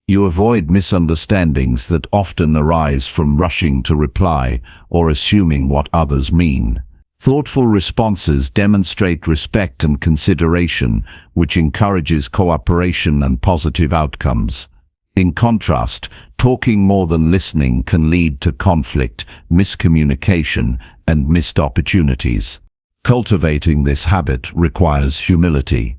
You avoid misunderstandings that often arise from rushing to reply or assuming what others mean. Thoughtful responses demonstrate respect and consideration, which encourages cooperation and positive outcomes. In contrast, talking more than listening can lead to conflict, miscommunication, and missed opportunities. Cultivating this habit requires humility.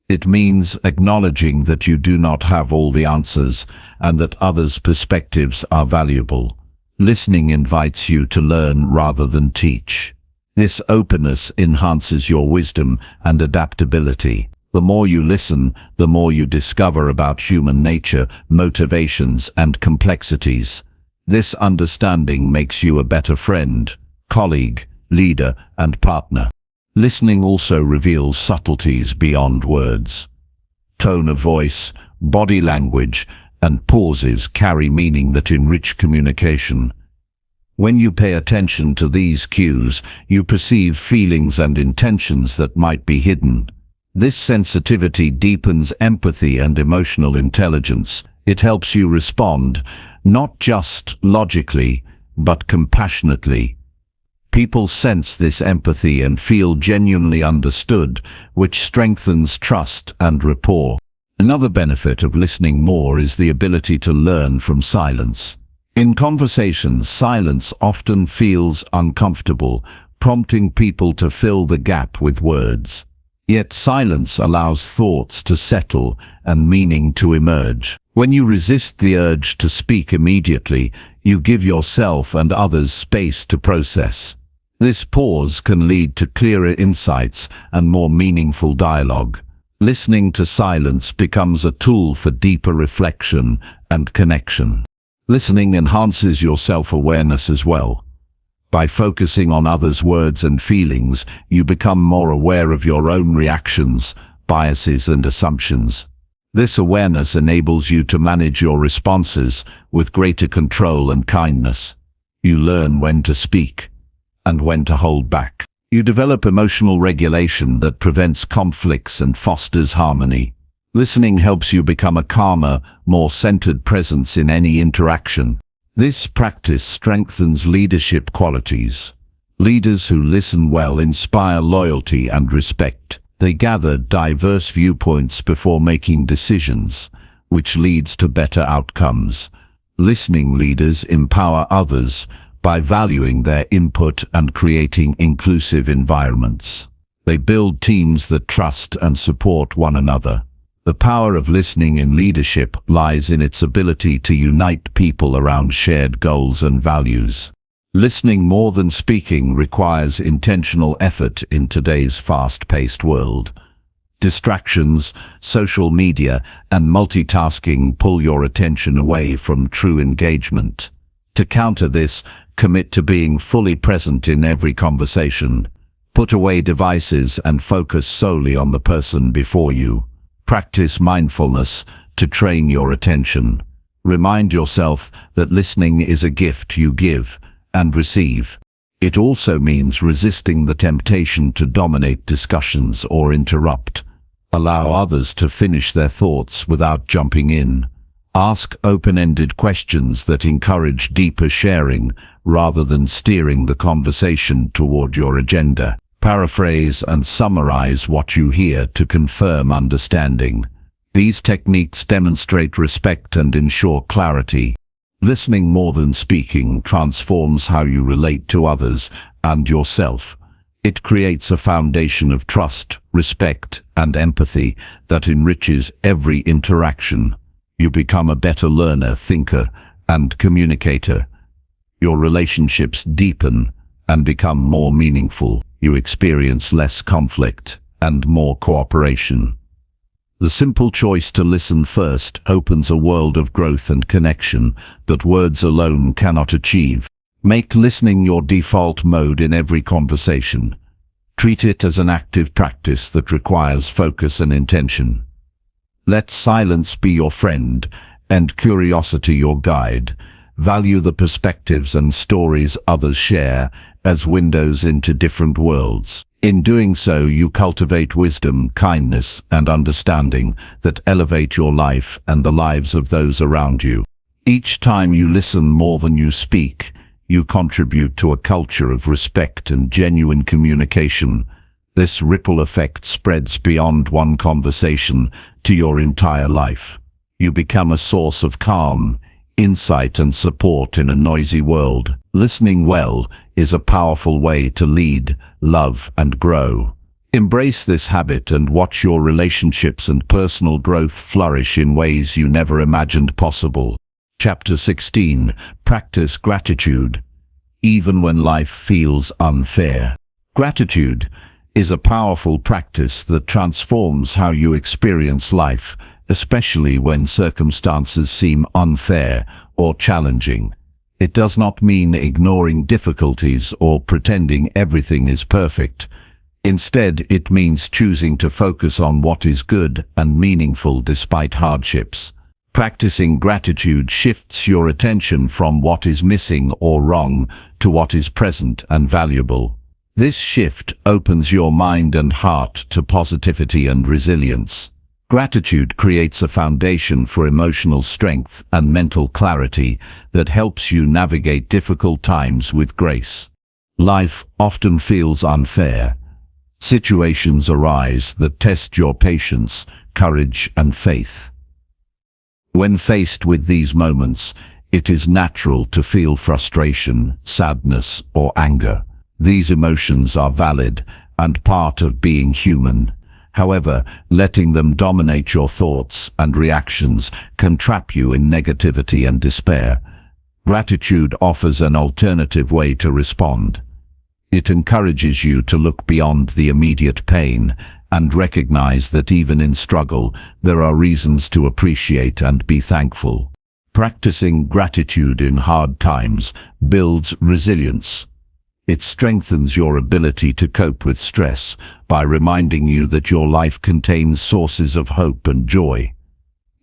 It means acknowledging that you do not have all the answers and that others' perspectives are valuable. Listening invites you to learn rather than teach. This openness enhances your wisdom and adaptability. The more you listen, the more you discover about human nature, motivations, and complexities. This understanding makes you a better friend, colleague, leader, and partner. Listening also reveals subtleties beyond words. Tone of voice, body language, and pauses carry meaning that enrich communication. When you pay attention to these cues, you perceive feelings and intentions that might be hidden. This sensitivity deepens empathy and emotional intelligence. It helps you respond, not just logically, but compassionately. People sense this empathy and feel genuinely understood, which strengthens trust and rapport. Another benefit of listening more is the ability to learn from silence. In conversations, silence often feels uncomfortable, prompting people to fill the gap with words. Yet silence allows thoughts to settle and meaning to emerge. When you resist the urge to speak immediately, you give yourself and others space to process. This pause can lead to clearer insights and more meaningful dialogue. Listening to silence becomes a tool for deeper reflection and connection. Listening enhances your self-awareness as well. By focusing on others' words and feelings, you become more aware of your own reactions, biases, and assumptions. This awareness enables you to manage your responses with greater control and kindness. You learn when to speak and when to hold back. You develop emotional regulation that prevents conflicts and fosters harmony. Listening helps you become a calmer, more centered presence in any interaction. This practice strengthens leadership qualities. Leaders who listen well inspire loyalty and respect. They gather diverse viewpoints before making decisions, which leads to better outcomes. Listening leaders empower others by valuing their input and creating inclusive environments. They build teams that trust and support one another. The power of listening in leadership lies in its ability to unite people around shared goals and values. Listening more than speaking requires intentional effort in today's fast-paced world. Distractions, social media, and multitasking pull your attention away from true engagement. To counter this, commit to being fully present in every conversation. Put away devices and focus solely on the person before you. Practice mindfulness to train your attention. Remind yourself that listening is a gift you give and receive. It also means resisting the temptation to dominate discussions or interrupt. Allow others to finish their thoughts without jumping in. Ask open-ended questions that encourage deeper sharing rather than steering the conversation toward your agenda. Paraphrase and summarize what you hear to confirm understanding. These techniques demonstrate respect and ensure clarity. Listening more than speaking transforms how you relate to others and yourself. It creates a foundation of trust, respect, and empathy that enriches every interaction. You become a better learner, thinker, and communicator. Your relationships deepen and become more meaningful. You experience less conflict and more cooperation. The simple choice to listen first opens a world of growth and connection that words alone cannot achieve. Make listening your default mode in every conversation. Treat it as an active practice that requires focus and intention. Let silence be your friend and curiosity your guide. Value the perspectives and stories others share as windows into different worlds. In doing so, you cultivate wisdom, kindness, and understanding that elevate your life and the lives of those around you. Each time you listen more than you speak, you contribute to a culture of respect and genuine communication. This ripple effect spreads beyond one conversation to your entire life. You become a source of calm, insight, and support in a noisy world. Listening well is a powerful way to lead, love, and grow. Embrace this habit and watch your relationships and personal growth flourish in ways you never imagined possible. Chapter 16. Practice gratitude, even when life feels unfair. Gratitude is a powerful practice that transforms how you experience life, especially when circumstances seem unfair or challenging. It does not mean ignoring difficulties or pretending everything is perfect. Instead, it means choosing to focus on what is good and meaningful despite hardships. Practicing gratitude shifts your attention from what is missing or wrong to what is present and valuable. This shift opens your mind and heart to positivity and resilience. Gratitude creates a foundation for emotional strength and mental clarity that helps you navigate difficult times with grace. Life often feels unfair. Situations arise that test your patience, courage, and faith. When faced with these moments, it is natural to feel frustration, sadness, or anger. These emotions are valid and part of being human. However, letting them dominate your thoughts and reactions can trap you in negativity and despair. Gratitude offers an alternative way to respond. It encourages you to look beyond the immediate pain and recognize that even in struggle, there are reasons to appreciate and be thankful. Practicing gratitude in hard times builds resilience. It strengthens your ability to cope with stress by reminding you that your life contains sources of hope and joy.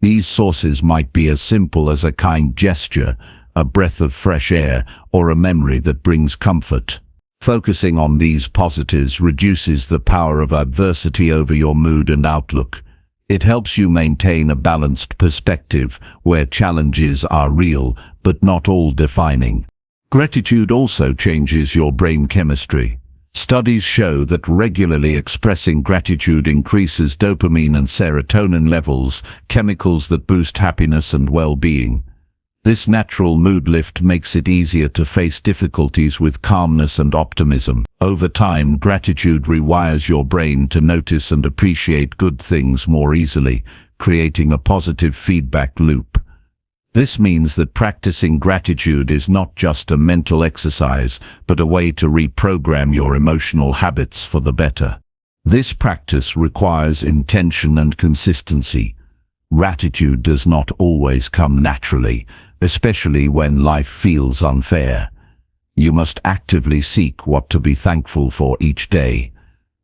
These sources might be as simple as a kind gesture, a breath of fresh air, or a memory that brings comfort. Focusing on these positives reduces the power of adversity over your mood and outlook. It helps you maintain a balanced perspective where challenges are real but not all defining. Gratitude also changes your brain chemistry. Studies show that regularly expressing gratitude increases dopamine and serotonin levels, chemicals that boost happiness and well-being. This natural mood lift makes it easier to face difficulties with calmness and optimism. Over time, gratitude rewires your brain to notice and appreciate good things more easily, creating a positive feedback loop. This means that practicing gratitude is not just a mental exercise, but a way to reprogram your emotional habits for the better. This practice requires intention and consistency. Gratitude does not always come naturally, especially when life feels unfair. You must actively seek what to be thankful for each day.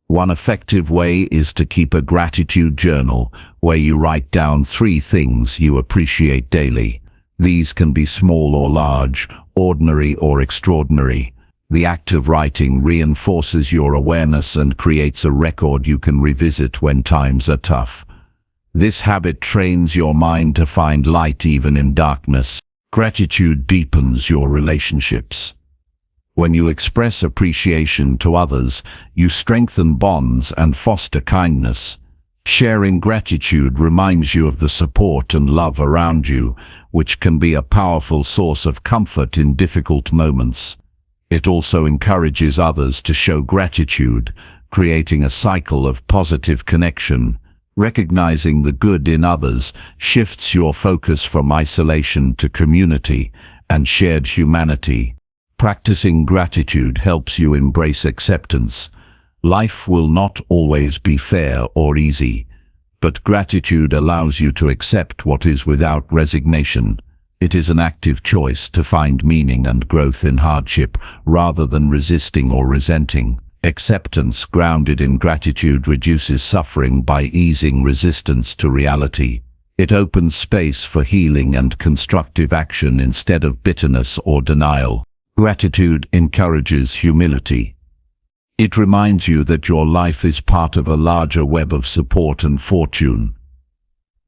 One effective way is to keep a gratitude journal where you write down 3 things you appreciate daily. These can be small or large, ordinary or extraordinary. The act of writing reinforces your awareness and creates a record you can revisit when times are tough. This habit trains your mind to find light even in darkness. Gratitude deepens your relationships. When you express appreciation to others, you strengthen bonds and foster kindness. Sharing gratitude reminds you of the support and love around you, which can be a powerful source of comfort in difficult moments. It also encourages others to show gratitude, creating a cycle of positive connection. Recognizing the good in others shifts your focus from isolation to community and shared humanity. Practicing gratitude helps you embrace acceptance. Life will not always be fair or easy, but gratitude allows you to accept what is without resignation. It is an active choice to find meaning and growth in hardship rather than resisting or resenting. Acceptance grounded in gratitude reduces suffering by easing resistance to reality. It opens space for healing and constructive action instead of bitterness or denial. Gratitude encourages humility. It reminds you that your life is part of a larger web of support and fortune.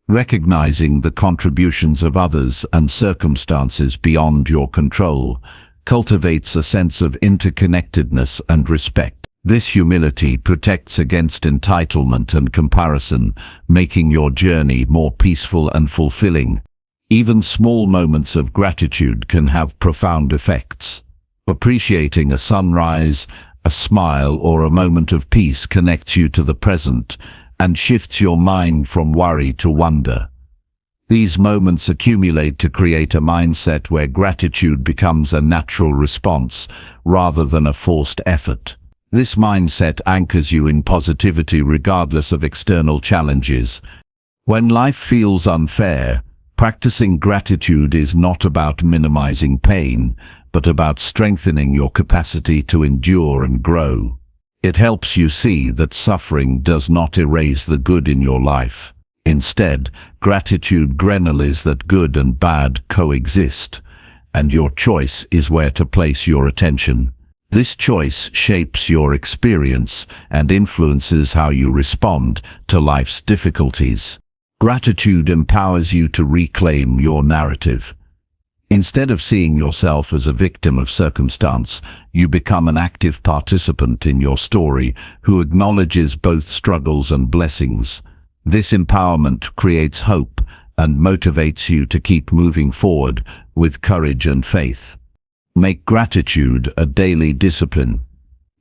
Recognizing the contributions of others and circumstances beyond your control cultivates a sense of interconnectedness and respect. This humility protects against entitlement and comparison, making your journey more peaceful and fulfilling. Even small moments of gratitude can have profound effects. Appreciating a sunrise, a smile, or a moment of peace connects you to the present and shifts your mind from worry to wonder. These moments accumulate to create a mindset where gratitude becomes a natural response rather than a forced effort. This mindset anchors you in positivity regardless of external challenges. When life feels unfair, practicing gratitude is not about minimizing pain, but about strengthening your capacity to endure and grow. It helps you see that suffering does not erase the good in your life. Instead, gratitude granulates that good and bad coexist, and your choice is where to place your attention. This choice shapes your experience and influences how you respond to life's difficulties. Gratitude empowers you to reclaim your narrative. Instead of seeing yourself as a victim of circumstance, you become an active participant in your story who acknowledges both struggles and blessings. This empowerment creates hope and motivates you to keep moving forward with courage and faith. Make gratitude a daily discipline.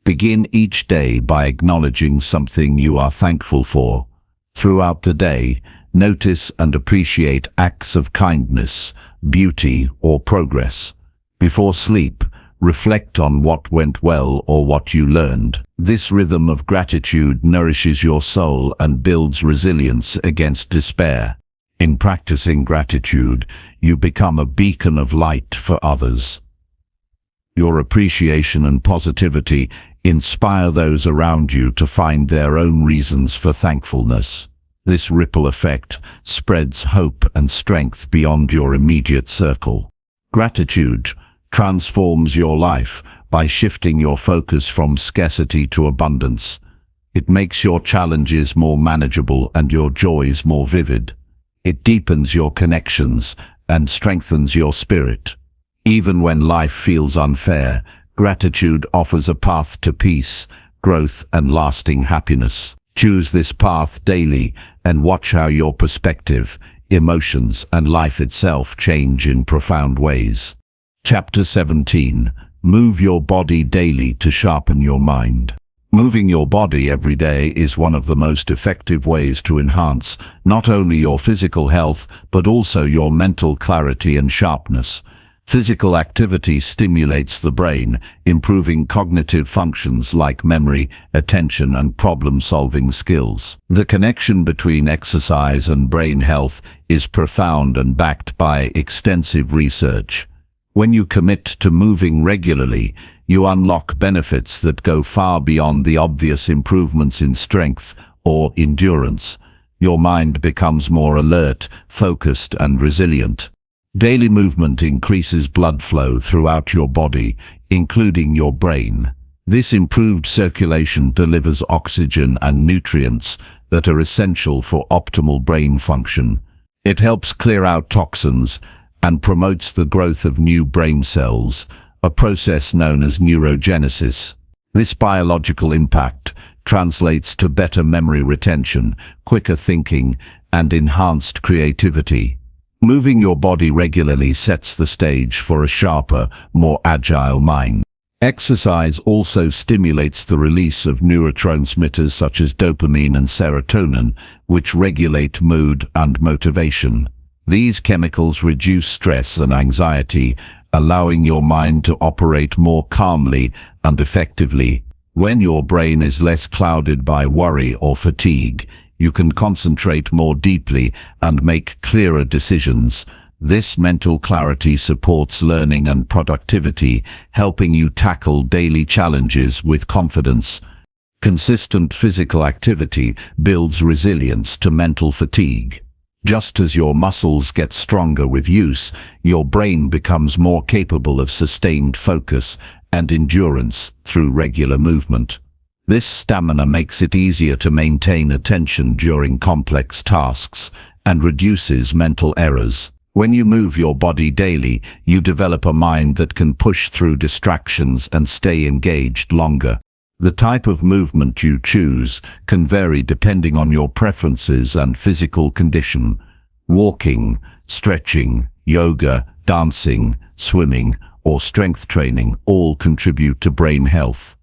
Begin each day by acknowledging something you are thankful for. Throughout the day, notice and appreciate acts of kindness, beauty, or progress. Before sleep, reflect on what went well or what you learned. This rhythm of gratitude nourishes your soul and builds resilience against despair. In practicing gratitude, you become a beacon of light for others. Your appreciation and positivity inspire those around you to find their own reasons for thankfulness. This ripple effect spreads hope and strength beyond your immediate circle. Gratitude transforms your life by shifting your focus from scarcity to abundance. It makes your challenges more manageable and your joys more vivid. It deepens your connections and strengthens your spirit. Even when life feels unfair, gratitude offers a path to peace, growth, and lasting happiness. Choose this path daily and watch how your perspective, emotions, and life itself change in profound ways. Chapter 17. Move your body daily to sharpen your mind. Moving your body every day is one of the most effective ways to enhance not only your physical health, but also your mental clarity and sharpness. Physical activity stimulates the brain, improving cognitive functions like memory, attention, and problem-solving skills. The connection between exercise and brain health is profound and backed by extensive research. When you commit to moving regularly, you unlock benefits that go far beyond the obvious improvements in strength or endurance. Your mind becomes more alert, focused, and resilient. Daily movement increases blood flow throughout your body, including your brain. This improved circulation delivers oxygen and nutrients that are essential for optimal brain function. It helps clear out toxins and promotes the growth of new brain cells, a process known as neurogenesis. This biological impact translates to better memory retention, quicker thinking, and enhanced creativity. Moving your body regularly sets the stage for a sharper, more agile mind. Exercise also stimulates the release of neurotransmitters such as dopamine and serotonin, which regulate mood and motivation. These chemicals reduce stress and anxiety, allowing your mind to operate more calmly and effectively. When your brain is less clouded by worry or fatigue, you can concentrate more deeply and make clearer decisions. This mental clarity supports learning and productivity, helping you tackle daily challenges with confidence. Consistent physical activity builds resilience to mental fatigue. Just as your muscles get stronger with use, your brain becomes more capable of sustained focus and endurance through regular movement. This stamina makes it easier to maintain attention during complex tasks and reduces mental errors. When you move your body daily, you develop a mind that can push through distractions and stay engaged longer. The type of movement you choose can vary depending on your preferences and physical condition. Walking, stretching, yoga, dancing, swimming, or strength training all contribute to brain health.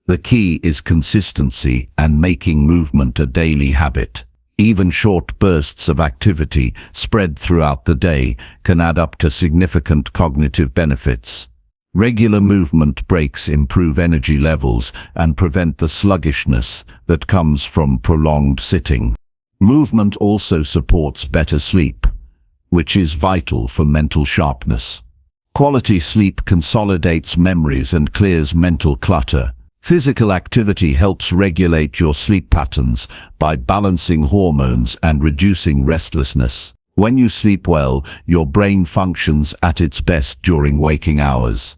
The key is consistency and making movement a daily habit. Even short bursts of activity spread throughout the day can add up to significant cognitive benefits. Regular movement breaks improve energy levels and prevent the sluggishness that comes from prolonged sitting. Movement also supports better sleep, which is vital for mental sharpness. Quality sleep consolidates memories and clears mental clutter. Physical activity helps regulate your sleep patterns by balancing hormones and reducing restlessness. When you sleep well, your brain functions at its best during waking hours.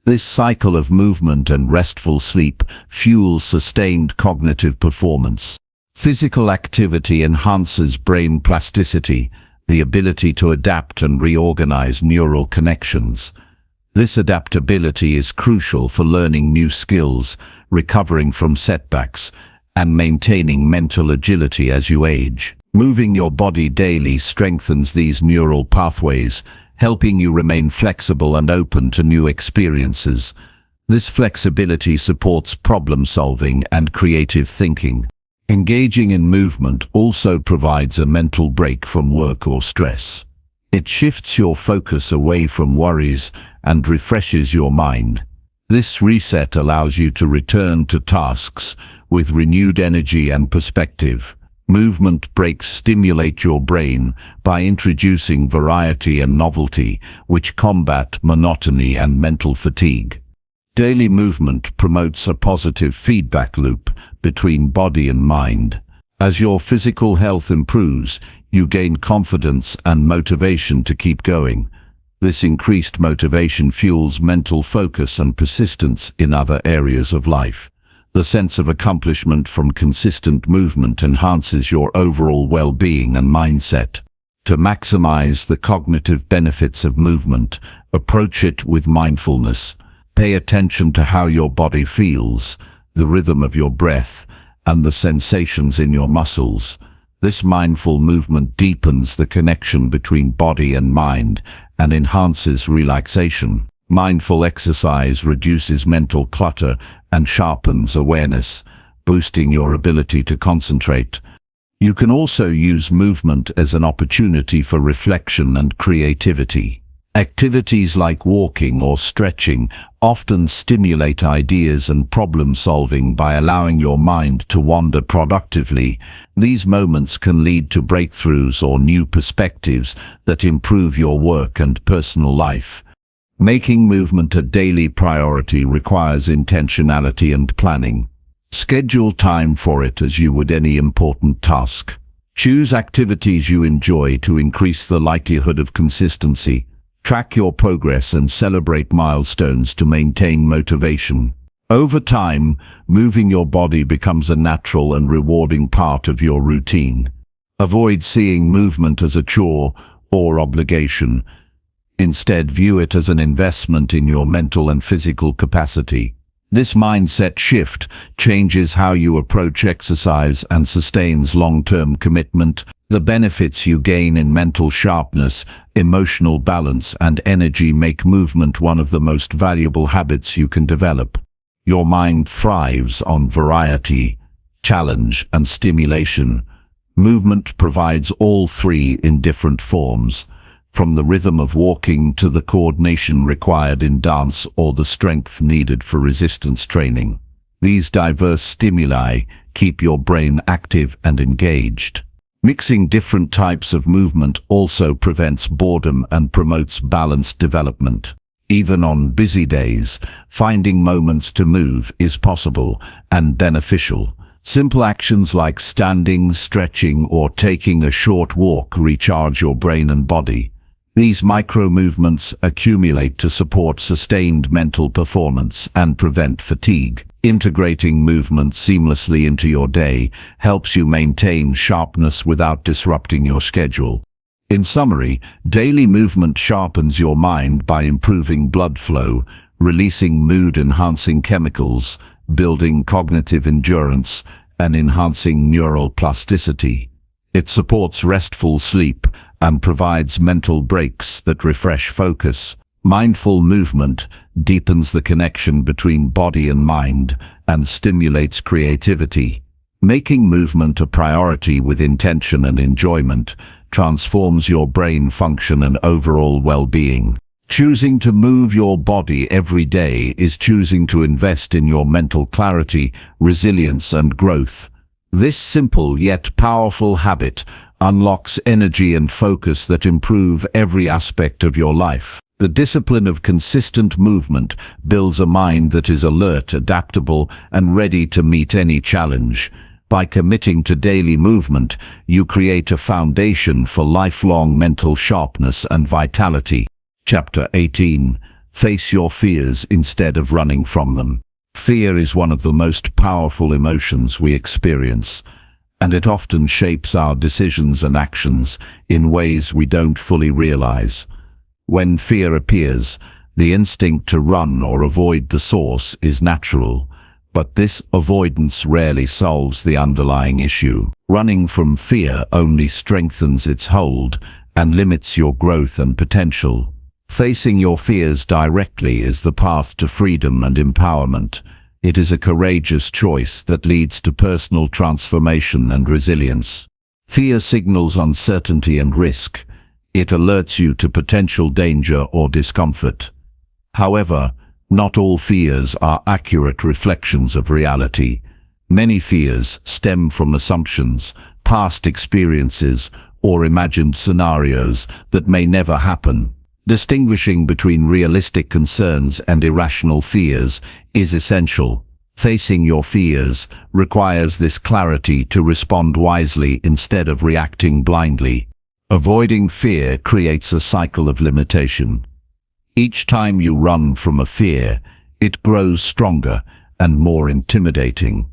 This cycle of movement and restful sleep fuels sustained cognitive performance. Physical activity enhances brain plasticity, the ability to adapt and reorganize neural connections. This adaptability is crucial for learning new skills, recovering from setbacks, and maintaining mental agility as you age. Moving your body daily strengthens these neural pathways, helping you remain flexible and open to new experiences. This flexibility supports problem-solving and creative thinking. Engaging in movement also provides a mental break from work or stress. It shifts your focus away from worries and refreshes your mind. This reset allows you to return to tasks with renewed energy and perspective. Movement breaks stimulate your brain by introducing variety and novelty, which combat monotony and mental fatigue. Daily movement promotes a positive feedback loop between body and mind. As your physical health improves, you gain confidence and motivation to keep going. This increased motivation fuels mental focus and persistence in other areas of life. The sense of accomplishment from consistent movement enhances your overall well-being and mindset. To maximize the cognitive benefits of movement, approach it with mindfulness. Pay attention to how your body feels, the rhythm of your breath, and the sensations in your muscles. This mindful movement deepens the connection between body and mind and enhances relaxation. Mindful exercise reduces mental clutter and sharpens awareness, boosting your ability to concentrate. You can also use movement as an opportunity for reflection and creativity. Activities like walking or stretching often stimulate ideas and problem-solving by allowing your mind to wander productively. These moments can lead to breakthroughs or new perspectives that improve your work and personal life. Making movement a daily priority requires intentionality and planning. Schedule time for it as you would any important task. Choose activities you enjoy to increase the likelihood of consistency. Track your progress and celebrate milestones to maintain motivation. Over time, moving your body becomes a natural and rewarding part of your routine. Avoid seeing movement as a chore or obligation. Instead, view it as an investment in your mental and physical capacity. This mindset shift changes how you approach exercise and sustains long-term commitment. The benefits you gain in mental sharpness, emotional balance, and energy make movement one of the most valuable habits you can develop. Your mind thrives on variety, challenge, and stimulation. Movement provides all three in different forms, from the rhythm of walking to the coordination required in dance or the strength needed for resistance training. These diverse stimuli keep your brain active and engaged. Mixing different types of movement also prevents boredom and promotes balanced development. Even on busy days, finding moments to move is possible and beneficial. Simple actions like standing, stretching, or taking a short walk recharge your brain and body. These micro-movements accumulate to support sustained mental performance and prevent fatigue. Integrating movement seamlessly into your day helps you maintain sharpness without disrupting your schedule. In summary, daily movement sharpens your mind by improving blood flow, releasing mood-enhancing chemicals, building cognitive endurance, and enhancing neural plasticity. It supports restful sleep and provides mental breaks that refresh focus. Mindful movement deepens the connection between body and mind and stimulates creativity. Making movement a priority with intention and enjoyment transforms your brain function and overall well-being. Choosing to move your body every day is choosing to invest in your mental clarity, resilience, and growth. This simple yet powerful habit unlocks energy and focus that improve every aspect of your life. The discipline of consistent movement builds a mind that is alert, adaptable, and ready to meet any challenge. By committing to daily movement, you create a foundation for lifelong mental sharpness and vitality. Chapter 18. Face your fears instead of running from them. Fear is one of the most powerful emotions we experience, and it often shapes our decisions and actions in ways we don't fully realize. When fear appears, the instinct to run or avoid the source is natural, but this avoidance rarely solves the underlying issue. Running from fear only strengthens its hold and limits your growth and potential. Facing your fears directly is the path to freedom and empowerment. It is a courageous choice that leads to personal transformation and resilience. Fear signals uncertainty and risk. It alerts you to potential danger or discomfort. However, not all fears are accurate reflections of reality. Many fears stem from assumptions, past experiences, or imagined scenarios that may never happen. Distinguishing between realistic concerns and irrational fears is essential. Facing your fears requires this clarity to respond wisely instead of reacting blindly. Avoiding fear creates a cycle of limitation. Each time you run from a fear, it grows stronger and more intimidating.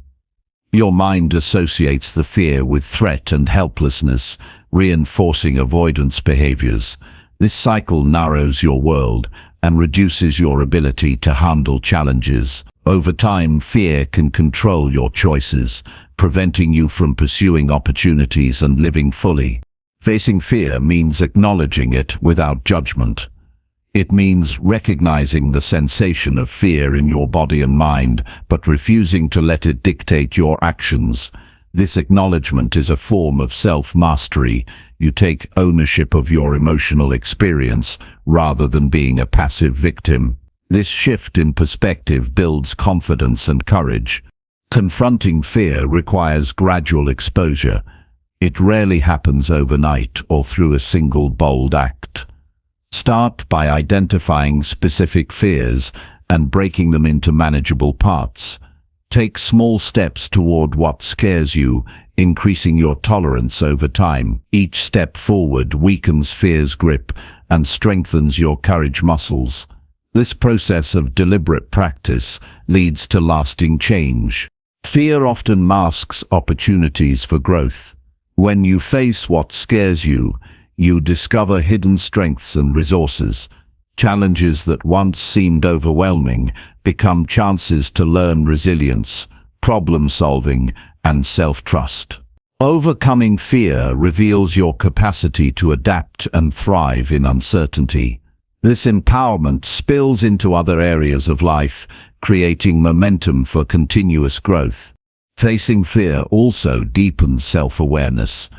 Your mind associates the fear with threat and helplessness, reinforcing avoidance behaviors. This cycle narrows your world and reduces your ability to handle challenges. Over time, fear can control your choices, preventing you from pursuing opportunities and living fully. Facing fear means acknowledging it without judgment. It means recognizing the sensation of fear in your body and mind, but refusing to let it dictate your actions. This acknowledgement is a form of self-mastery. You take ownership of your emotional experience rather than being a passive victim. This shift in perspective builds confidence and courage. Confronting fear requires gradual exposure. It rarely happens overnight or through a single bold act. Start by identifying specific fears and breaking them into manageable parts. Take small steps toward what scares you, increasing your tolerance over time. Each step forward weakens fear's grip and strengthens your courage muscles. This process of deliberate practice leads to lasting change. Fear often masks opportunities for growth. When you face what scares you, you discover hidden strengths and resources. Challenges that once seemed overwhelming become chances to learn resilience, problem-solving, and self-trust. Overcoming fear reveals your capacity to adapt and thrive in uncertainty. This empowerment spills into other areas of life, creating momentum for continuous growth. Facing fear also deepens self-awareness.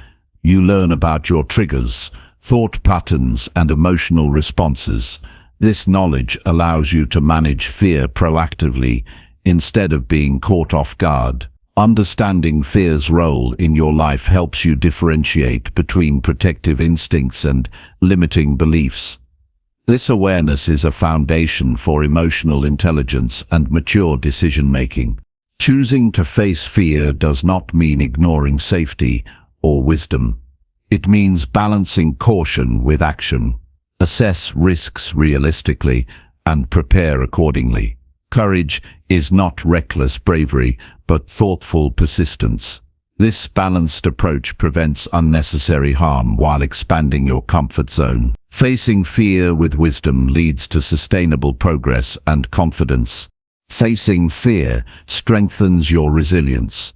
You learn about your triggers, thought patterns, and emotional responses. This knowledge allows you to manage fear proactively instead of being caught off guard. Understanding fear's role in your life helps you differentiate between protective instincts and limiting beliefs. This awareness is a foundation for emotional intelligence and mature decision-making. Choosing to face fear does not mean ignoring safety or wisdom. It means balancing caution with action. Assess risks realistically and prepare accordingly. Courage is not reckless bravery, but thoughtful persistence. This balanced approach prevents unnecessary harm while expanding your comfort zone. Facing fear with wisdom leads to sustainable progress and confidence. Facing fear strengthens your resilience.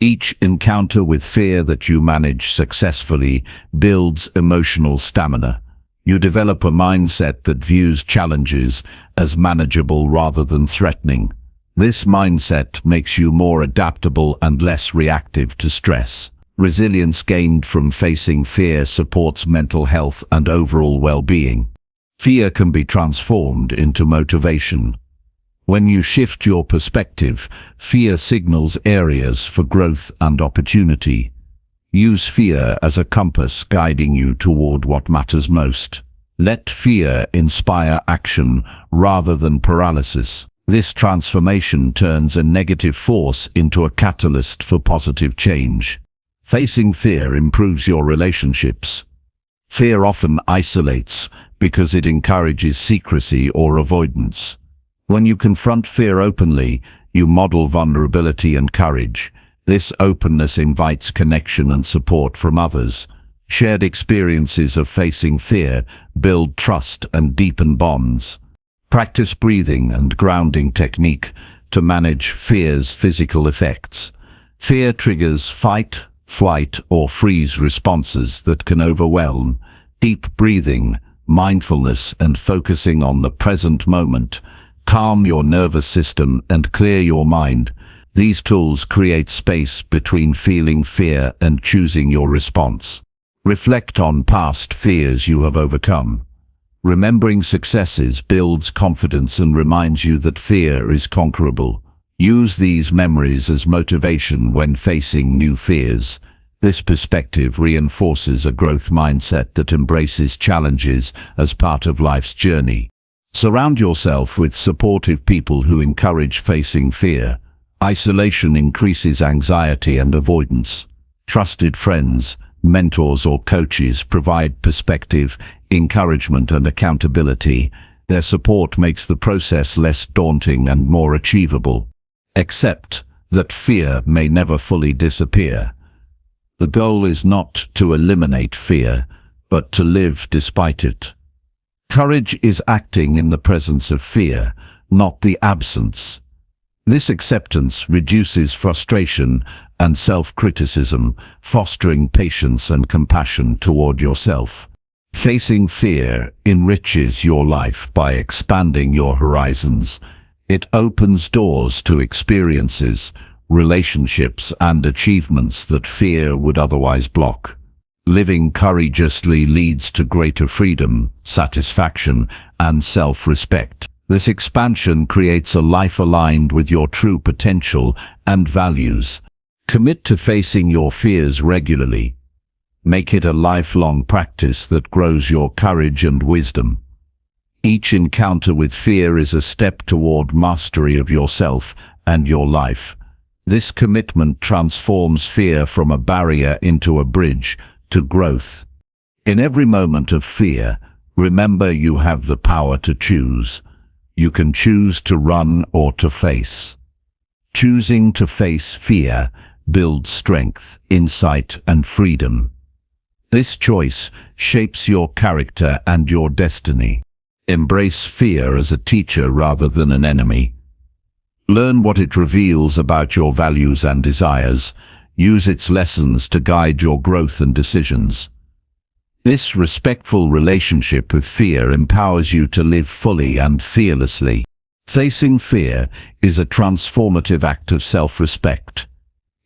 Each encounter with fear that you manage successfully builds emotional stamina. You develop a mindset that views challenges as manageable rather than threatening. This mindset makes you more adaptable and less reactive to stress. Resilience gained from facing fear supports mental health and overall well-being. Fear can be transformed into motivation. When you shift your perspective, fear signals areas for growth and opportunity. Use fear as a compass guiding you toward what matters most. Let fear inspire action rather than paralysis. This transformation turns a negative force into a catalyst for positive change. Facing fear improves your relationships. Fear often isolates because it encourages secrecy or avoidance. When you confront fear openly, you model vulnerability and courage. This openness invites connection and support from others. Shared experiences of facing fear build trust and deepen bonds. Practice breathing and grounding technique to manage fear's physical effects. Fear triggers fight, flight, or freeze responses that can overwhelm. Deep breathing, mindfulness, and focusing on the present moment calm your nervous system and clear your mind. These tools create space between feeling fear and choosing your response. Reflect on past fears you have overcome. Remembering successes builds confidence and reminds you that fear is conquerable. Use these memories as motivation when facing new fears. This perspective reinforces a growth mindset that embraces challenges as part of life's journey. Surround yourself with supportive people who encourage facing fear. Isolation increases anxiety and avoidance. Trusted friends, mentors, or coaches provide perspective, encouragement, and accountability. Their support makes the process less daunting and more achievable. Accept that fear may never fully disappear. The goal is not to eliminate fear, but to live despite it. Courage is acting in the presence of fear, not the absence. This acceptance reduces frustration and self-criticism, fostering patience and compassion toward yourself. Facing fear enriches your life by expanding your horizons. It opens doors to experiences, relationships, and achievements that fear would otherwise block. Living courageously leads to greater freedom, satisfaction, and self-respect. This expansion creates a life aligned with your true potential and values. Commit to facing your fears regularly. Make it a lifelong practice that grows your courage and wisdom. Each encounter with fear is a step toward mastery of yourself and your life. This commitment transforms fear from a barrier into a bridge to growth. In every moment of fear, remember you have the power to choose. You can choose to run or to face. Choosing to face fear builds strength, insight, and freedom. This choice shapes your character and your destiny. Embrace fear as a teacher rather than an enemy. Learn what it reveals about your values and desires. Use its lessons to guide your growth and decisions. This respectful relationship with fear empowers you to live fully and fearlessly. Facing fear is a transformative act of self-respect.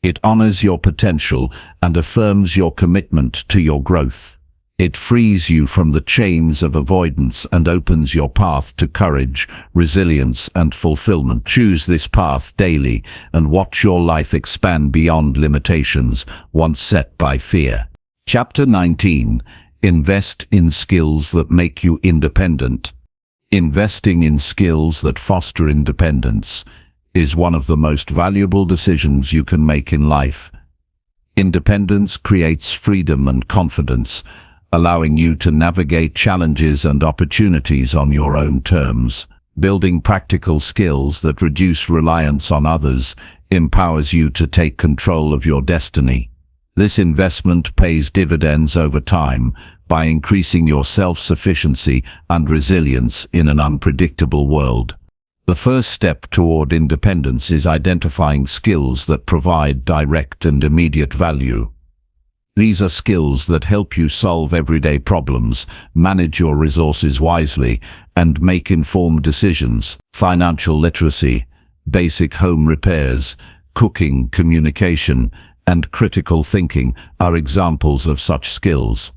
It honors your potential and affirms your commitment to your growth. It frees you from the chains of avoidance and opens your path to courage, resilience, and fulfillment. Choose this path daily and watch your life expand beyond limitations once set by fear. Chapter 19. Invest in skills that make you independent. Investing in skills that foster independence is one of the most valuable decisions you can make in life. Independence creates freedom and confidence, allowing you to navigate challenges and opportunities on your own terms. Building practical skills that reduce reliance on others empowers you to take control of your destiny. This investment pays dividends over time by increasing your self-sufficiency and resilience in an unpredictable world. The first step toward independence is identifying skills that provide direct and immediate value. These are skills that help you solve everyday problems, manage your resources wisely, and make informed decisions. Financial literacy, basic home repairs, cooking, communication, and critical thinking are examples of such skills.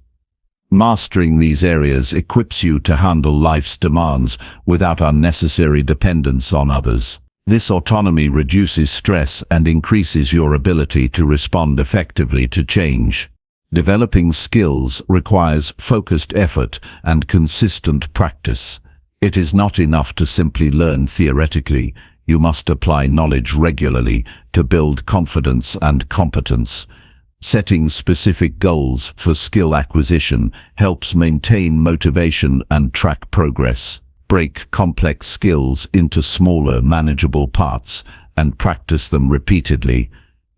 Mastering these areas equips you to handle life's demands without unnecessary dependence on others. This autonomy reduces stress and increases your ability to respond effectively to change. Developing skills requires focused effort and consistent practice. It is not enough to simply learn theoretically. You must apply knowledge regularly to build confidence and competence. Setting specific goals for skill acquisition helps maintain motivation and track progress. Break complex skills into smaller, manageable parts and practice them repeatedly.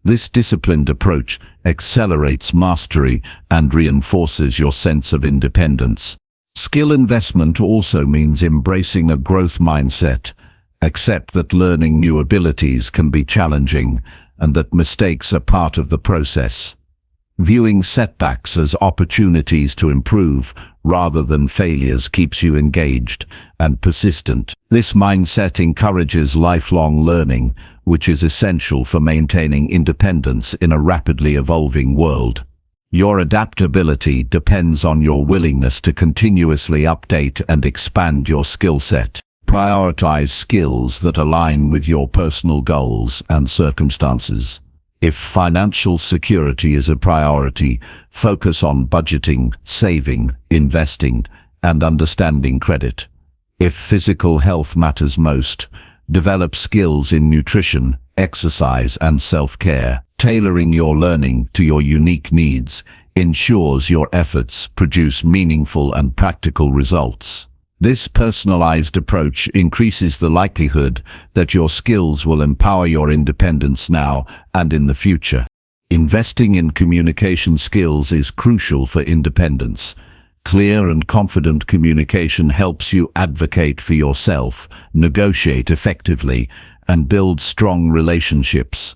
This disciplined approach accelerates mastery and reinforces your sense of independence. Skill investment also means embracing a growth mindset. Accept that learning new abilities can be challenging and that mistakes are part of the process. Viewing setbacks as opportunities to improve rather than failures keeps you engaged and persistent. This mindset encourages lifelong learning, which is essential for maintaining independence in a rapidly evolving world. Your adaptability depends on your willingness to continuously update and expand your skill set. Prioritize skills that align with your personal goals and circumstances. If financial security is a priority, focus on budgeting, saving, investing, and understanding credit. If physical health matters most, develop skills in nutrition, exercise, and self-care. Tailoring your learning to your unique needs ensures your efforts produce meaningful and practical results. This personalized approach increases the likelihood that your skills will empower your independence now and in the future. Investing in communication skills is crucial for independence. Clear and confident communication helps you advocate for yourself, negotiate effectively, and build strong relationships.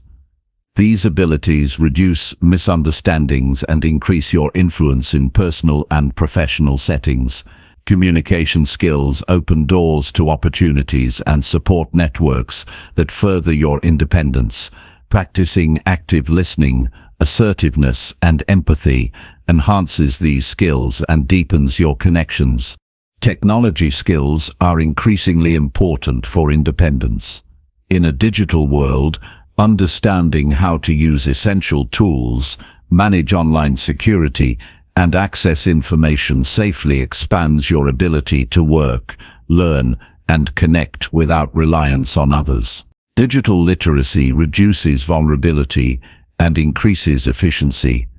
These abilities reduce misunderstandings and increase your influence in personal and professional settings. Communication skills open doors to opportunities and support networks that further your independence. Practicing active listening, assertiveness, and empathy enhances these skills and deepens your connections. Technology skills are increasingly important for independence. In a digital world, understanding how to use essential tools, manage online security, and access information safely expands your ability to work, learn, and connect without reliance on others. Digital literacy reduces vulnerability and increases efficiency.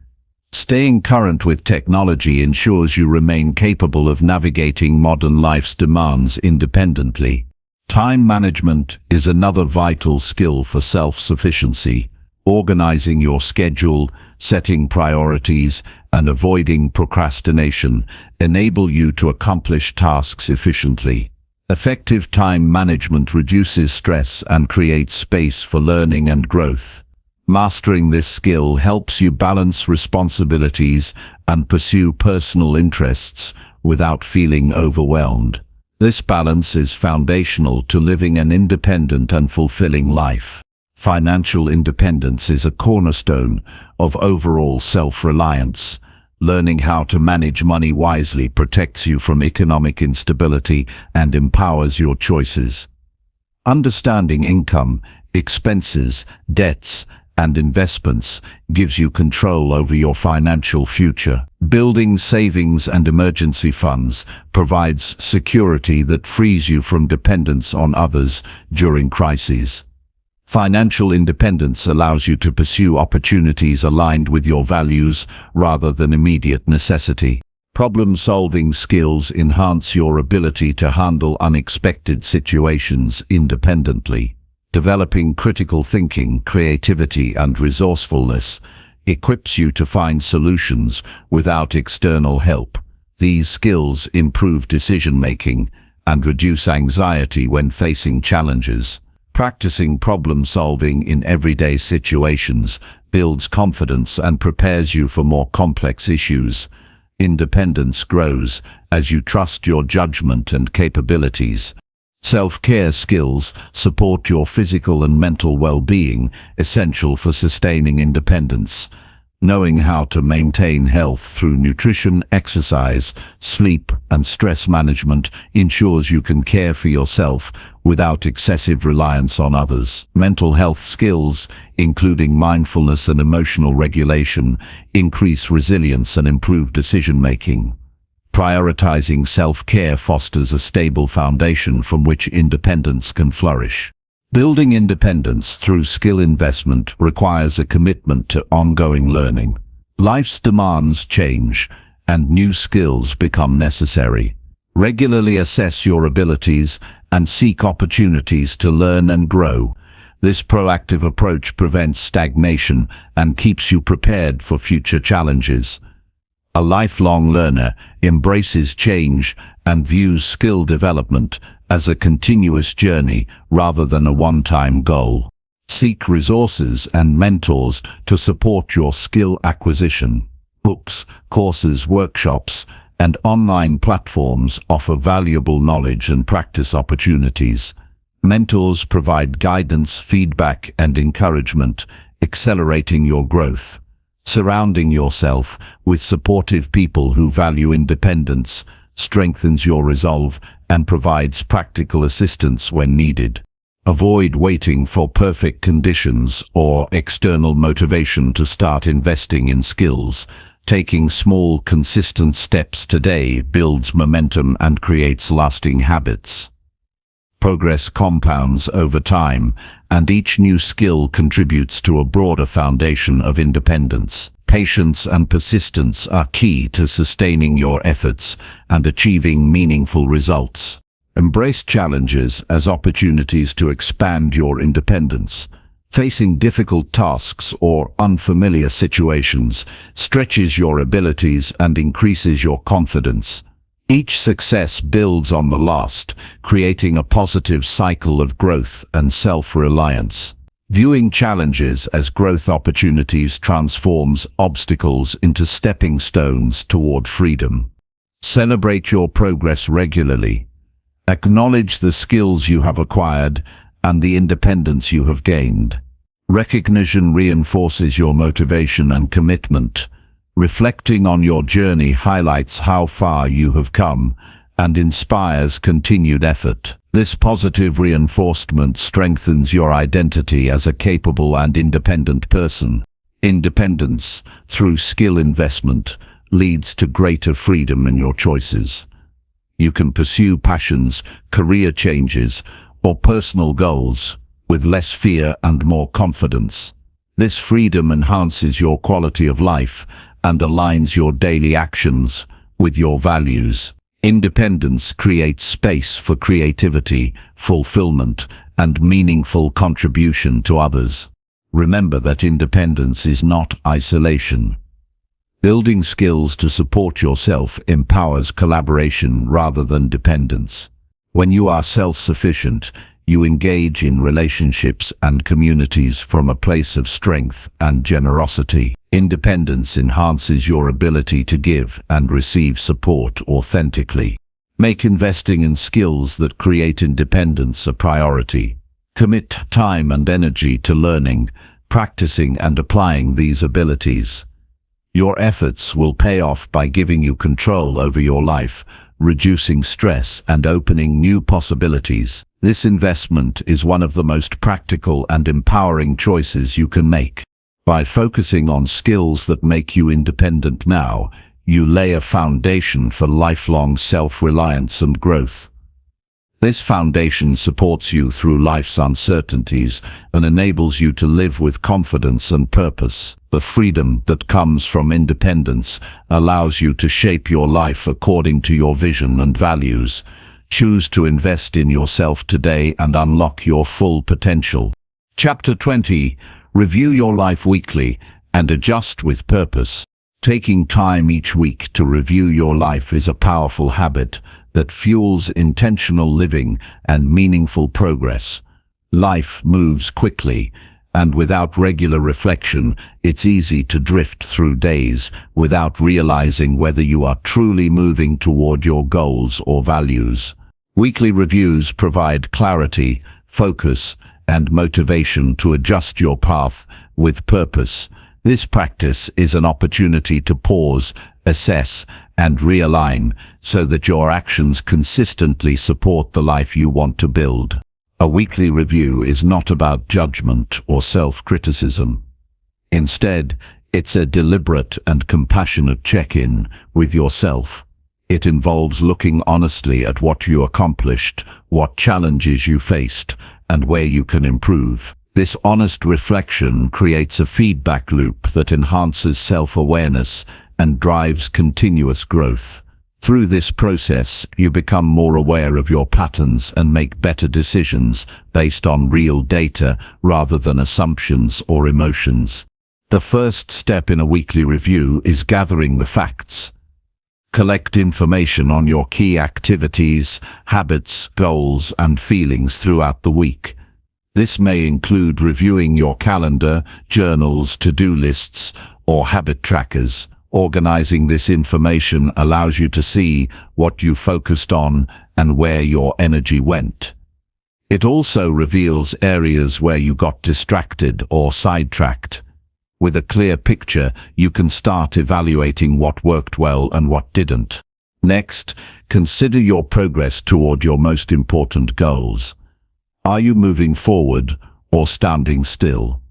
Staying current with technology ensures you remain capable of navigating modern life's demands independently. Time management is another vital skill for self-sufficiency. Organizing your schedule, setting priorities, and avoiding procrastination enable you to accomplish tasks efficiently. Effective time management reduces stress and creates space for learning and growth. Mastering this skill helps you balance responsibilities and pursue personal interests without feeling overwhelmed. This balance is foundational to living an independent and fulfilling life. Financial independence is a cornerstone of overall self-reliance. Learning how to manage money wisely protects you from economic instability and empowers your choices. Understanding income, expenses, debts, and investments gives you control over your financial future. Building savings and emergency funds provides security that frees you from dependence on others during crises. Financial independence allows you to pursue opportunities aligned with your values rather than immediate necessity. Problem-solving skills enhance your ability to handle unexpected situations independently. Developing critical thinking, creativity, and resourcefulness equips you to find solutions without external help. These skills improve decision-making and reduce anxiety when facing challenges. Practicing problem-solving in everyday situations builds confidence and prepares you for more complex issues. Independence grows as you trust your judgment and capabilities. Self-care skills support your physical and mental well-being, essential for sustaining independence. Knowing how to maintain health through nutrition, exercise, sleep, and stress management ensures you can care for yourself without excessive reliance on others. Mental health skills, including mindfulness and emotional regulation, increase resilience and improve decision-making. Prioritizing self-care fosters a stable foundation from which independence can flourish. Building independence through skill investment requires a commitment to ongoing learning. Life's demands change, and new skills become necessary. Regularly assess your abilities and seek opportunities to learn and grow. This proactive approach prevents stagnation and keeps you prepared for future challenges. A lifelong learner embraces change and views skill development as a continuous journey rather than a one-time goal. Seek resources and mentors to support your skill acquisition. Books, courses, workshops, and online platforms offer valuable knowledge and practice opportunities. Mentors provide guidance, feedback, and encouragement, accelerating your growth. Surrounding yourself with supportive people who value independence strengthens your resolve and provides practical assistance when needed. Avoid waiting for perfect conditions or external motivation to start investing in skills. Taking small, consistent steps today builds momentum and creates lasting habits. Progress compounds over time, and each new skill contributes to a broader foundation of independence. Patience and persistence are key to sustaining your efforts and achieving meaningful results. Embrace challenges as opportunities to expand your independence. Facing difficult tasks or unfamiliar situations stretches your abilities and increases your confidence. Each success builds on the last, creating a positive cycle of growth and self-reliance. Viewing challenges as growth opportunities transforms obstacles into stepping stones toward freedom. Celebrate your progress regularly. Acknowledge the skills you have acquired and the independence you have gained. Recognition reinforces your motivation and commitment. Reflecting on your journey highlights how far you have come and inspires continued effort. This positive reinforcement strengthens your identity as a capable and independent person. Independence, through skill investment, leads to greater freedom in your choices. You can pursue passions, career changes, or personal goals with less fear and more confidence. This freedom enhances your quality of life and aligns your daily actions with your values. Independence creates space for creativity, fulfillment, and meaningful contribution to others. Remember that independence is not isolation. Building skills to support yourself empowers collaboration rather than dependence. When you are self-sufficient, you engage in relationships and communities from a place of strength and generosity. Independence enhances your ability to give and receive support authentically. Make investing in skills that create independence a priority. Commit time and energy to learning, practicing, and applying these abilities. Your efforts will pay off by giving you control over your life, reducing stress and opening new possibilities. This investment is one of the most practical and empowering choices you can make. By focusing on skills that make you independent now, you lay a foundation for lifelong self-reliance and growth. This foundation supports you through life's uncertainties and enables you to live with confidence and purpose. The freedom that comes from independence allows you to shape your life according to your vision and values. Choose to invest in yourself today and unlock your full potential. Chapter 20. Review your life weekly and adjust with purpose. Taking time each week to review your life is a powerful habit that fuels intentional living and meaningful progress. Life moves quickly, and without regular reflection, it's easy to drift through days without realizing whether you are truly moving toward your goals or values. Weekly reviews provide clarity, focus, and motivation to adjust your path with purpose. This practice is an opportunity to pause, assess, and realign so that your actions consistently support the life you want to build. A weekly review is not about judgment or self-criticism. Instead, it's a deliberate and compassionate check-in with yourself. It involves looking honestly at what you accomplished, what challenges you faced, and where you can improve. This honest reflection creates a feedback loop that enhances self-awareness and drives continuous growth. Through this process, you become more aware of your patterns and make better decisions based on real data rather than assumptions or emotions. The first step in a weekly review is gathering the facts. Collect information on your key activities, habits, goals, and feelings throughout the week. This may include reviewing your calendar, journals, to-do lists, or habit trackers. Organizing this information allows you to see what you focused on and where your energy went. It also reveals areas where you got distracted or sidetracked. With a clear picture, you can start evaluating what worked well and what didn't. Next, consider your progress toward your most important goals. Are you moving forward or standing still?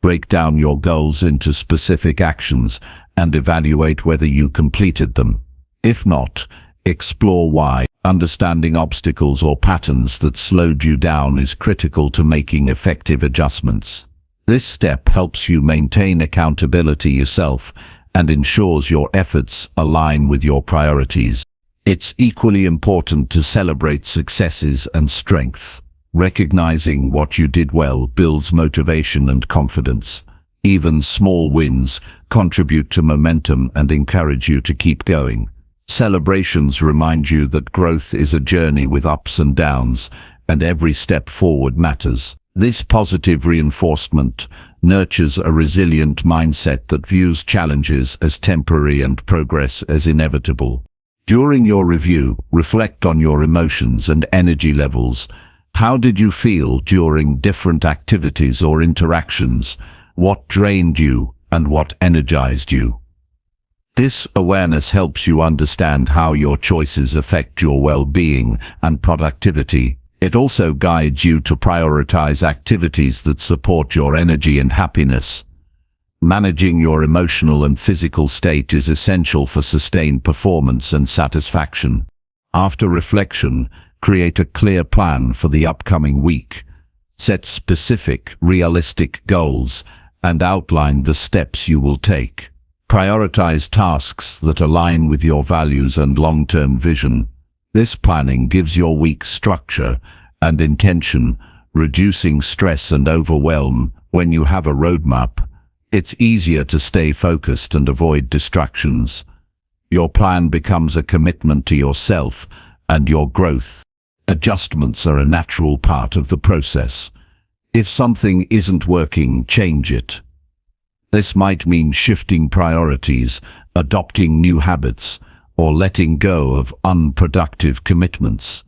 Break down your goals into specific actions and evaluate whether you completed them. If not, explore why. Understanding obstacles or patterns that slowed you down is critical to making effective adjustments. This step helps you maintain accountability yourself and ensures your efforts align with your priorities. It's equally important to celebrate successes and strengths. Recognizing what you did well builds motivation and confidence. Even small wins contribute to momentum and encourage you to keep going. Celebrations remind you that growth is a journey with ups and downs, and every step forward matters. This positive reinforcement nurtures a resilient mindset that views challenges as temporary and progress as inevitable. During your review, reflect on your emotions and energy levels. How did you feel during different activities or interactions? What drained you and what energized you? This awareness helps you understand how your choices affect your well-being and productivity. It also guides you to prioritize activities that support your energy and happiness. Managing your emotional and physical state is essential for sustained performance and satisfaction. After reflection, create a clear plan for the upcoming week. Set specific, realistic goals and outline the steps you will take. Prioritize tasks that align with your values and long-term vision. This planning gives your week structure and intention, reducing stress and overwhelm. When you have a roadmap, it's easier to stay focused and avoid distractions. Your plan becomes a commitment to yourself and your growth. Adjustments are a natural part of the process. If something isn't working, change it. This might mean shifting priorities, adopting new habits, or letting go of unproductive commitments.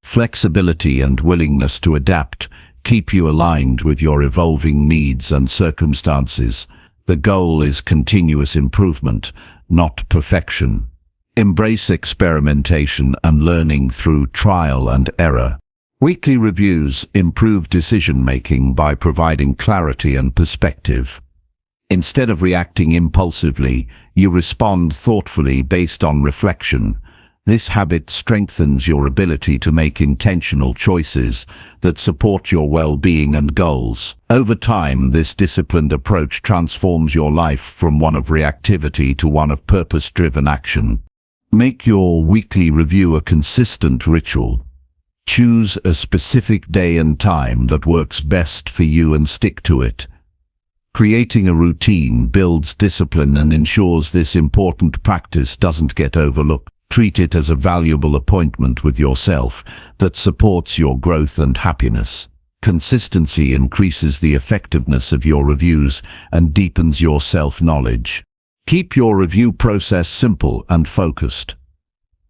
Flexibility and willingness to adapt keep you aligned with your evolving needs and circumstances. The goal is continuous improvement, not perfection. Embrace experimentation and learning through trial and error. Weekly reviews improve decision-making by providing clarity and perspective. Instead of reacting impulsively, you respond thoughtfully based on reflection. This habit strengthens your ability to make intentional choices that support your well-being and goals. Over time, this disciplined approach transforms your life from one of reactivity to one of purpose-driven action. Make your weekly review a consistent ritual. Choose a specific day and time that works best for you and stick to it. Creating a routine builds discipline and ensures this important practice doesn't get overlooked. Treat it as a valuable appointment with yourself that supports your growth and happiness. Consistency increases the effectiveness of your reviews and deepens your self-knowledge. Keep your review process simple and focused.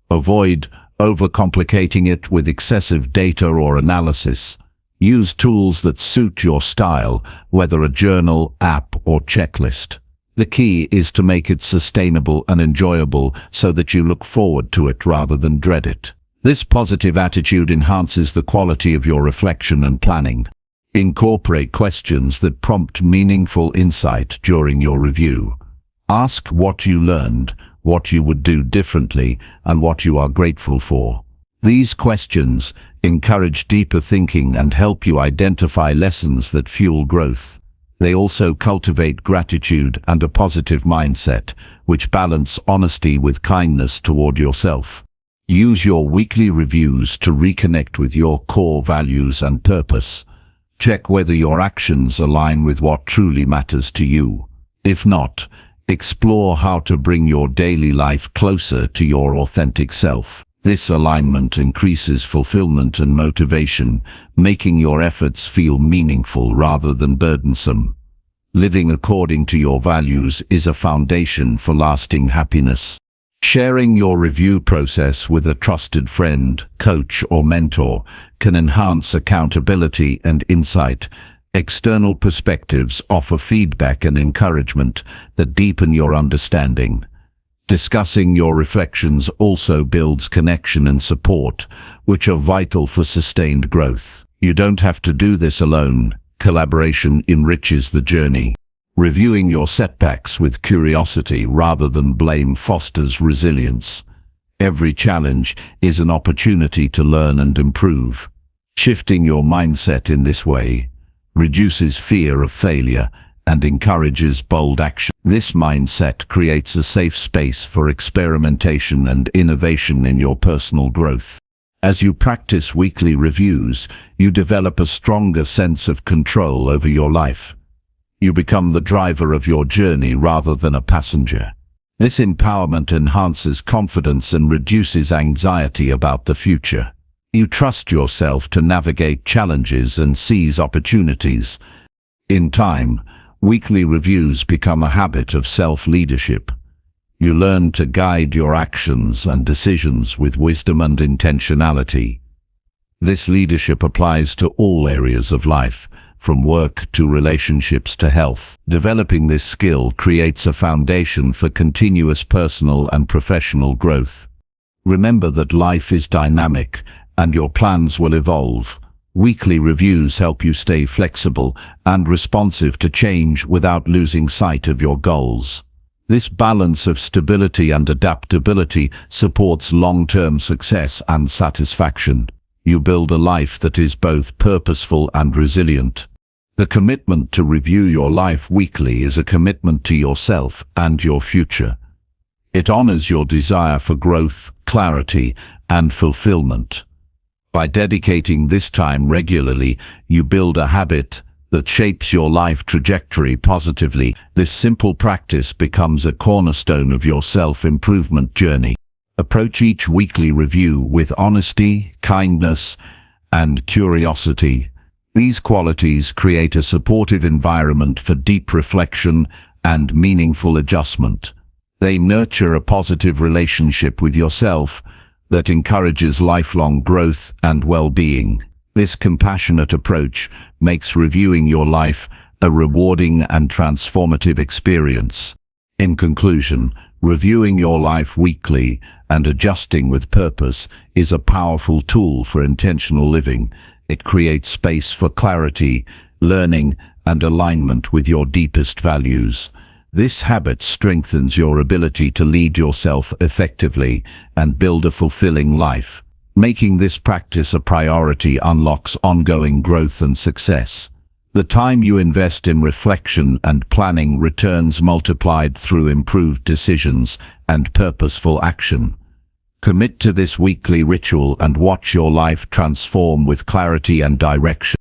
Avoid overcomplicating it with excessive data or analysis. Use tools that suit your style, whether a journal, app, or checklist. The key is to make it sustainable and enjoyable so that you look forward to it rather than dread it. This positive attitude enhances the quality of your reflection and planning. Incorporate questions that prompt meaningful insight during your review. Ask what you learned, what you would do differently, and what you are grateful for. These questions encourage deeper thinking and help you identify lessons that fuel growth. They also cultivate gratitude and a positive mindset, which balance honesty with kindness toward yourself. Use your weekly reviews to reconnect with your core values and purpose. Check whether your actions align with what truly matters to you. If not, explore how to bring your daily life closer to your authentic self. This alignment increases fulfillment and motivation, making your efforts feel meaningful rather than burdensome. Living according to your values is a foundation for lasting happiness. Sharing your review process with a trusted friend, coach, or mentor can enhance accountability and insight. External perspectives offer feedback and encouragement that deepen your understanding. Discussing your reflections also builds connection and support, which are vital for sustained growth. You don't have to do this alone. Collaboration enriches the journey. Reviewing your setbacks with curiosity rather than blame fosters resilience. Every challenge is an opportunity to learn and improve. Shifting your mindset in this way reduces fear of failure and encourages bold action. This mindset creates a safe space for experimentation and innovation in your personal growth. As you practice weekly reviews, you develop a stronger sense of control over your life. You become the driver of your journey rather than a passenger. This empowerment enhances confidence and reduces anxiety about the future. You trust yourself to navigate challenges and seize opportunities. In time, weekly reviews become a habit of self-leadership. You learn to guide your actions and decisions with wisdom and intentionality. This leadership applies to all areas of life, from work to relationships to health. Developing this skill creates a foundation for continuous personal and professional growth. Remember that life is dynamic, and your plans will evolve. Weekly reviews help you stay flexible and responsive to change without losing sight of your goals. This balance of stability and adaptability supports long-term success and satisfaction. you build a life that is both purposeful and resilient. The commitment to review your life weekly is a commitment to yourself and your future. It honors your desire for growth, clarity, and fulfillment. By dedicating this time regularly, you build a habit that shapes your life trajectory positively. This simple practice becomes a cornerstone of your self-improvement journey. Approach each weekly review with honesty, kindness, and curiosity. These qualities create a supportive environment for deep reflection and meaningful adjustment. They nurture a positive relationship with yourself that encourages lifelong growth and well-being. This compassionate approach makes reviewing your life a rewarding and transformative experience. In conclusion, reviewing your life weekly and adjusting with purpose is a powerful tool for intentional living. It creates space for clarity, learning, and alignment with your deepest values. This habit strengthens your ability to lead yourself effectively and build a fulfilling life. Making this practice a priority unlocks ongoing growth and success. The time you invest in reflection and planning returns multiplied through improved decisions and purposeful action. Commit to this weekly ritual and watch your life transform with clarity and direction.